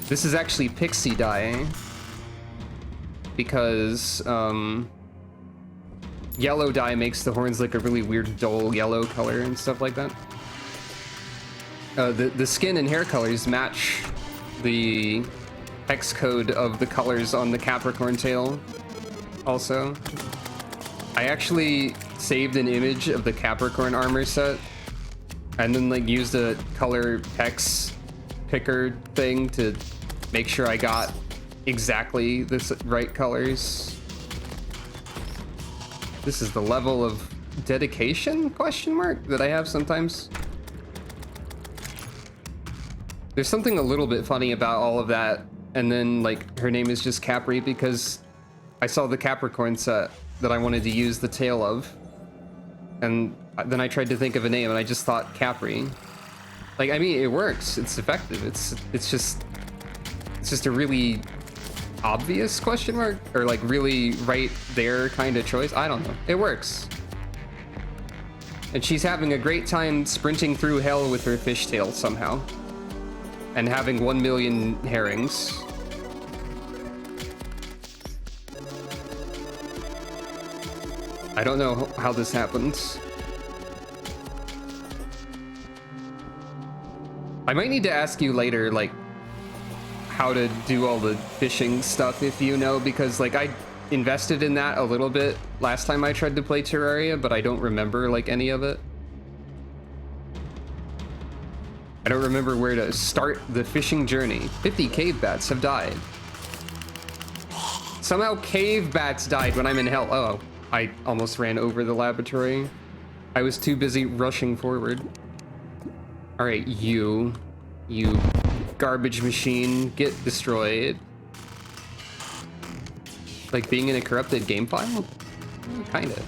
This is actually pixie dye because yellow dye makes the horns like a really weird dull yellow color and stuff like that. The skin and hair colors match the hex code of the colors on the Capricorn tail also. I actually saved an image of the Capricorn armor set and then like used a color hex picker thing to make sure I got exactly the right colors. This is the level of dedication, question mark, that I have sometimes. There's something a little bit funny about all of that, and then like her name is just Capri because I saw the Capricorn set that I wanted to use the tail of, and then I tried to think of a name and I just thought Capri. Like, I mean, it works, it's effective, it's just a really obvious question mark, or like really right there kind of choice. I don't know, it works. And she's having a great time sprinting through hell with her fishtail somehow and having 1 million herrings. I don't know how this happens. I might need to ask you later, like, how to do all the fishing stuff if you know, because like I invested in that a little bit last time I tried to play Terraria, but I don't remember like any of it. I don't remember where to start the fishing journey. 50 cave bats have died. Somehow cave bats died when I'm in hell. Oh, I almost ran over the laboratory. I was too busy rushing forward. All right, you garbage machine, get destroyed. Like being in a corrupted game file? Kinda.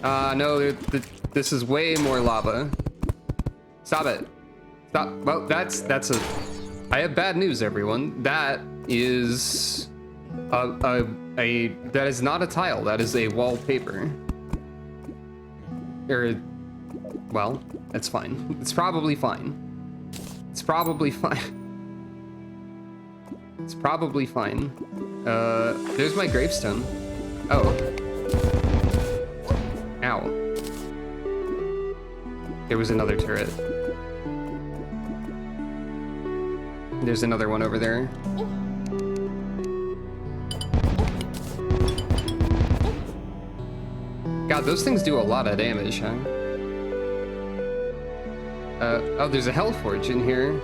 No, this is way more lava. Stop it. Stop. Well, that's I have bad news, everyone. That is that is not a tile, that is a wallpaper. Well, that's fine. It's probably fine. It's probably fine. It's probably fine. There's my gravestone. Oh. Ow. There was another turret. There's another one over there. God, those things do a lot of damage, huh? Oh, there's a Hellforge in here.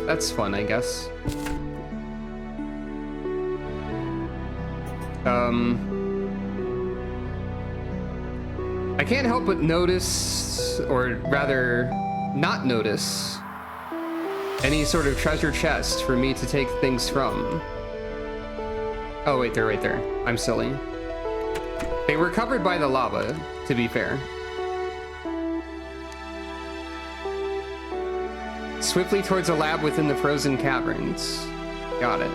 That's fun, I guess. I can't help but notice, or rather, not notice, any sort of treasure chest for me to take things from. Oh, wait, they're right there. I'm silly. They were covered by the lava, to be fair. Swiftly towards a lab within the frozen caverns. Got it.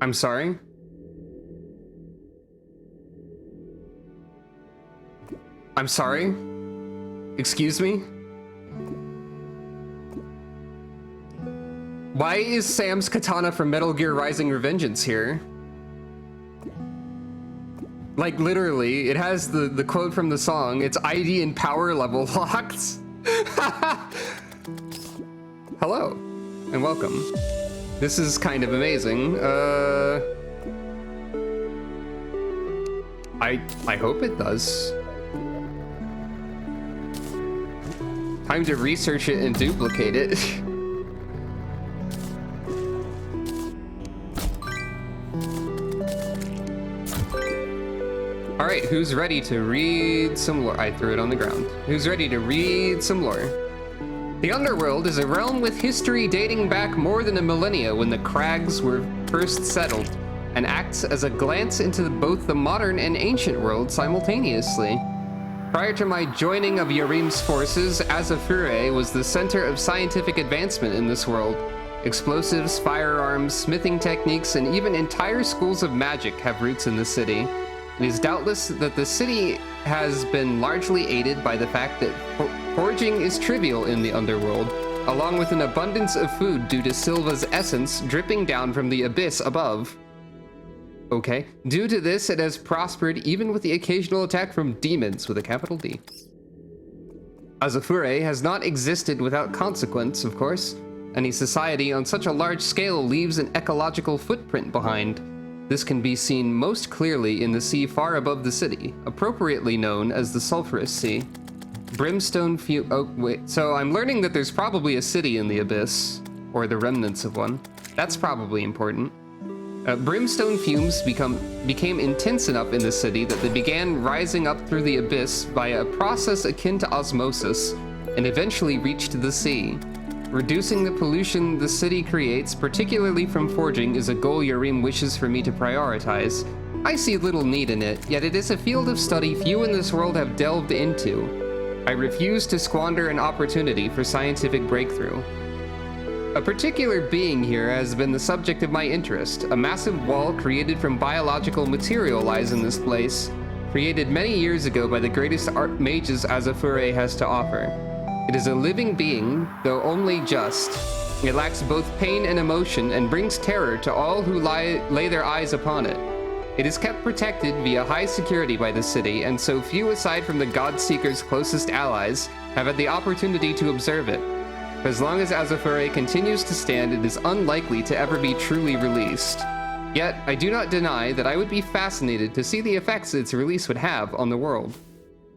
I'm sorry? I'm sorry? Excuse me? Why is Sam's katana from Metal Gear Rising Revengeance here? Like, literally, it has the quote from the song. It's ID and power level locked. Hello, and welcome. This is kind of amazing. I hope it does. Time to research it and duplicate it. All right, who's ready to read some lore? I threw it on the ground. Who's ready to read some lore? The Underworld is a realm with history dating back more than a millennia when the crags were first settled, and acts as a glance into both the modern and ancient world simultaneously. Prior to my joining of Yarim's forces, Azafure was the center of scientific advancement in this world. Explosives, firearms, smithing techniques, and even entire schools of magic have roots in the city. It is doubtless that the city has been largely aided by the fact that foraging is trivial in the underworld, along with an abundance of food due to Silva's essence dripping down from the abyss above. Okay. Due to this, it has prospered even with the occasional attack from demons with a capital D. Azafure has not existed without consequence, of course. Any society on such a large scale leaves an ecological footprint behind. This can be seen most clearly in the sea far above the city, appropriately known as the Sulphurous Sea. Brimstone oh, wait, so I'm learning that there's probably a city in the abyss, or the remnants of one. That's probably important. Brimstone fumes became intense enough in the city that they began rising up through the abyss via a process akin to osmosis, and eventually reached the sea. Reducing the pollution the city creates, particularly from forging, is a goal Yarim wishes for me to prioritize. I see little need in it, yet it is a field of study few in this world have delved into. I refuse to squander an opportunity for scientific breakthrough. A particular being here has been the subject of my interest. A massive wall created from biological material lies in this place, created many years ago by the greatest art mages Azafure has to offer. It is a living being, though only just. It lacks both pain and emotion and brings terror to all who lay their eyes upon it. It is kept protected via high security by the city, and so few aside from the Godseeker's closest allies have had the opportunity to observe it. For as long as Azafure continues to stand, it is unlikely to ever be truly released. Yet, I do not deny that I would be fascinated to see the effects its release would have on the world.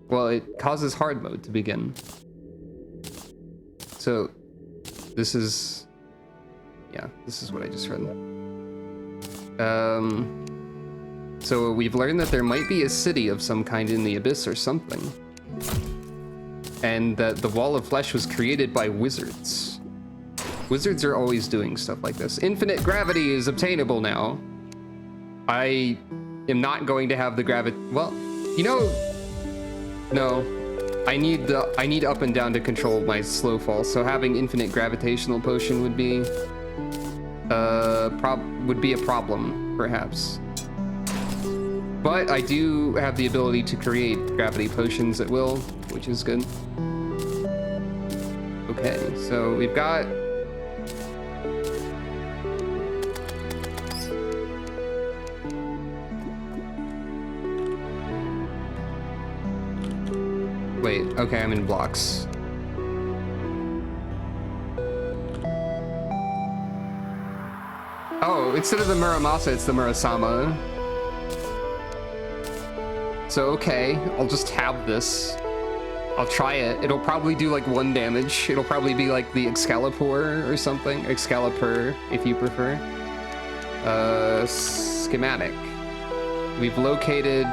Well, it causes hard mode to begin. So, this is... yeah, this is what I just read. So we've learned that there might be a city of some kind in the abyss or something. And that the Wall of Flesh was created by wizards. Wizards are always doing stuff like this. Infinite gravity is obtainable now. I am not going to have the gravity... well, you know... no. I need up and down to control my slow fall, so having infinite gravitational potion would be... would be a problem, perhaps. But I do have the ability to create gravity potions at will, which is good. Okay, so we've got... wait, okay, I'm in blocks. Oh, instead of the Muramasa, it's the Murasama. So, okay, I'll just have this. I'll try it. It'll probably do like 1 damage. It'll probably be like the Excalibur or something. Excalibur, if you prefer. Schematic. We've located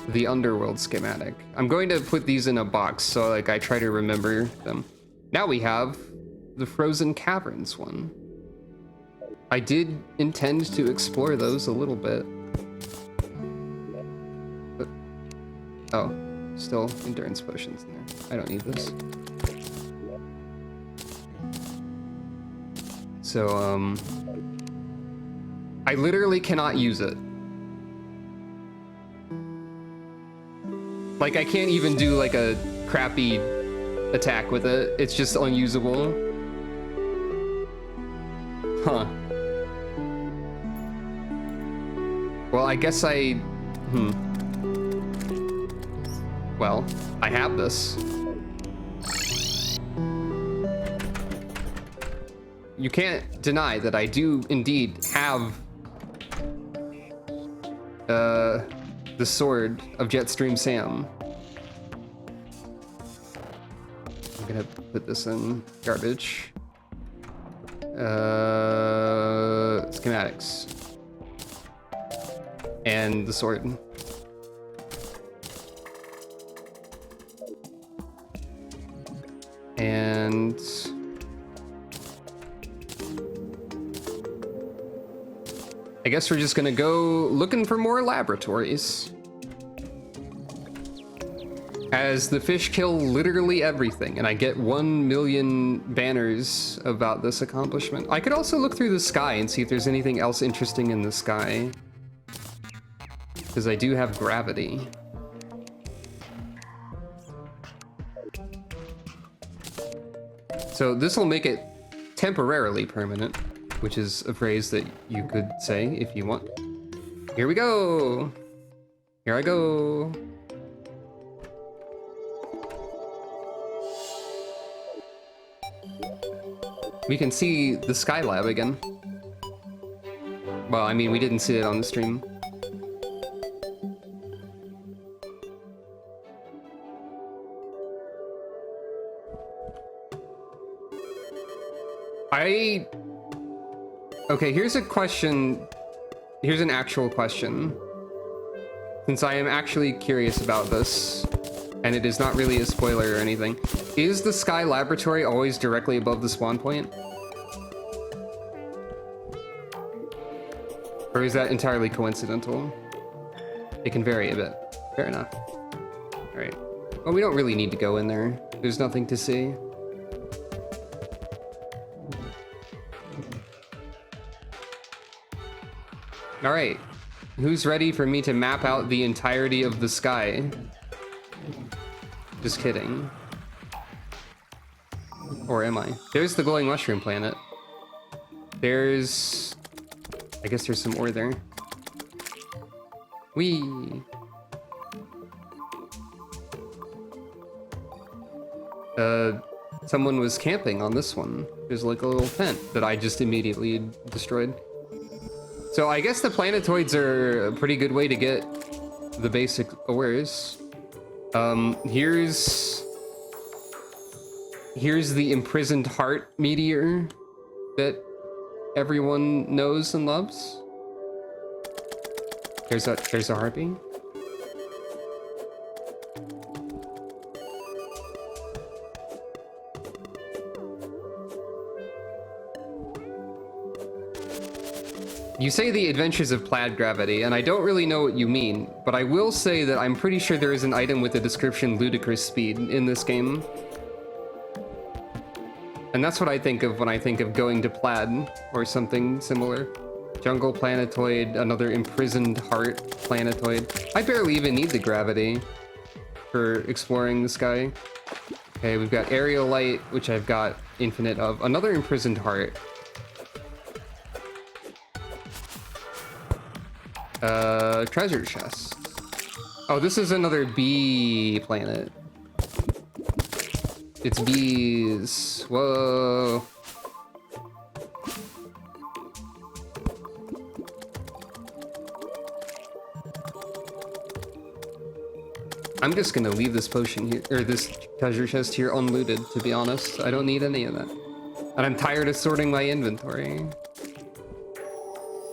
the underworld schematic. I'm going to put these in a box so like I try to remember them. Now we have the frozen caverns one. I did intend to explore those a little bit. But, oh, still endurance potions in there. I don't need this. So, I literally cannot use it. Like, I can't even do like a crappy attack with it. It's just unusable. Huh. Well, I guess Well, I have this. You can't deny that I do indeed have the sword of Jetstream Sam. I'm gonna put this in garbage. Schematics. And the sword. And I guess we're just gonna go looking for more laboratories. As the fish kill literally everything, and I get 1 million banners about this accomplishment. I could also look through the sky and see if there's anything else interesting in the sky. Because I do have gravity. So this will make it temporarily permanent, which is a phrase that you could say if you want. Here we go! Here I go! We can see the Skylab again. Well, I mean, we didn't see it on the stream. Okay, here's a question. Here's an actual question. Since I am actually curious about this, and it is not really a spoiler or anything. Is the Sky Laboratory always directly above the spawn point? Or is that entirely coincidental? It can vary a bit. Fair enough. All right. Well, we don't really need to go in there. There's nothing to see. All right. Who's ready for me to map out the entirety of the sky? Just kidding. Or am I? There's the glowing mushroom planet. There's... I guess there's some ore there. Whee! Someone was camping on this one. There's like a little tent that I just immediately destroyed. So I guess the planetoids are a pretty good way to get the basic ores. Here's the imprisoned heart meteor that everyone knows and loves. There's a harpy. You say the adventures of plaid gravity, and I don't really know what you mean, but I will say that I'm pretty sure there is an item with the description ludicrous speed in this game. And that's what I think of when I think of going to plaid, or something similar. Jungle planetoid, another imprisoned heart planetoid. I barely even need the gravity for exploring the sky. Okay, we've got aerial light, which I've got infinite of. Another imprisoned heart. Treasure chest. Oh, this is another bee planet. It's bees. Whoa. I'm just gonna leave this potion here, or this treasure chest here unlooted, to be honest. I don't need any of that. And I'm tired of sorting my inventory.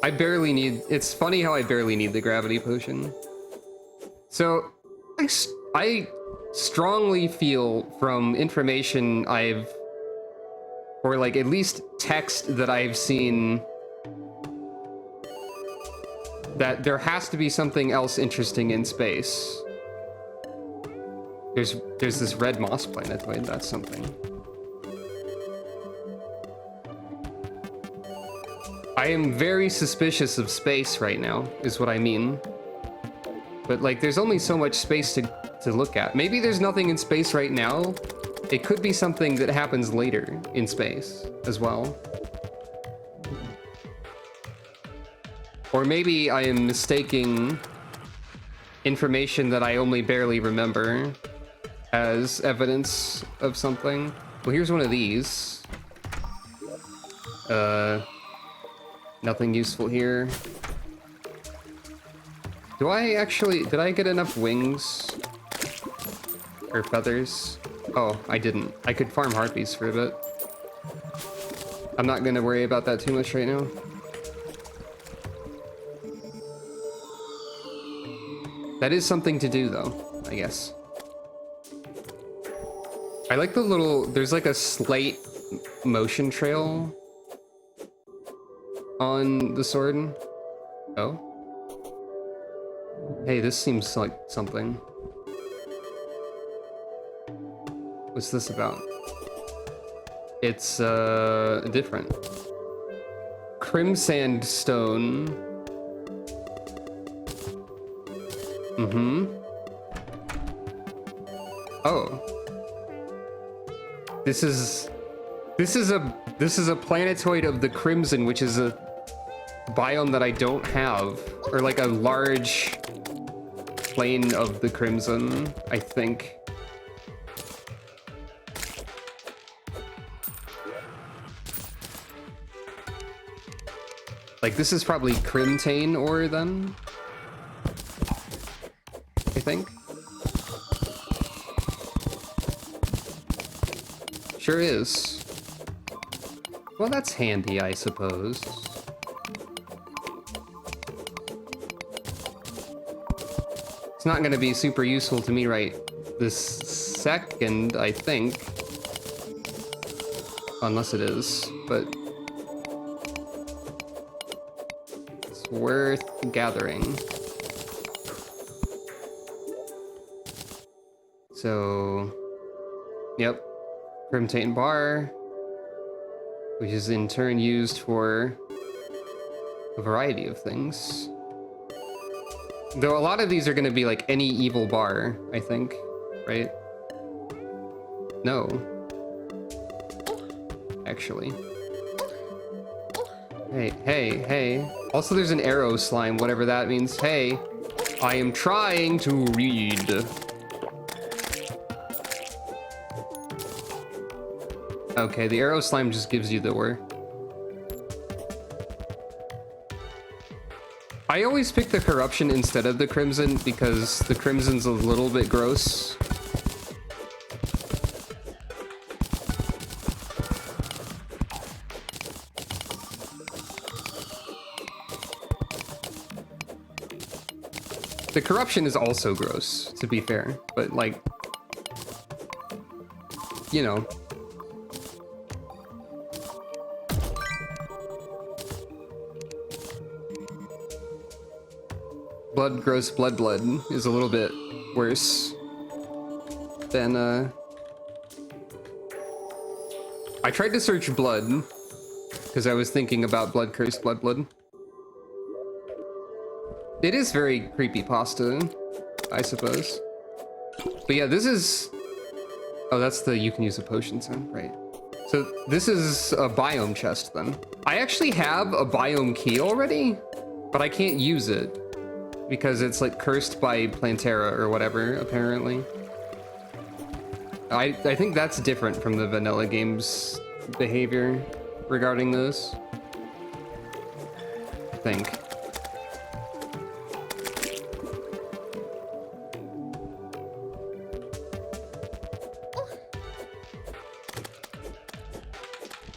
I barely need... It's funny how I barely need the gravity potion. So, I strongly feel from information or like at least text that I've seen, that there has to be something else interesting in space. There's this red moss planet. Wait, that's something. I am very suspicious of space right now, is what I mean. But like, there's only so much space to look at. Maybe there's nothing in space right now. It could be something that happens later in space as well. Or maybe I am mistaking information that I only barely remember as evidence of something. Well, here's one of these. Nothing useful here. Did I get enough wings? Or feathers? Oh, I didn't. I could farm harpies for a bit. I'm not gonna worry about that too much right now. That is something to do though, I guess. I like the little, there's like a slight motion trail on the sword. Oh. Hey, this seems like something. What's this about? It's, different. Crimsand stone. Mm-hmm. Oh. This is a planetoid of the Crimson, which is a biome that I don't have. Or like a large plane of the Crimson, I think. Like, this is probably Crimtane ore, then? I think. Sure is. Well, that's handy, I suppose. It's not going to be super useful to me right this second, I think. Unless it is, but it's worth gathering. So, yep, Crimtane bar, which is in turn used for a variety of things. Though a lot of these are going to be like any evil bar, I think, right? No. Actually. Hey. Also, there's an arrow slime, whatever that means. Hey, I am trying to read. Okay, the arrow slime just gives you the ore. I always pick the corruption instead of the crimson because the crimson's a little bit gross. The corruption is also gross, to be fair, but like, you know. Gross blood is a little bit worse than, I tried to search blood, because I was thinking about cursed blood. It is very creepypasta, I suppose. But yeah, this is... Oh, that's the you can use a potion sound, right. So this is a biome chest, then. I actually have a biome key already, but I can't use it. Because it's like cursed by Plantera or whatever, apparently. I think that's different from the vanilla game's behavior regarding this. I think.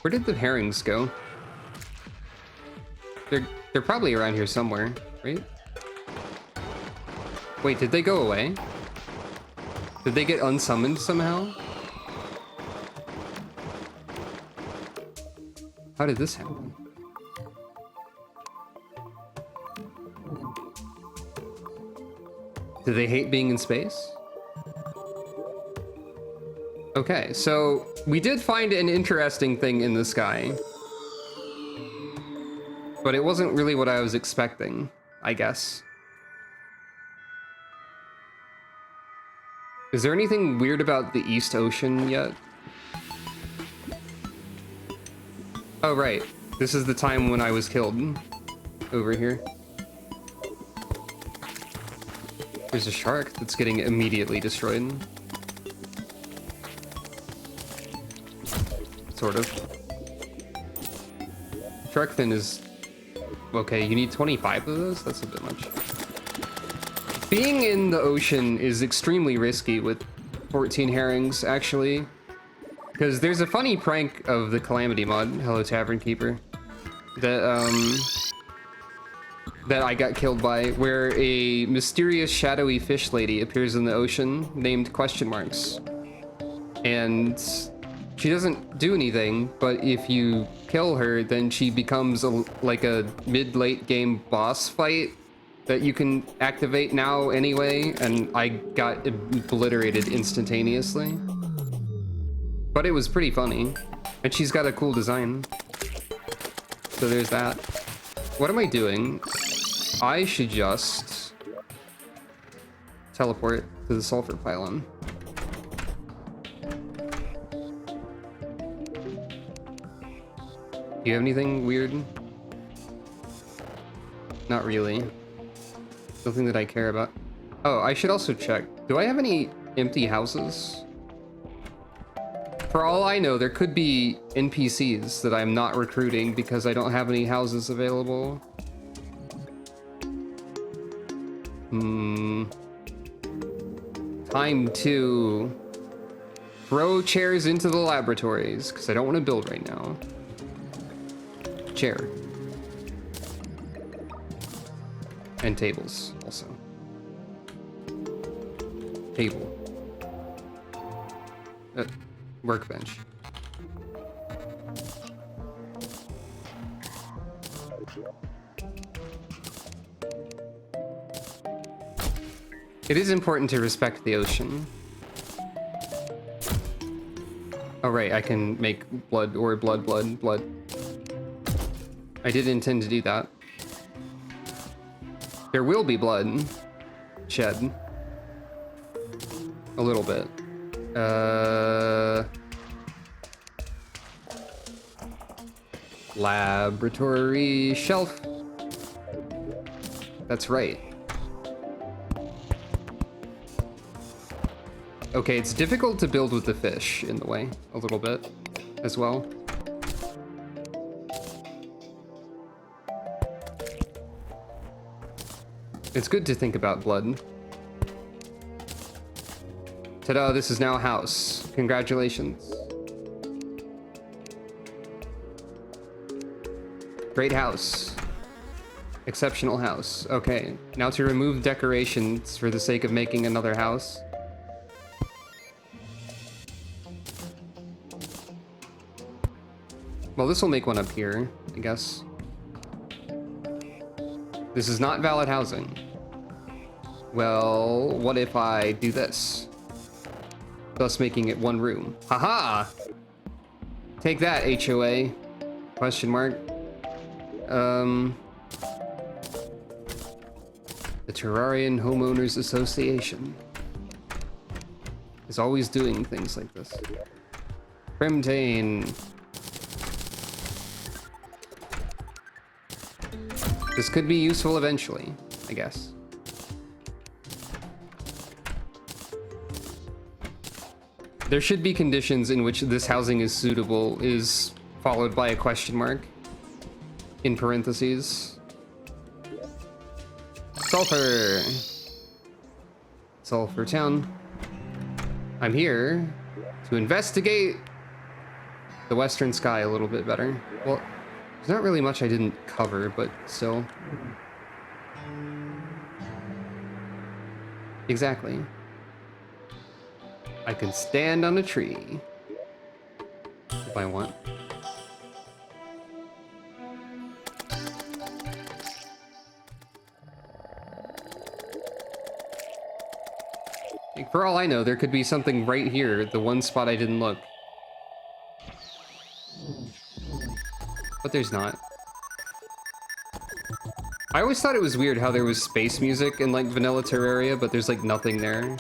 Where did the herrings go? They're probably around here somewhere, right? Wait, did they go away? Did they get unsummoned somehow? How did this happen? Do they hate being in space? Okay, so we did find an interesting thing in the sky. But it wasn't really what I was expecting, I guess. Is there anything weird about the East Ocean yet? Oh, right. This is the time when I was killed. Over here. There's a shark that's getting immediately destroyed. Sort of. Shark fin is... Okay, you need 25 of those? That's a bit much. Being in the ocean is extremely risky with 14 herrings, actually. Because there's a funny prank of the Calamity mod, Hello Tavern Keeper, that I got killed by, where a mysterious shadowy fish lady appears in the ocean named question marks. And she doesn't do anything, but if you kill her, then she becomes like a mid-late game boss fight that you can activate now anyway, and I got obliterated instantaneously. But it was pretty funny, and she's got a cool design. So there's that. What am I doing? I should just teleport to the sulfur pylon. Do you have anything weird? Not really. Nothing that I care about. Oh, I should also check. Do I have any empty houses? For all I know, there could be NPCs that I'm not recruiting because I don't have any houses available. Time to throw chairs into the laboratories because I don't want to build right now. Chair. And tables, also. Table. Workbench. It is important to respect the ocean. Oh right, I can make blood or blood. I did intend to do that. There will be blood shed. A little bit. Laboratory shelf. That's right. Okay, it's difficult to build with the fish in the way, a little bit, as well. It's good to think about blood. Ta-da, this is now a house. Congratulations. Great house. Exceptional house. Okay, now to remove decorations for the sake of making another house. Well, this will make one up here, I guess. This is not valid housing. Well, what if I do this? Thus making it one room. Haha! Take that, HOA. Question mark. The Terrarian Homeowners Association is always doing things like this. Primtane. This could be useful eventually, I guess. There should be conditions in which this housing is suitable is followed by a question mark in parentheses. Sulfur. Sulfur Town. I'm here to investigate the western sky a little bit better. Well, there's not really much I didn't cover, but still. Exactly. I can stand on a tree. If I want. Like, for all I know, there could be something right here, the one spot I didn't look. But there's not. I always thought it was weird how there was space music in like vanilla Terraria, but there's like nothing there.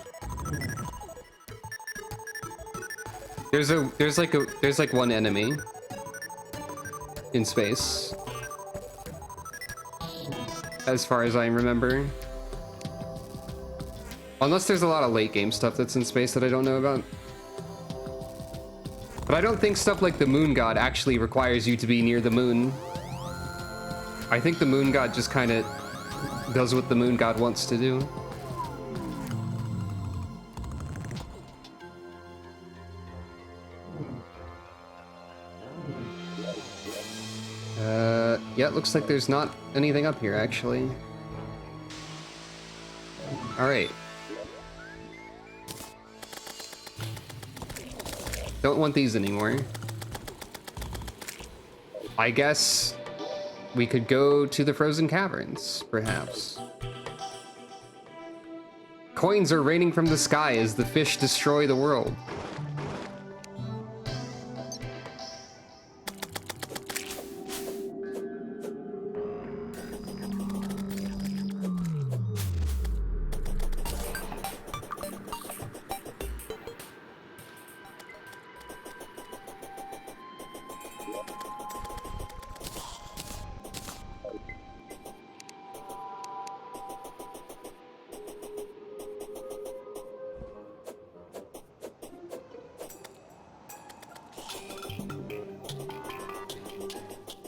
There's like one enemy in space, as far as I remember. Unless there's a lot of late game stuff that's in space that I don't know about. But I don't think stuff like the Moon God actually requires you to be near the moon. I think the Moon God just kind of does what the Moon God wants to do. Yeah, it looks like there's not anything up here, actually. Alright. Don't want these anymore. I guess we could go to the frozen caverns, perhaps. Coins are raining from the sky as the fish destroy the world.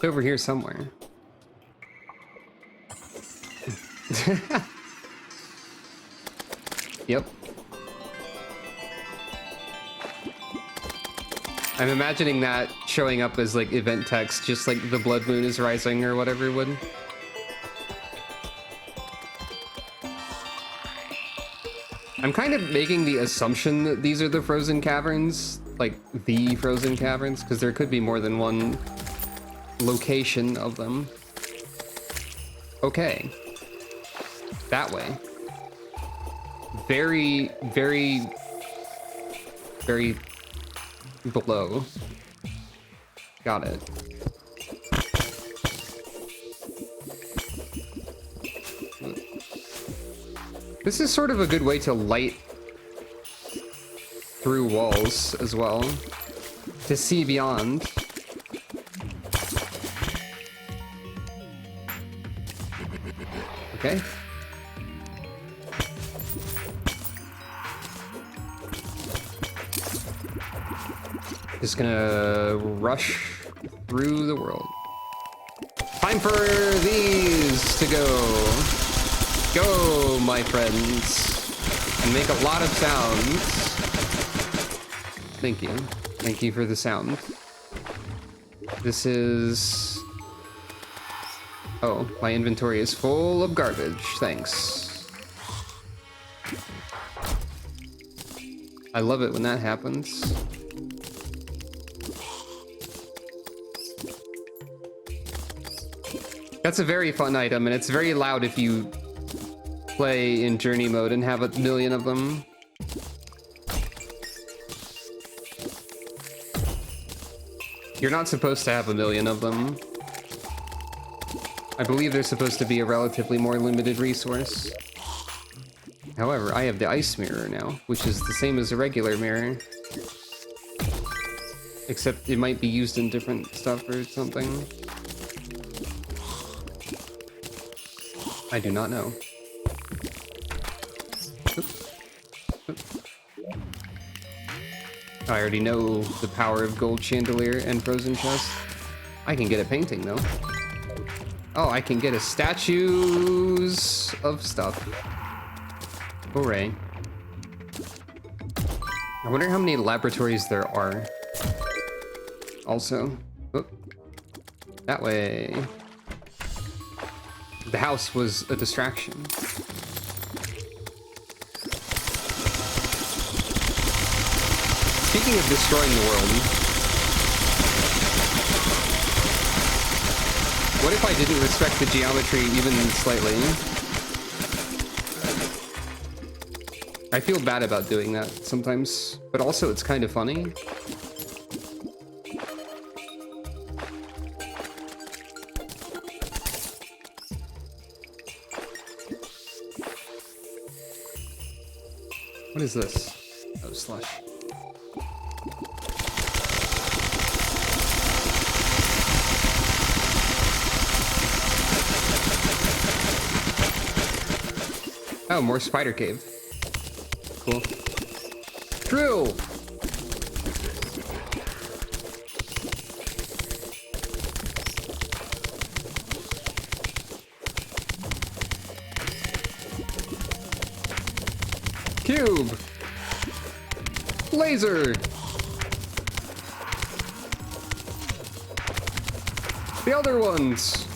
Over here somewhere. Yep. I'm imagining that showing up as like event text, just like the blood moon is rising or whatever it would. I'm kind of making the assumption that these are the frozen caverns, like the frozen caverns, because there could be more than one location of them. Okay. That way. Very, very, very below. Got it. This is sort of a good way to light through walls as well, to see beyond. Okay. Just gonna rush through the world. Time for these to go. Go, my friends. And make a lot of sounds. Thank you. Thank you for the sound. This is... Oh, my inventory is full of garbage. Thanks. I love it when that happens. That's a very fun item, and it's very loud if you play in journey mode and have a million of them. You're not supposed to have a million of them. I believe they're supposed to be a relatively more limited resource. However, I have the ice mirror now, which is the same as a regular mirror. Except it might be used in different stuff or something. I do not know. Oops. Oops. I already know the power of gold chandelier and frozen chest. I can get a painting though. Oh, I can get a statues of stuff. Hooray. I wonder how many laboratories there are. Also, oop, that way. The house was a distraction. Speaking of destroying the world, what if I didn't respect the geometry even slightly? I feel bad about doing that sometimes, but also it's kind of funny. What is this? Oh, slush. Oh, more spider cave. Cool. Drill! Cube! Laser! The other ones!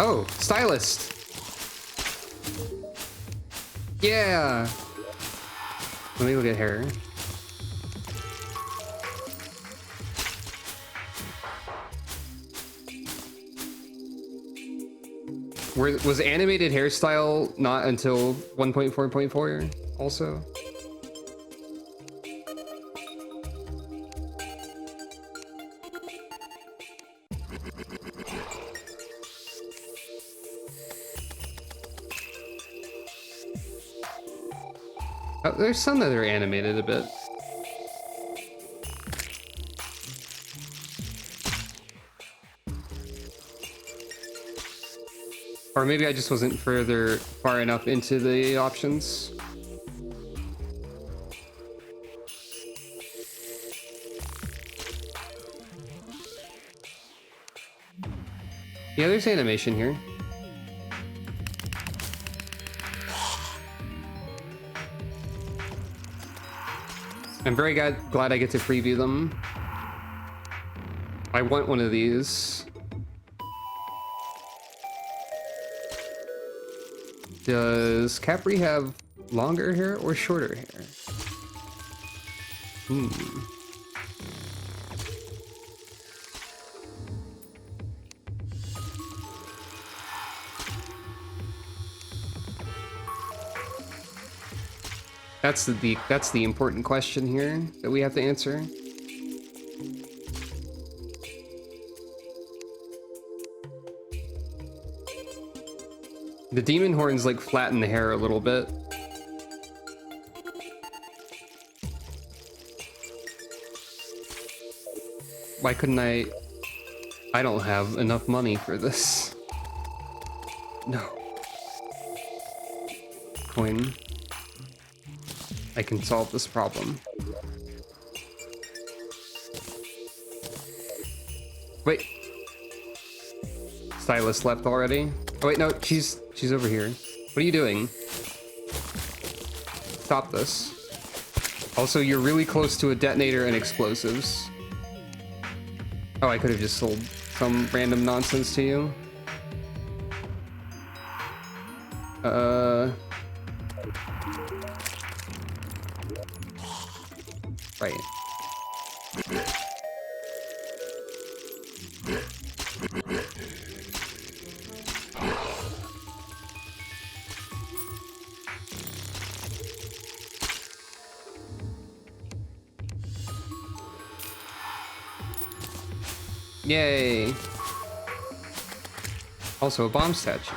Oh, stylist! Yeah! Let me look at her. Was animated hairstyle not until 1.4.4 also? Oh, there's some that are animated a bit. Or maybe I just wasn't far enough into the options. Yeah, there's animation here. I'm very glad I get to preview them. I want one of these. Does Capri have longer hair or shorter hair? That's the important question here that we have to answer. The demon horns like flatten the hair a little bit. Why couldn't I don't have enough money for this. No. Coin. I can solve this problem. Wait. Stylist left already? Oh wait, no, she's over here. What are you doing? Stop this. Also, you're really close to a detonator and explosives. Oh, I could have just sold some random nonsense to you. Right. Yay! Also a bomb statue.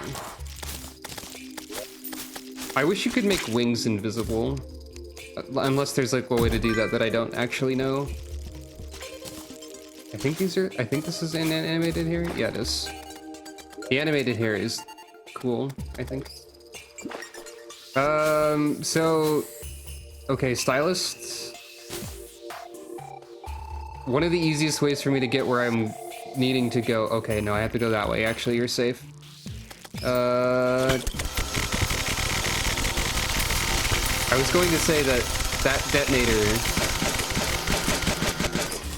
I wish you could make wings invisible. Unless there's like a way to do that I don't actually know. I think this is an animated hair? Yeah, it is. The animated hair is cool, I think. Okay, stylist. One of the easiest ways for me to get where I'm needing to go. Okay, no, I have to go that way. Actually, you're safe. I was going to say that detonator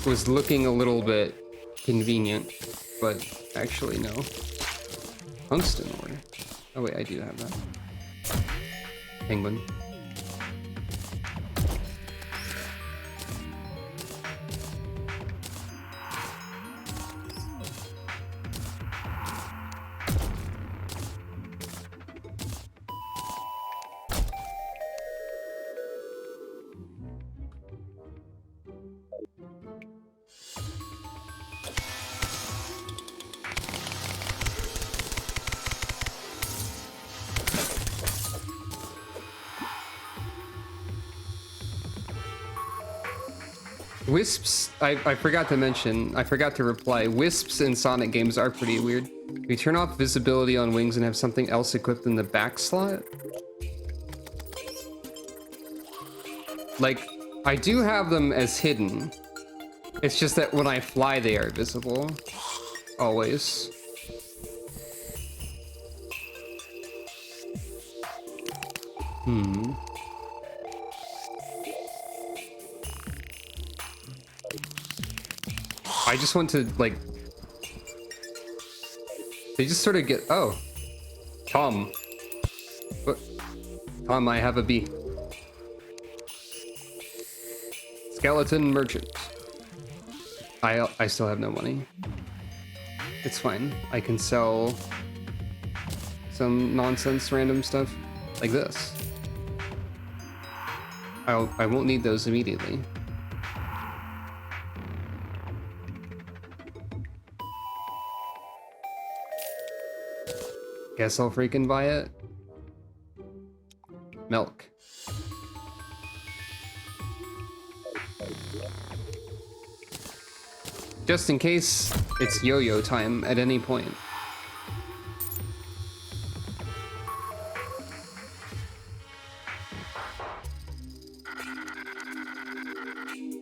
was looking a little bit convenient, but actually no. Tungsten ore. Oh wait, I do have that. Penguin. Wisps, I forgot to mention, I forgot to reply, wisps in Sonic games are pretty weird. We turn off visibility on wings and have something else equipped in the back slot. Like, I do have them as hidden. It's just that when I fly, they are visible. Always. I just want to, like... They just sort of get... Oh. Tom. What? Tom, I have a bee. Skeleton merchant. I still have no money. It's fine. I can sell some nonsense random stuff like this. I won't need those immediately. Guess I'll freaking buy it. Milk. Just in case it's yo-yo time at any point.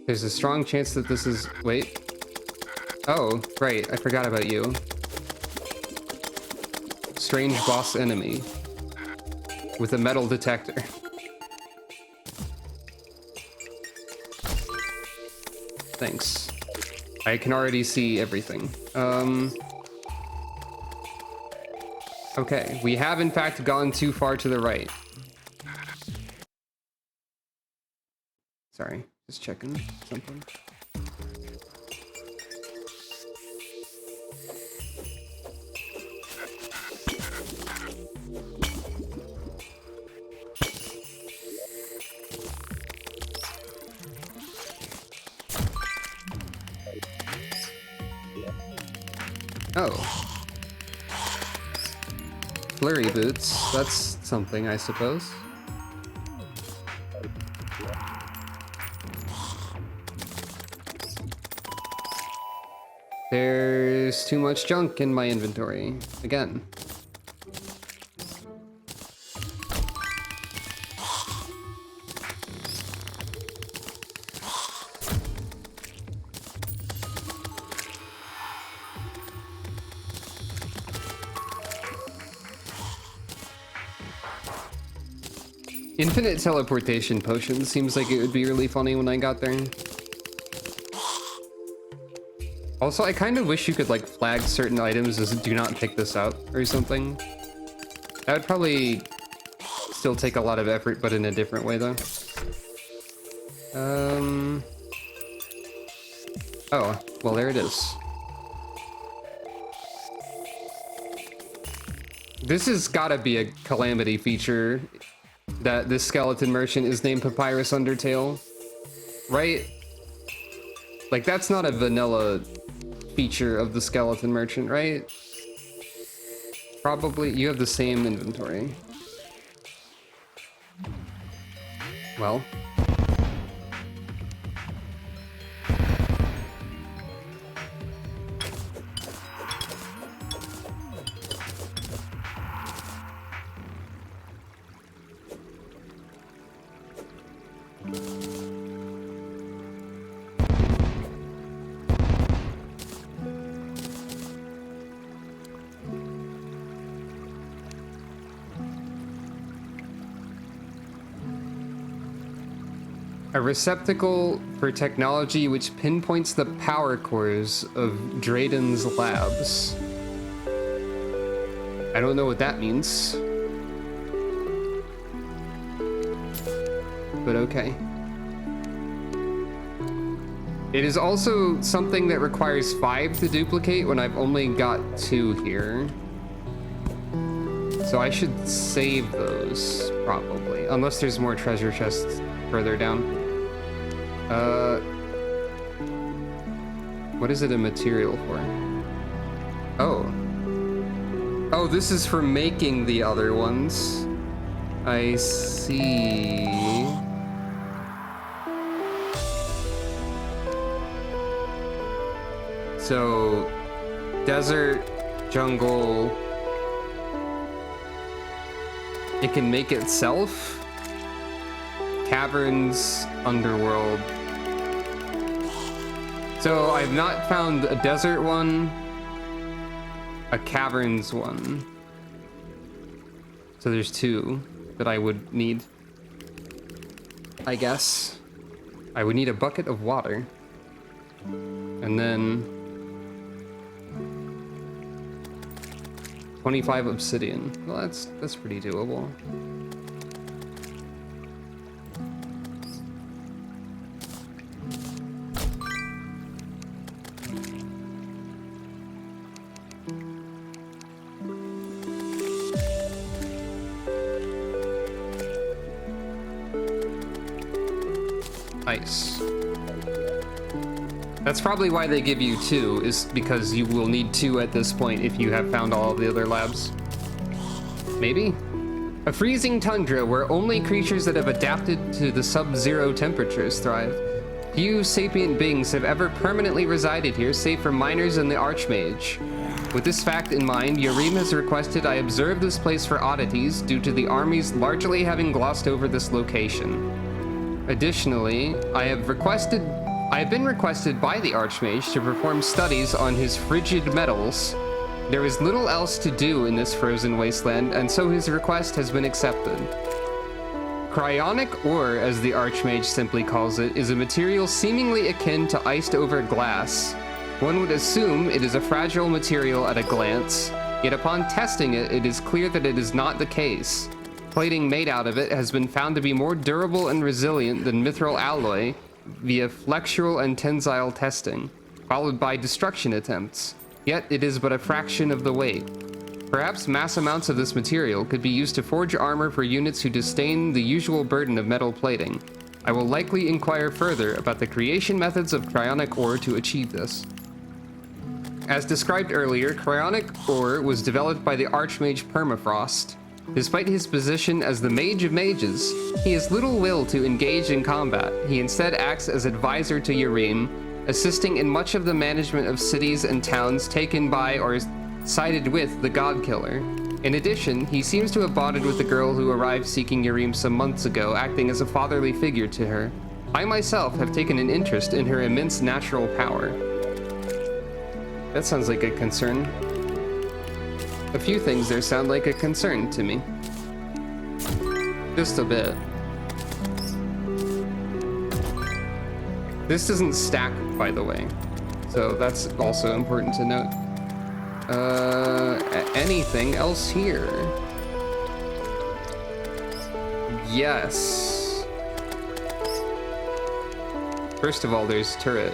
There's a strong chance that this is... Wait. Oh, right. I forgot about you. Strange boss enemy. With a metal detector. Thanks. I can already see everything. Okay, we have in fact gone too far to the right. Sorry, just checking something. Oh. Flurry boots, that's something, I suppose. There's too much junk in my inventory. Again. Infinite teleportation potion seems like it would be really funny when I got there. Also, I kind of wish you could like flag certain items as do not pick this up or something. That would probably still take a lot of effort, but in a different way though. Oh, well there it is. This has gotta be a Calamity feature. That this skeleton merchant is named Papyrus Undertale, right? Like, that's not a vanilla feature of the skeleton merchant, right? Probably. You have the same inventory. Well. A receptacle for technology which pinpoints the power cores of Drayden's labs. I don't know what that means. But okay. It is also something that requires 5 to duplicate when I've only got 2 here. So I should save those, probably. Unless there's more treasure chests further down. What is it a material for? Oh. Oh, this is for making the other ones. I see. So, desert, jungle. It can make itself. Caverns, underworld. So I've not found a desert one, a caverns one. So there's 2 that I would need. I guess. I would need a bucket of water. And then 25 obsidian. Well, that's pretty doable. Nice. That's probably why they give you 2, is because you will need 2 at this point if you have found all of the other labs. Maybe? A freezing tundra where only creatures that have adapted to the sub-zero temperatures thrive. Few sapient beings have ever permanently resided here, save for miners and the Archmage. With this fact in mind, Yareem has requested I observe this place for oddities due to the armies largely having glossed over this location. Additionally, I have been requested by the Archmage to perform studies on his frigid metals. There is little else to do in this frozen wasteland, and so his request has been accepted. Cryonic ore, as the Archmage simply calls it, is a material seemingly akin to iced-over glass. One would assume it is a fragile material at a glance, yet upon testing it, it is clear that it is not the case. Plating made out of it has been found to be more durable and resilient than mithril alloy via flexural and tensile testing, followed by destruction attempts. Yet it is but a fraction of the weight. Perhaps mass amounts of this material could be used to forge armor for units who disdain the usual burden of metal plating. I will likely inquire further about the creation methods of cryonic ore to achieve this. As described earlier, cryonic ore was developed by the Archmage Permafrost. Despite his position as the Mage of Mages, he has little will to engage in combat. He instead acts as advisor to Yareem, assisting in much of the management of cities and towns taken by or sided with the God Killer. In addition, he seems to have bonded with the girl who arrived seeking Yareem some months ago, acting as a fatherly figure to her. I myself have taken an interest in her immense natural power. That sounds like a concern. A few things there sound like a concern to me. Just a bit. This doesn't stack, by the way, so that's also important to note. Anything else here? Yes. First of all, there's turret.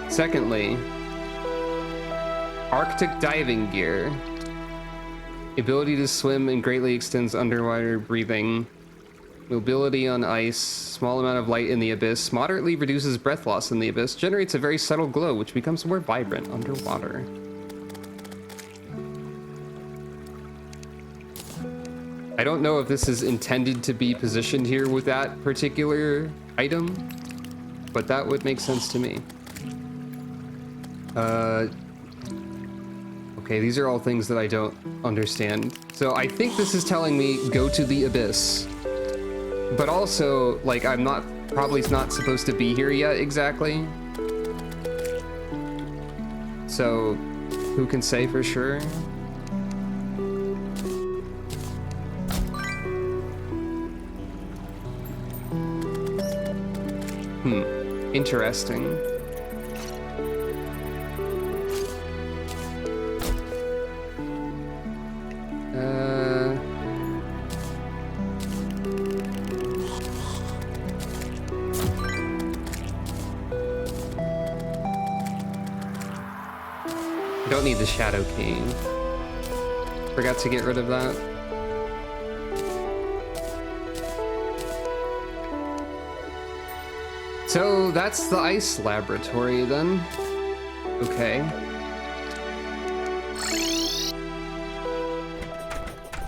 Secondly, Arctic diving gear. Ability to swim and greatly extends underwater breathing. Mobility on ice. Small amount of light in the abyss. Moderately reduces breath loss in the abyss. Generates a very subtle glow, which becomes more vibrant underwater. I don't know if this is intended to be positioned here with that particular item, but that would make sense to me. Okay, these are all things that I don't understand. So I think this is telling me go to the abyss. But also, like, I'm probably not supposed to be here yet exactly. So, who can say for sure? Interesting. Don't need the shadow key. Forgot to get rid of that. So that's the ice laboratory then. Okay.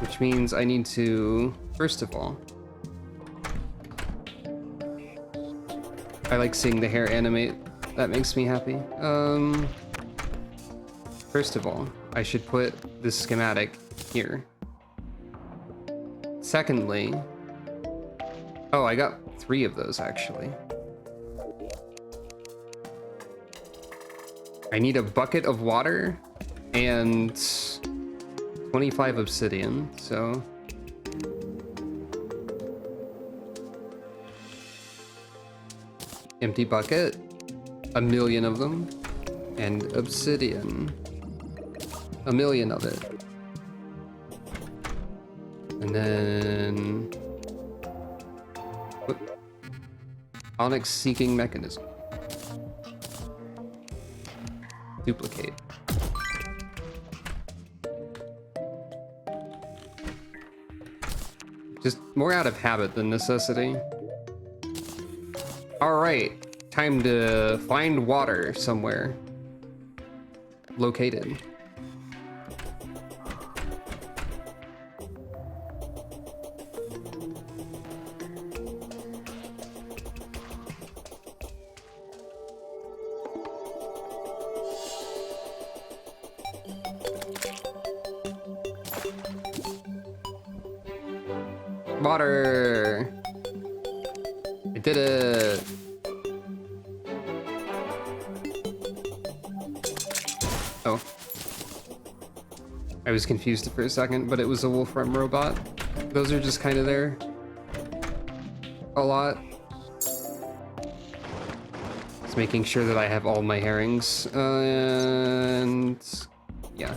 Which means I need to, first of all, I like seeing the hair animate. That makes me happy. First of all, I should put this schematic here. Secondly, oh, I got 3 of those actually. I need a bucket of water and 25 obsidian, so empty bucket, 1,000,000 of them, and obsidian, 1,000,000 of it. And then onyx seeking mechanism. Duplicate. Just more out of habit than necessity. All right, time to find water somewhere. Located. Water! I did it! Oh. I was confused for a second, but it was a Wolfram robot. Those are just kind of there. A lot. Just making sure that I have all my herrings. And... yeah.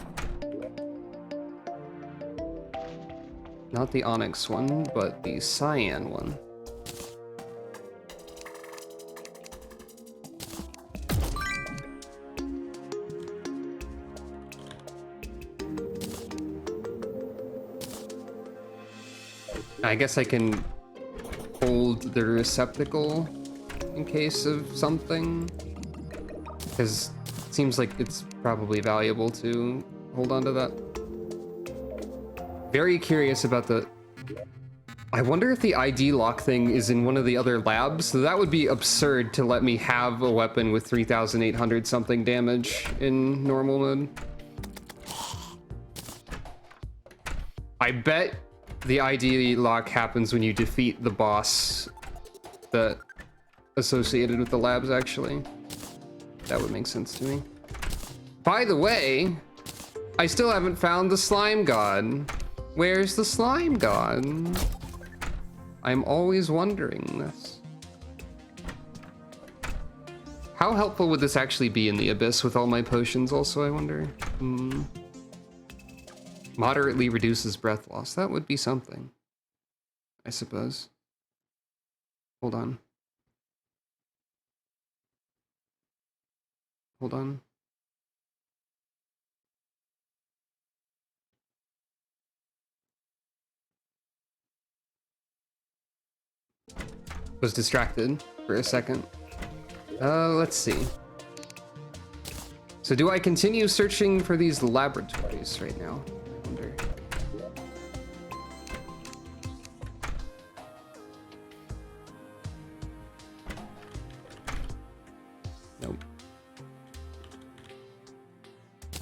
Not the onyx one, but the cyan one. I guess I can hold the receptacle in case of something, because it seems like it's probably valuable to hold on to that. Very curious about the... I wonder if the ID lock thing is in one of the other labs. So that would be absurd to let me have a weapon with 3,800 something damage in normal mode. I bet the ID lock happens when you defeat the boss that associated with the labs, actually. That would make sense to me. By the way, I still haven't found the slime god. Where's the slime god? I'm always wondering this. How helpful would this actually be in the abyss with all my potions also, I wonder? Moderately reduces breath loss. That would be something, I suppose. Hold on. Hold on. Was distracted for a second. Let's see. So do I continue searching for these laboratories right now? I wonder. Nope.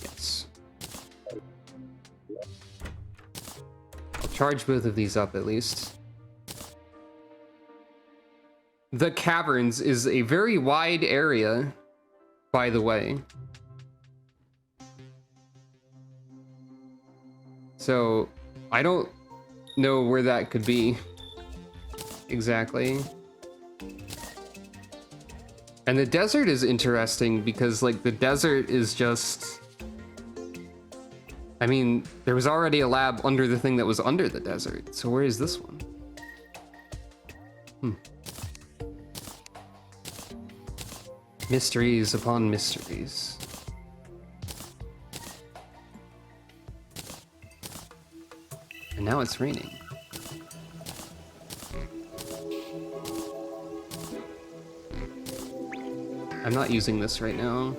Yes. I'll charge both of these up at least. The caverns is a very wide area, by the way. So, I don't know where that could be exactly. And the desert is interesting because, like, the desert is just... I mean, there was already a lab under the thing that was under the desert, so where is this one? Mysteries upon mysteries. And now it's raining. I'm not using this right now.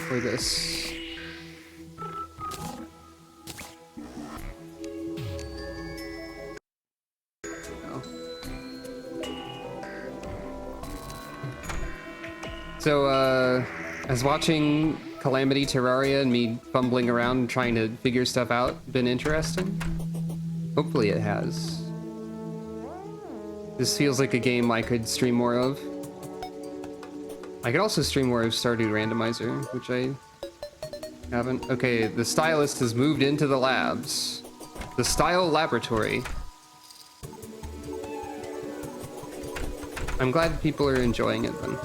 Or this. So, I was watching Calamity Terraria and me fumbling around trying to figure stuff out. Been interesting? Hopefully it has. This feels like a game I could stream more of. I could also stream more of Stardew Randomizer, which I haven't. Okay, the stylist has moved into the labs. The style laboratory. I'm glad people are enjoying it then.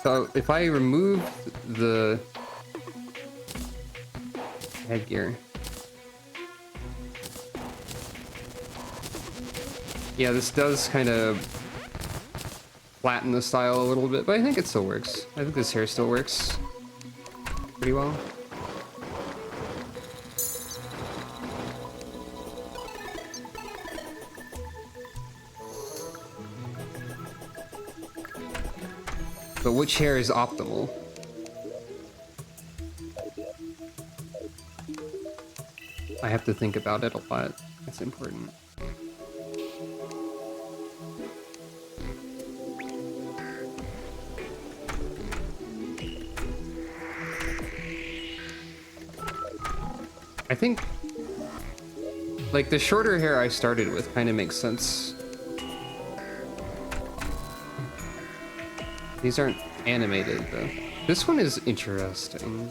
So if I remove the headgear, yeah, this does kind of flatten the style a little bit, but I think it still works. I think this hair still works pretty well. But which hair is optimal? I have to think about it a lot. It's important. I think, like, the shorter hair I started with kind of makes sense. These aren't animated, though. This one is interesting.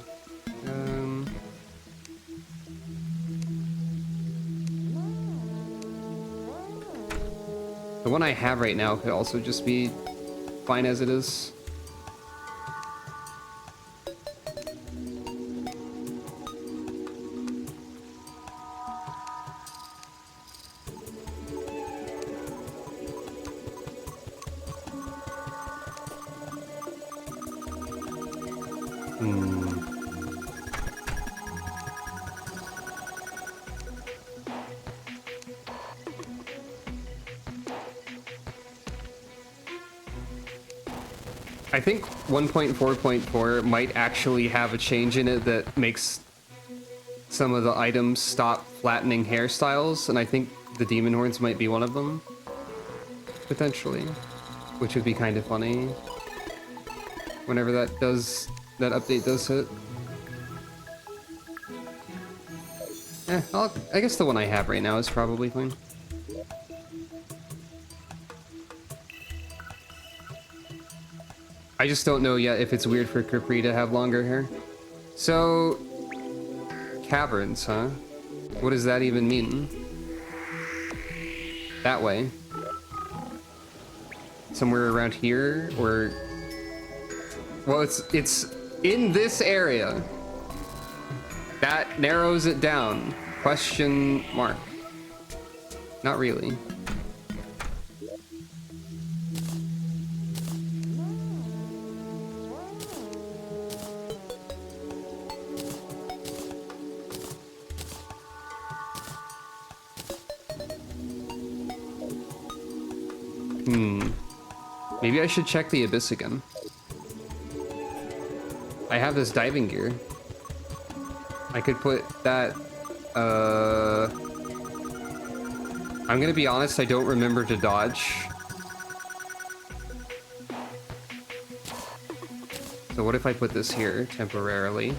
The one I have right now could also just be fine as it is. I think 1.4.4 might actually have a change in it that makes some of the items stop flattening hairstyles, and I think the demon horns might be one of them, potentially, which would be kind of funny whenever that update does hit. I guess the one I have right now is probably fine. I just don't know yet if it's weird for Capri to have longer hair. So, caverns, huh? What does that even mean? That way. Somewhere around here, or... Well, it's in this area. That narrows it down. Question mark. Not really. Maybe I should check the abyss again. I have this diving gear. I could put that, I'm gonna be honest, I don't remember to dodge. So what if I put this here temporarily?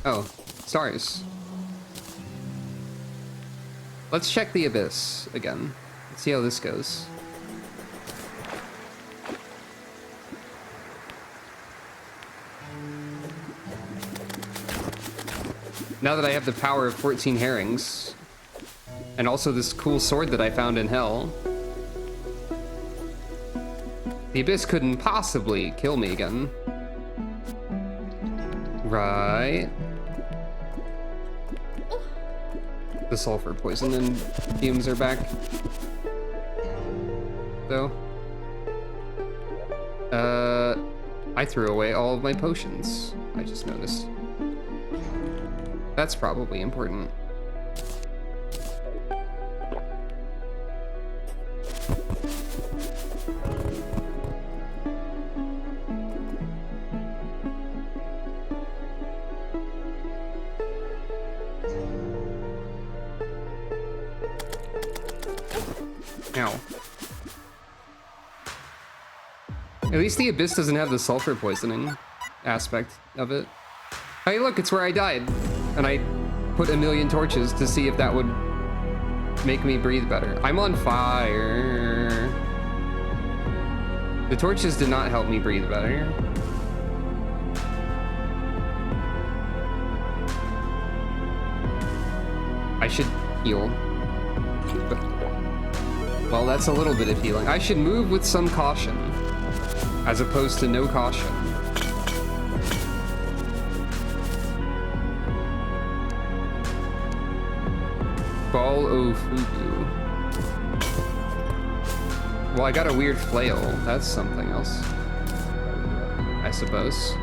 Oh, stars. Let's check the abyss again. Let's see how this goes. Now that I have the power of 14 herrings. And also this cool sword that I found in hell. The Abyss couldn't possibly kill me again. Right. The sulfur poison and fumes are back. Though. I threw away all of my potions. I just noticed. That's probably important. Ow. At least the Abyss doesn't have the sulfur poisoning aspect of it. Hey, look, it's where I died. And I put a million torches to see if that would make me breathe better. I'm on fire. The torches did not help me breathe better. I should heal. But, well, that's a little bit of healing. I should move with some caution, as opposed to no caution. Ball o' Fugu. Well, I got a weird flail. That's something else, I suppose.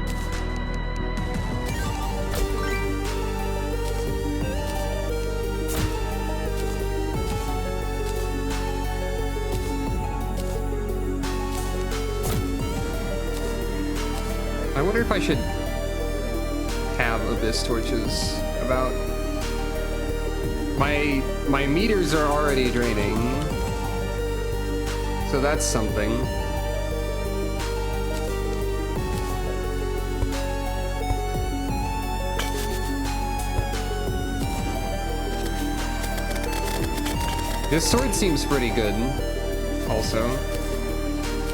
I wonder if I should have Abyss torches about. My meters are already draining, so that's something. This sword seems pretty good, also.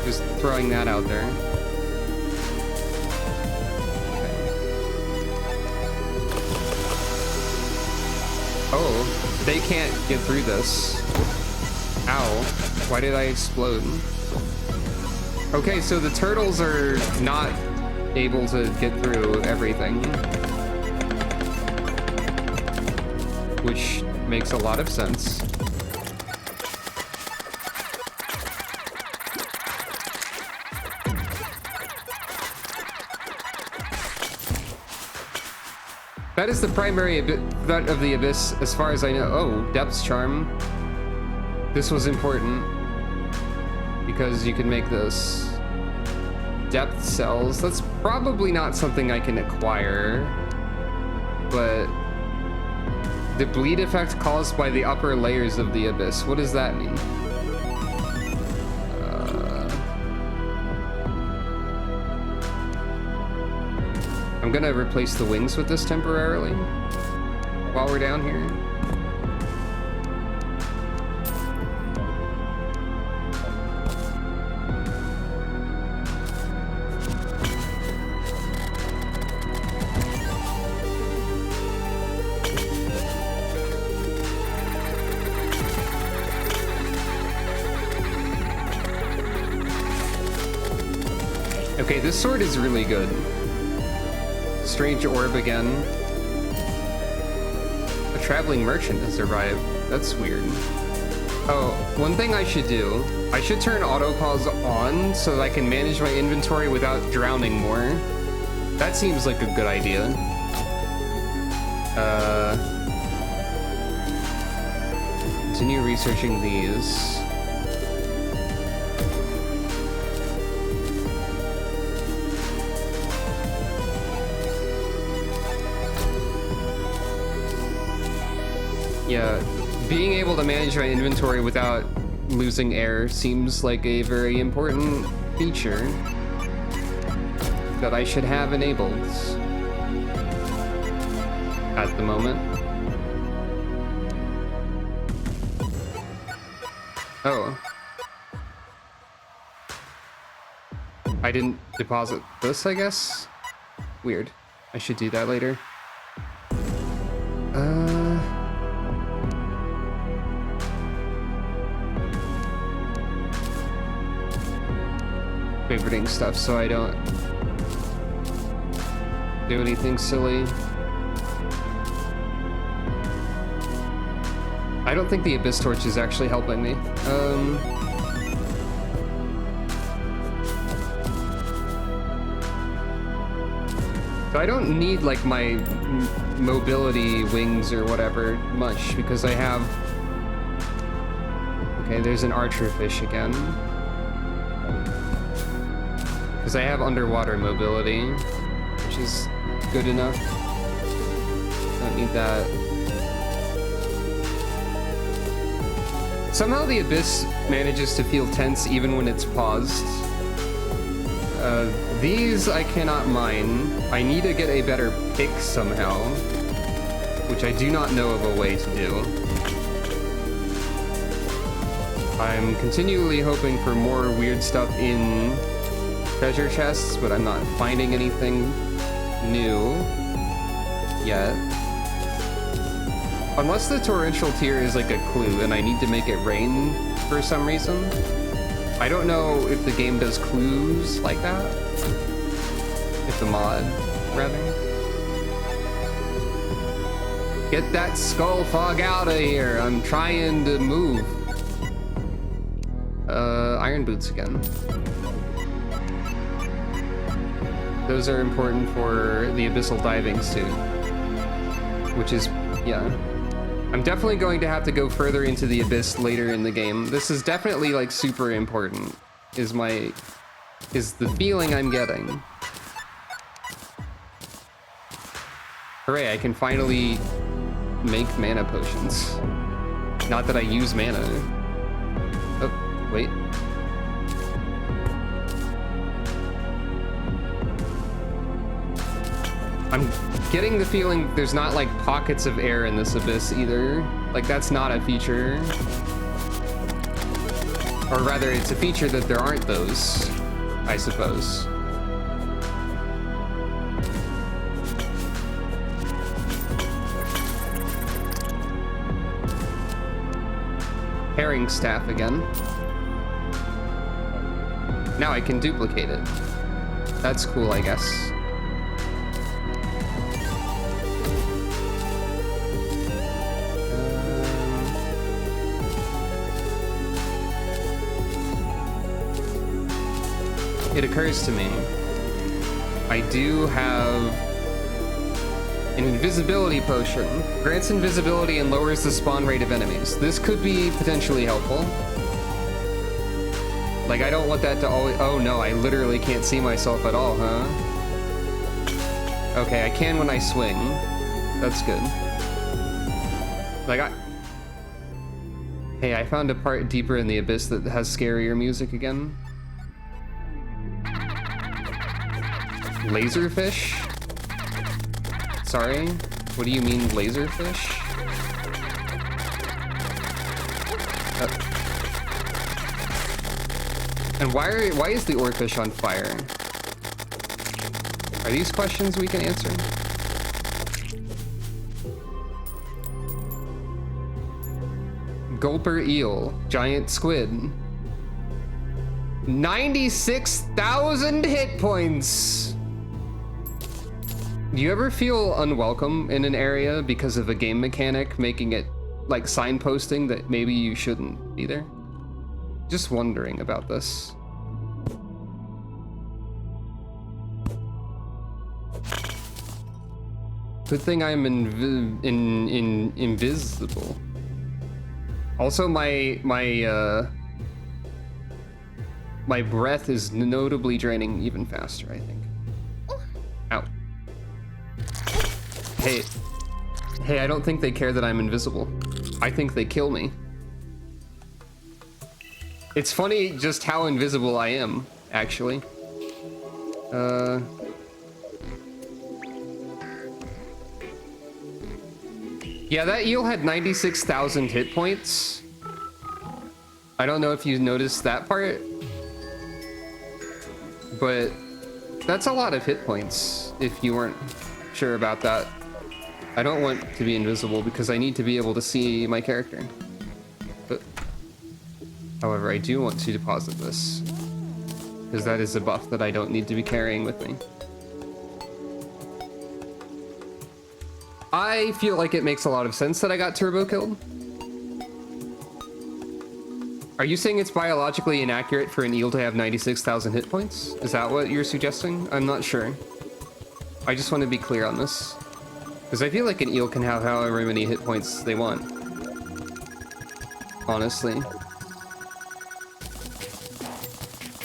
Just throwing that out there. Oh, they can't get through this. Ow. Why did I explode? Okay, so the turtles are not able to get through everything. Which makes a lot of sense. That is the primary threat of the Abyss, as far as I know. Oh, Depth's Charm. This was important, because you can make this. Depth cells. That's probably not something I can acquire, but the bleed effect caused by the upper layers of the Abyss. What does that mean? I'm gonna replace the wings with this temporarily while we're down here. Okay, this sword is really good. Strange orb again. A traveling merchant has arrived. That's weird. Oh, one thing I should do. I should turn auto pause on so that I can manage my inventory without drowning more. That seems like a good idea. Continue researching these. Yeah, being able to manage my inventory without losing air seems like a very important feature that I should have enabled at the moment. Oh. I didn't deposit this, I guess? Weird. I should do that later. favoriting stuff so I don't do anything silly. I don't think the Abyss Torch is actually helping me. So I don't need like my mobility wings or whatever much because I have... Okay, there's an archer fish again. Because I have underwater mobility, which is good enough. Don't need that. Somehow the Abyss manages to feel tense even when it's paused. These I cannot mine. I need to get a better pick somehow, which I do not know of a way to do. I'm continually hoping for more weird stuff in treasure chests, but I'm not finding anything new yet. Unless the torrential tear is like a clue and I need to make it rain for some reason. I don't know if the game does clues like that. If the mod, rather. Get that skull fog out of here. I'm trying to move. Iron boots again. Those are important for the abyssal diving suit. Which is, yeah. I'm definitely going to have to go further into the abyss later in the game. This is definitely like super important, is the feeling I'm getting. Hooray, I can finally make mana potions. Not that I use mana. Oh, wait. I'm getting the feeling there's not like pockets of air in this abyss either. Like that's not a feature. Or rather, it's a feature that there aren't those, I suppose. Herring staff again. Now I can duplicate it. That's cool, I guess. It occurs to me, I do have an invisibility potion. Grants invisibility and lowers the spawn rate of enemies. This could be potentially helpful. Like, I don't want that to always... Oh no, I literally can't see myself at all, huh? Okay, I can when I swing. That's good. Like, Hey, I found a part deeper in the abyss that has scarier music again. Laserfish? Sorry? What do you mean, laserfish? And why is the oarfish on fire? Are these questions we can answer? Gulper eel, giant squid. 96,000 hit points! Do you ever feel unwelcome in an area because of a game mechanic making it like signposting that maybe you shouldn't be there? Just wondering about this. Good thing I'm invisible. Also, my breath is notably draining even faster, I think. Ow. Hey, I don't think they care that I'm invisible. I think they kill me. It's funny just how invisible I am, actually. Yeah, that eel had 96,000 hit points. I don't know if you noticed that part, but that's a lot of hit points if you weren't sure about that. I don't want to be invisible because I need to be able to see my character. But, however, I do want to deposit this. because that is a buff that I don't need to be carrying with me. I feel like it makes a lot of sense that I got turbo killed. Are you saying it's biologically inaccurate for an eel to have 96,000 hit points? Is that what you're suggesting? I'm not sure. I just want to be clear on this. Because I feel like an eel can have however many hit points they want. Honestly.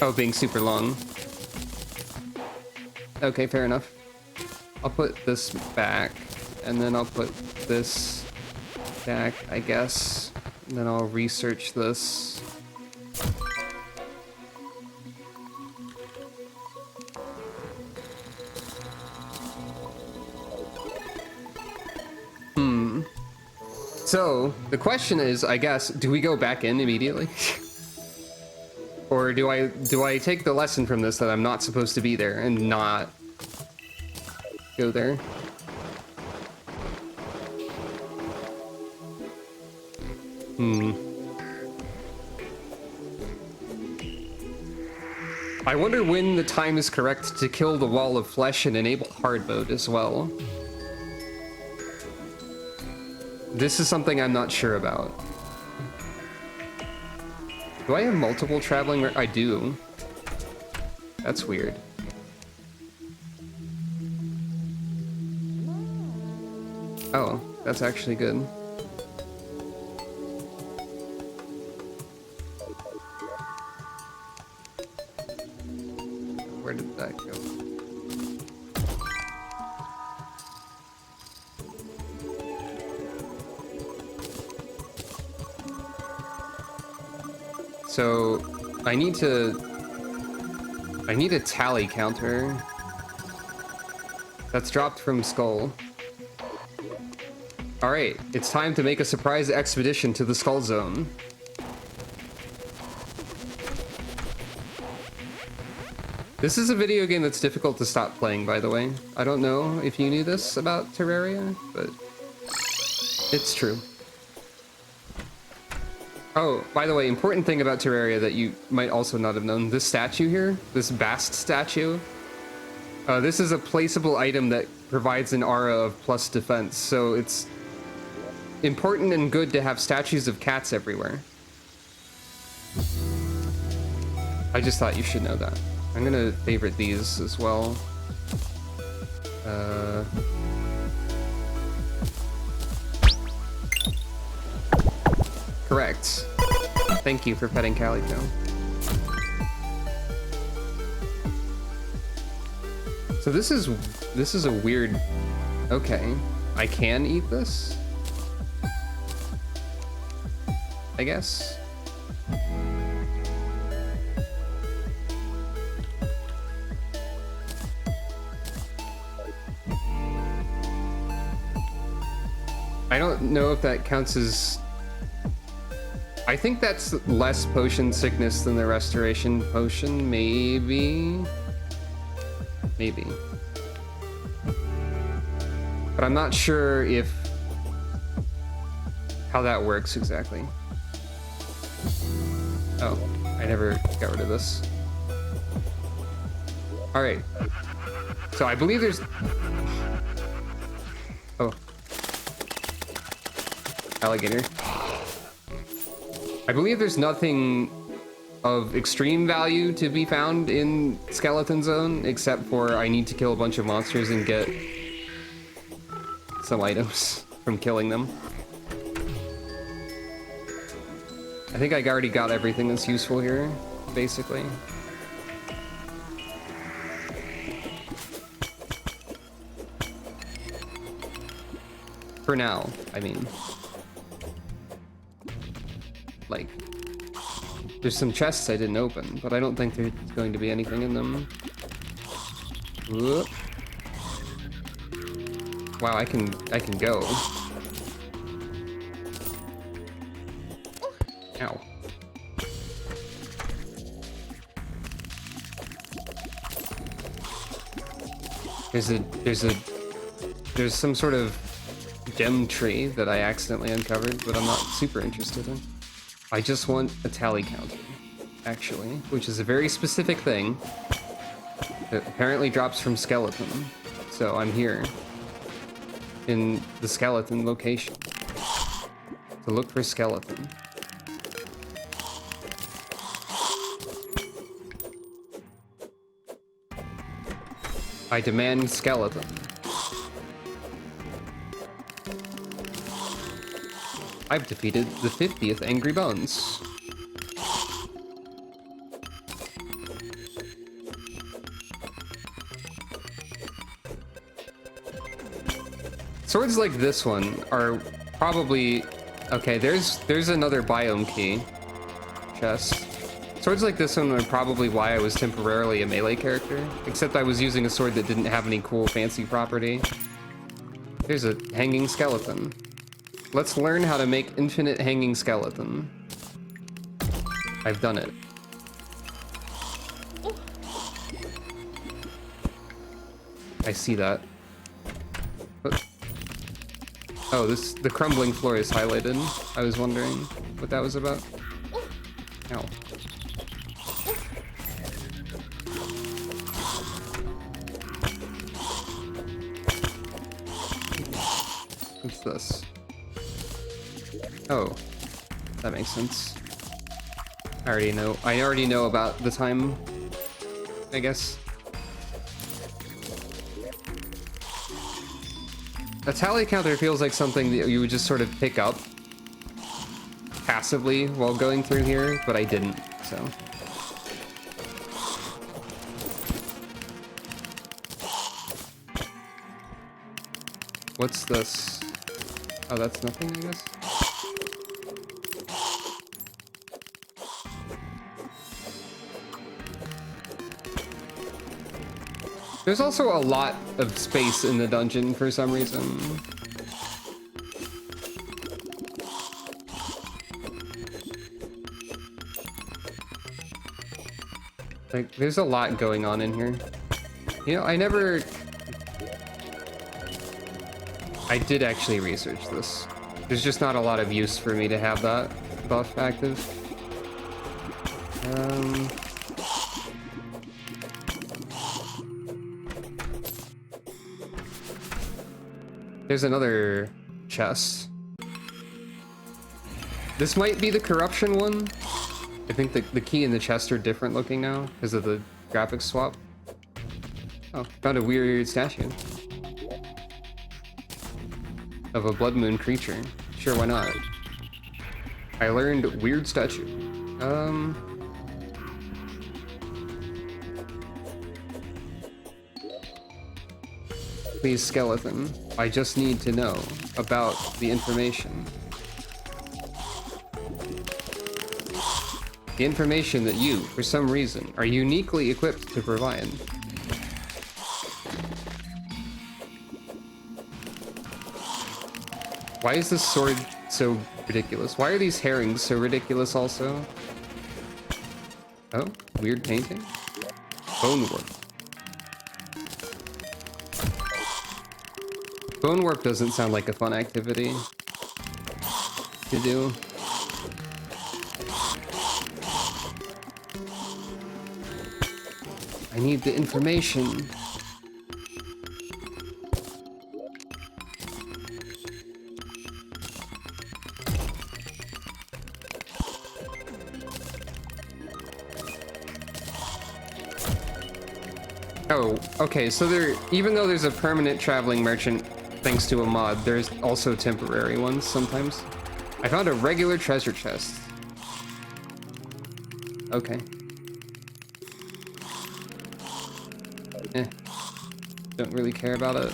Oh, being super long. Okay, fair enough. I'll put this back, and then I'll put this back, I guess. And then I'll research this. So, the question is, I guess, do we go back in immediately? Or do I take the lesson from this that I'm not supposed to be there and not go there? I wonder when the time is correct to kill the wall of flesh and enable hard mode as well. This is something I'm not sure about. Do I have multiple traveling? I do. That's weird. Oh, that's actually good. Where did that go? So, I need a tally counter that's dropped from Skull. Alright, it's time to make a surprise expedition to the Skull Zone. This is a video game that's difficult to stop playing, by the way. I don't know if you knew this about Terraria, but it's true. Oh, by the way, important thing about Terraria that you might also not have known. This statue here, this Bast statue, this is a placeable item that provides an aura of plus defense, so it's important and good to have statues of cats everywhere. I just thought you should know that. I'm gonna favorite these as well. Correct. Thank you for petting Calico. So this is a weird... Okay. I can eat this? I guess? I don't know if that counts as... I think that's less potion sickness than the restoration potion, maybe? Maybe. But I'm not sure if... how that works exactly. Oh, I never got rid of this. Alright. So I believe there's... Oh. Alligator. I believe there's nothing of extreme value to be found in Skeleton Zone, except for I need to kill a bunch of monsters and get some items from killing them. I think I already got everything that's useful here, basically. For now, I mean. Like, there's some chests I didn't open, but I don't think there's going to be anything in them. Whoop. Wow, I can go. Ow. There's some sort of gem tree that I accidentally uncovered, but I'm not super interested in. I just want a tally counter. actually, which is a very specific thing. It apparently drops from skeleton. So I'm here in the skeleton location to look for skeleton. I demand skeleton. I've defeated the 50th Angry Bones. Swords like this one are probably... Okay, there's another biome key. Chest. Swords like this one are probably why I was temporarily a melee character, except I was using a sword that didn't have any cool fancy property. Here's a hanging skeleton. Let's learn how to make infinite hanging skeleton. I've done it. I see that. Oh, the crumbling floor is highlighted. I was wondering what that was about. Ow. What's this? Oh, that makes sense. I already know about the time, I guess. A tally counter feels like something that you would just sort of pick up passively while going through here, but I didn't, so. What's this? Oh, that's nothing, I guess? There's also a lot of space in the dungeon for some reason. Like, there's a lot going on in here. You know, I did actually research this. There's just not a lot of use for me to have that buff active. There's another chest. This might be the corruption one. I think the key and the chest are different looking now because of the graphics swap. Oh, found a weird statue of a blood moon creature. Sure, why not? I learned weird statue. Please, skeleton. I just need to know about the information. The information that you, for some reason, are uniquely equipped to provide. Why is this sword so ridiculous? Why are these herrings so ridiculous also? Oh, weird painting? Bone warp. Bone warp doesn't sound like a fun activity to do. I need the information. Oh, okay, so even though there's a permanent traveling merchant thanks to a mod, there's also temporary ones sometimes. I found a regular treasure chest. Okay. Don't really care about it.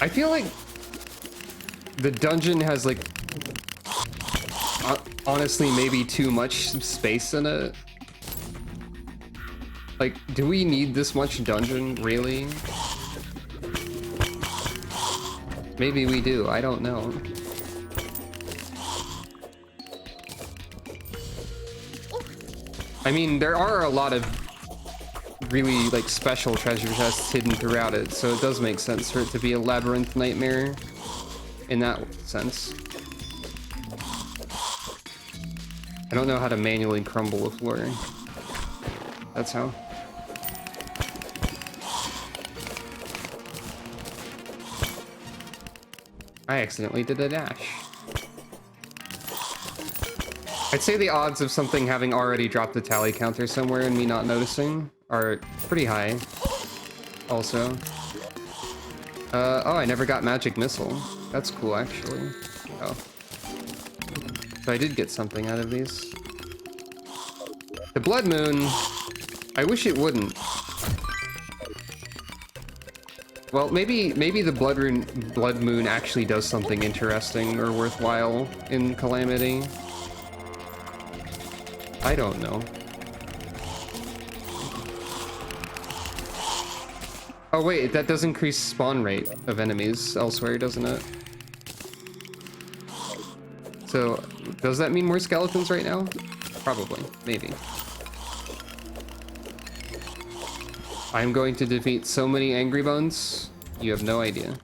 I feel like the dungeon has like honestly maybe too much space in it. Like, do we need this much dungeon, really? Maybe we do, I don't know. I mean, there are a lot of really, like, special treasure chests hidden throughout it, so it does make sense for it to be a labyrinth nightmare in that sense. I don't know how to manually crumble a floor. That's how. I accidentally did a dash. I'd say the odds of something having already dropped the tally counter somewhere and me not noticing are pretty high. Also. Oh, I never got magic missile. That's cool, actually. Oh. So I did get something out of these. The blood moon, I wish it wouldn't. Well, maybe the blood moon actually does something interesting or worthwhile in Calamity. I don't know. Oh wait, that does increase spawn rate of enemies elsewhere, doesn't it? So, does that mean more skeletons right now? Probably, maybe. I'm going to defeat so many Angry Bones, you have no idea.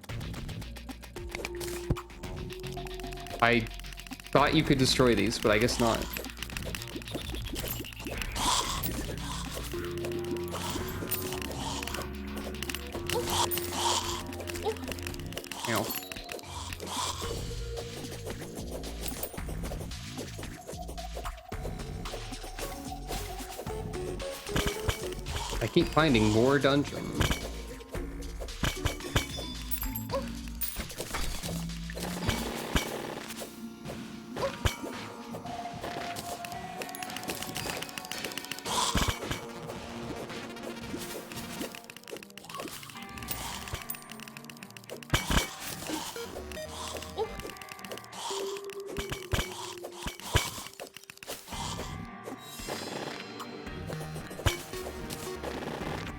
I thought you could destroy these, but I guess not. Ow. I keep finding more dungeons.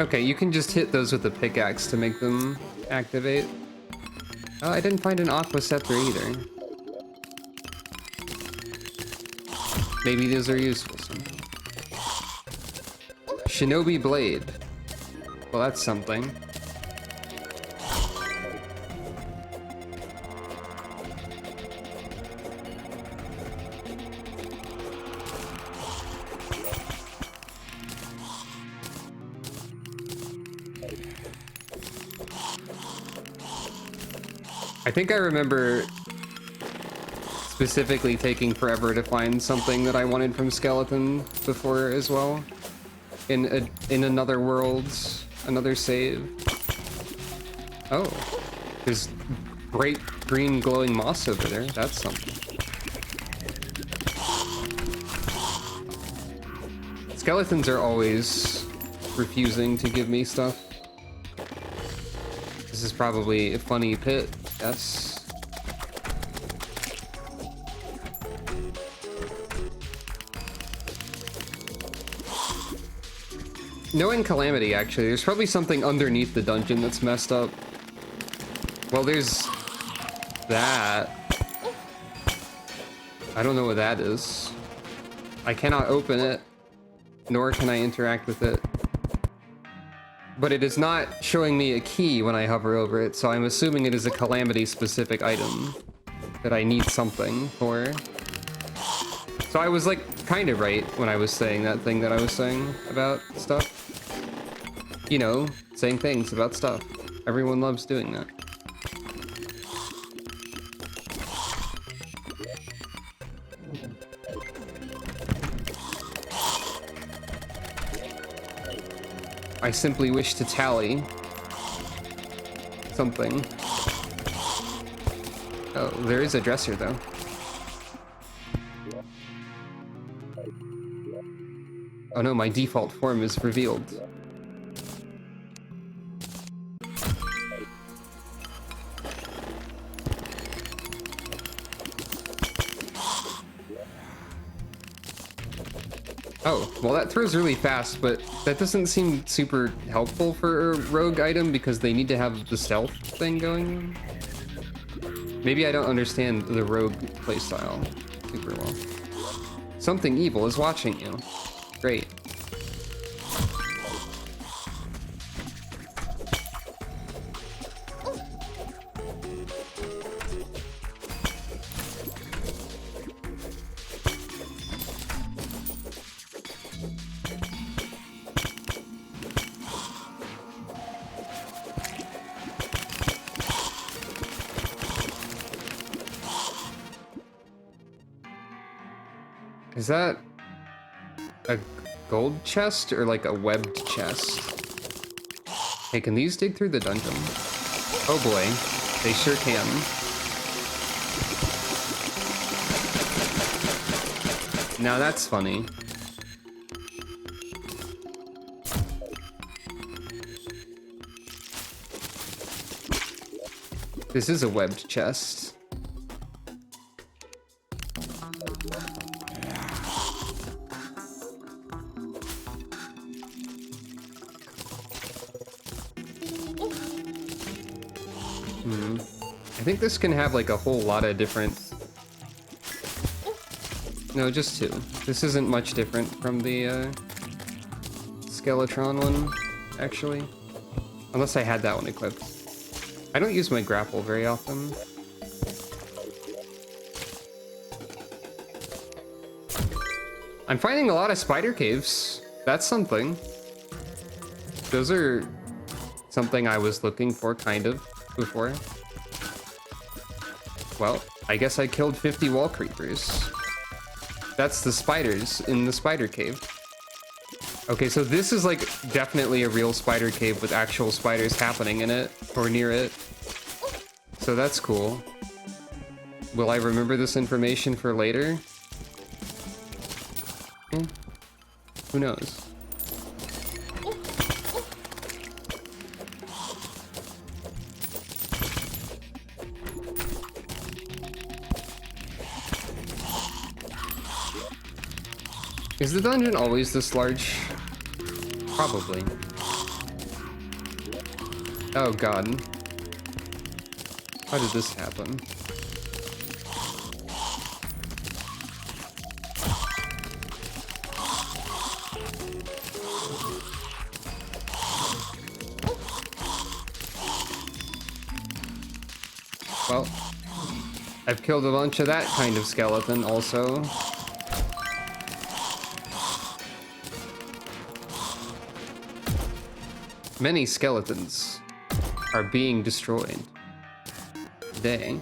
Okay, you can just hit those with a pickaxe to make them activate. Oh, I didn't find an aqua scepter either. Maybe these are useful somehow. Shinobi blade. Well, that's something. I think I remember specifically taking forever to find something that I wanted from Skeleton before as well. In another world, another save. Oh, there's bright green glowing moss over there. That's something. Skeletons are always refusing to give me stuff. This is probably a funny pit. Yes. Knowing Calamity, actually, there's probably something underneath the dungeon that's messed up. Well, there's that. I don't know what that is. I cannot open it, nor can I interact with it. But it is not showing me a key when I hover over it, so I'm assuming it is a Calamity-specific item that I need something for. So I was, like, kind of right when I was saying that thing that I was saying about stuff. You know, saying things about stuff. Everyone loves doing that. I simply wish to tally something. Oh, there is a dresser though. Oh no, my default form is revealed. Oh, well that throws really fast, but that doesn't seem super helpful for a rogue item because they need to have the stealth thing going. Maybe I don't understand the rogue playstyle super well. Something evil is watching you. Great. Is that a gold chest or like a webbed chest? Hey, can these dig through the dungeon? Oh boy, they sure can. Now that's funny. This is a webbed chest. I think this can have like a whole lot of different... No, just two. This isn't much different from the Skeletron one, actually. Unless I had that one equipped. I don't use my grapple very often. I'm finding a lot of spider caves. That's something. Those are something I was looking for, kind of, before. Well, I guess I killed 50 wall creepers. That's the spiders in the spider cave. Okay, so this is like definitely a real spider cave with actual spiders happening in it, or near it. So that's cool. Will I remember this information for later? Who knows? Is the dungeon always this large? Probably. Oh god. How did this happen? Well, I've killed a bunch of that kind of skeleton also. Many skeletons are being destroyed today.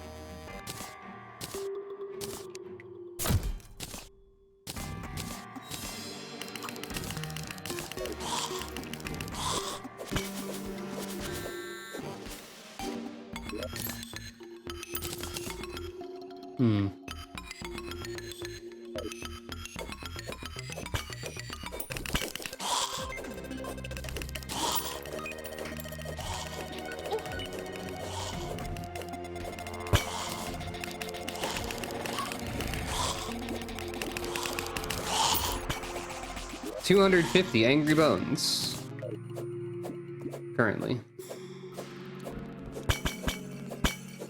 Hmm. $250 angry bones. Currently.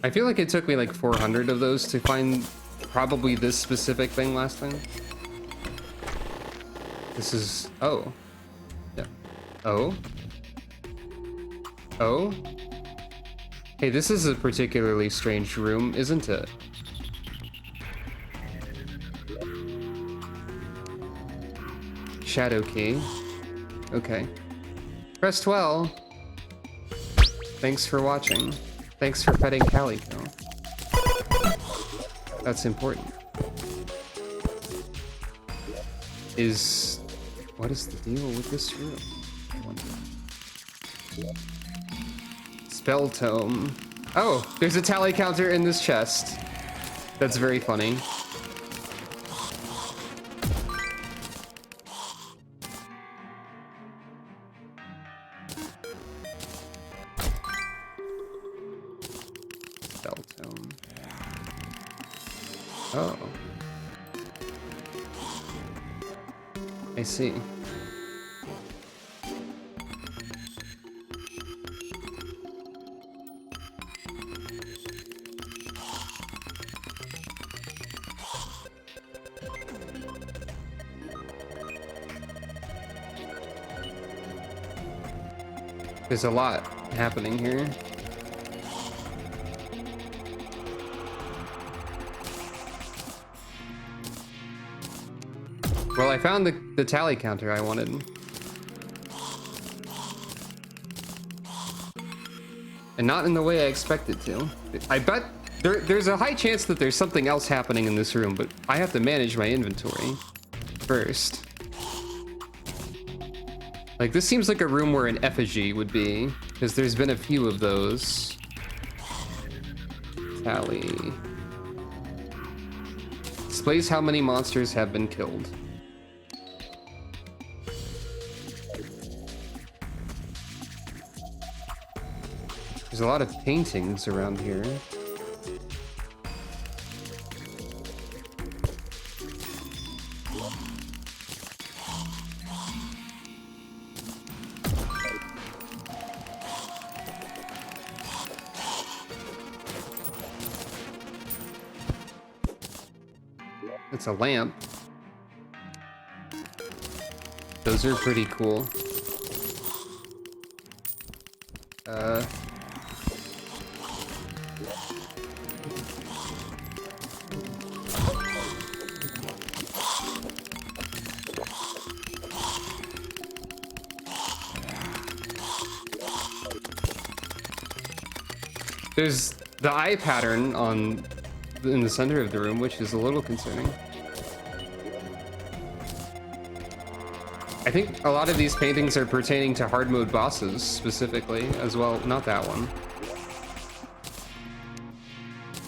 I feel like it took me like 400 of those to find probably this specific thing last time. This is... oh. Yeah. Oh? Oh? Hey, this is a particularly strange room, isn't it? Shadow key. Okay. Press 12. Thanks for watching. Thanks for petting Calico. That's important. What is the deal with this room? I wonder. Spell tome. Oh, there's a tally counter in this chest. That's very funny. Spell tome. Oh. I see. There's a lot happening here. Well, I found the tally counter I wanted. And not in the way I expected to. I bet there's a high chance that there's something else happening in this room, but I have to manage my inventory. first. Like, this seems like a room where an effigy would be, because there's been a few of those. Tally. Displays how many monsters have been killed. There's a lot of paintings around here. It's a lamp. Those are pretty cool. There's the eye pattern in the center of the room, which is a little concerning. I think a lot of these paintings are pertaining to hard mode bosses specifically as well. Not that one.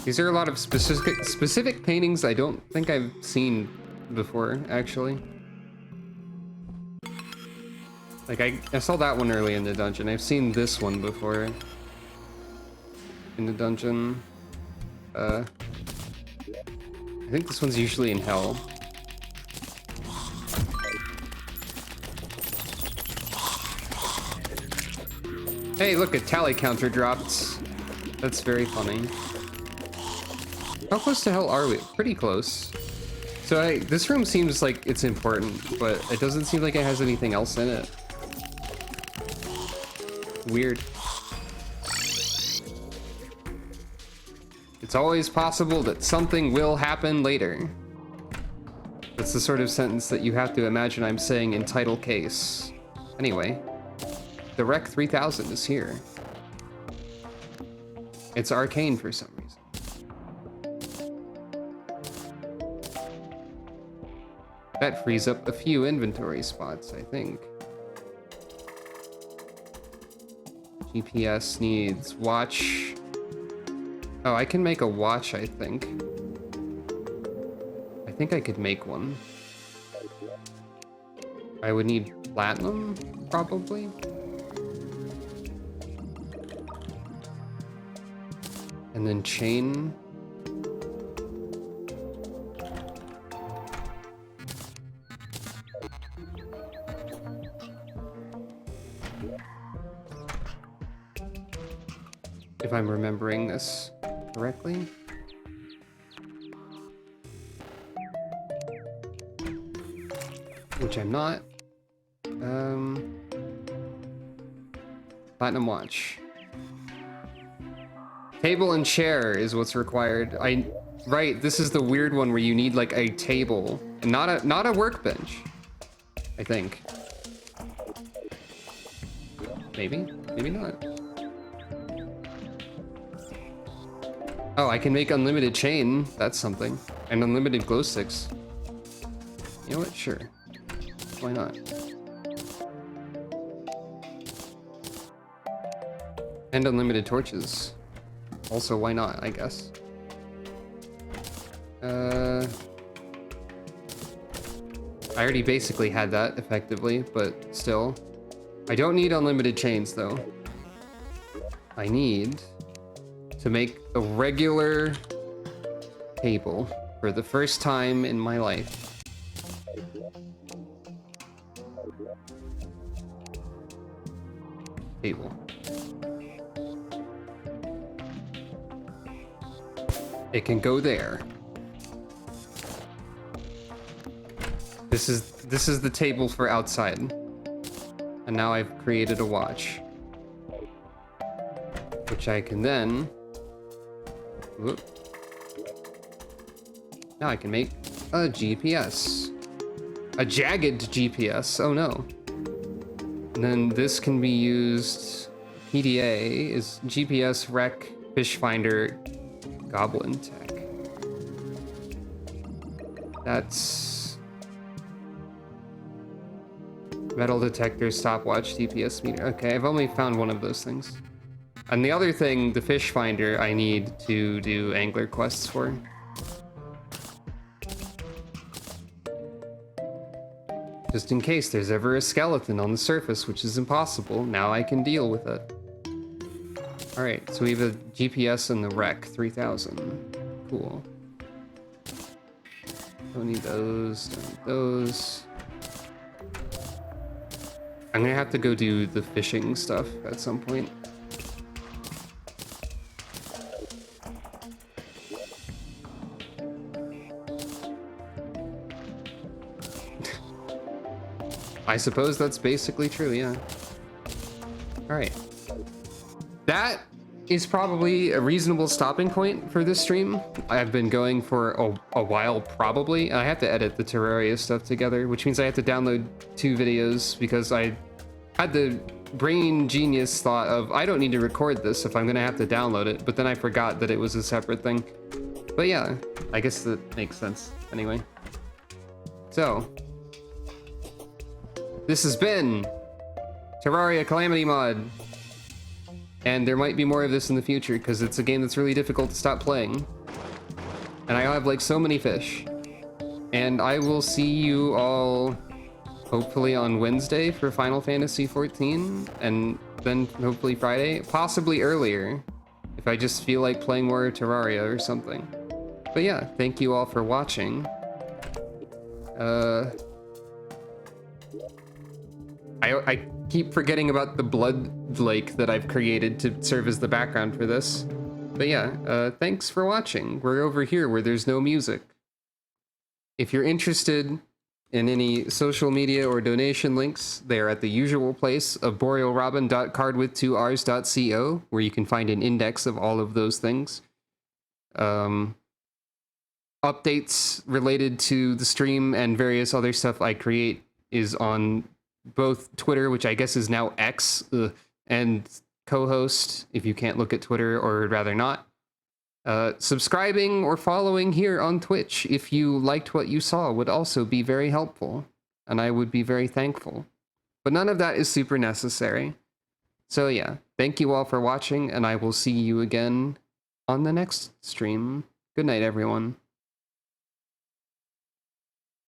These are a lot of specific paintings I don't think I've seen before, actually. Like, I saw that one early in the dungeon. I've seen this one before in the dungeon. I think this one's usually in hell. Hey, look, a tally counter dropped. That's very funny. How close to hell are we? Pretty close. So this room seems like it's important, but it doesn't seem like it has anything else in it. Weird. It's always possible that something will happen later. That's the sort of sentence that you have to imagine I'm saying in title case. Anyway, the Rec 3000 is here. It's arcane for some reason. That frees up a few inventory spots, I think. GPS needs watch. Oh, I can make a watch, I think. I think I could make one. I would need platinum, probably. And then chain. If I'm remembering this correctly. Which I'm not. Platinum watch. Table and chair is what's required. Right, this is the weird one where you need like a table and not a workbench. I think. Maybe not. Oh, I can make unlimited chain. That's something. And unlimited glow sticks. You know what? Sure. Why not? And unlimited torches. Also, why not, I guess. I already basically had that, effectively, but still. I don't need unlimited chains, though. I need to make a regular table for the first time in my life. Table. It can go there. This is the table for outside. And now I've created a watch. Which I can then... Whoop. Now I can make a GPS. A jagged GPS, oh no. And then this can be used... PDA is GPS, Rec, Fish Finder, Goblin Tech. That's... Metal detector, stopwatch, DPS meter. Okay, I've only found one of those things. And the other thing, the fish finder, I need to do angler quests for. Just in case there's ever a skeleton on the surface, which is impossible, now I can deal with it. Alright, so we have a GPS in the wreck, 3000. Cool. Don't need those, don't need those. I'm gonna have to go do the fishing stuff at some point. I suppose that's basically true, yeah. Alright. That is probably a reasonable stopping point for this stream. I've been going for a while, probably. I have to edit the Terraria stuff together, which means I have to download 2 videos because I had the brain genius thought of, I don't need to record this if I'm gonna have to download it, but then I forgot that it was a separate thing. But yeah, I guess that makes sense anyway. So, this has been Terraria Calamity mod. And there might be more of this in the future, because it's a game that's really difficult to stop playing. And I have like so many fish. And I will see you all hopefully on Wednesday for Final Fantasy XIV, and then hopefully Friday, possibly earlier, if I just feel like playing more Terraria or something. But yeah, thank you all for watching. I keep forgetting about the blood lake that I've created to serve as the background for this. But yeah, thanks for watching. We're over here where there's no music. If you're interested in any social media or donation links, they are at the usual place of borealrobin.cardwith2rs.co, where you can find an index of all of those things. Updates related to the stream and various other stuff I create is on both Twitter, which I guess is now X, and co-host, if you can't look at Twitter or would rather not. Subscribing or following here on Twitch, if you liked what you saw, would also be very helpful, and I would be very thankful. But none of that is super necessary. So yeah, thank you all for watching, and I will see you again on the next stream. Good night, everyone.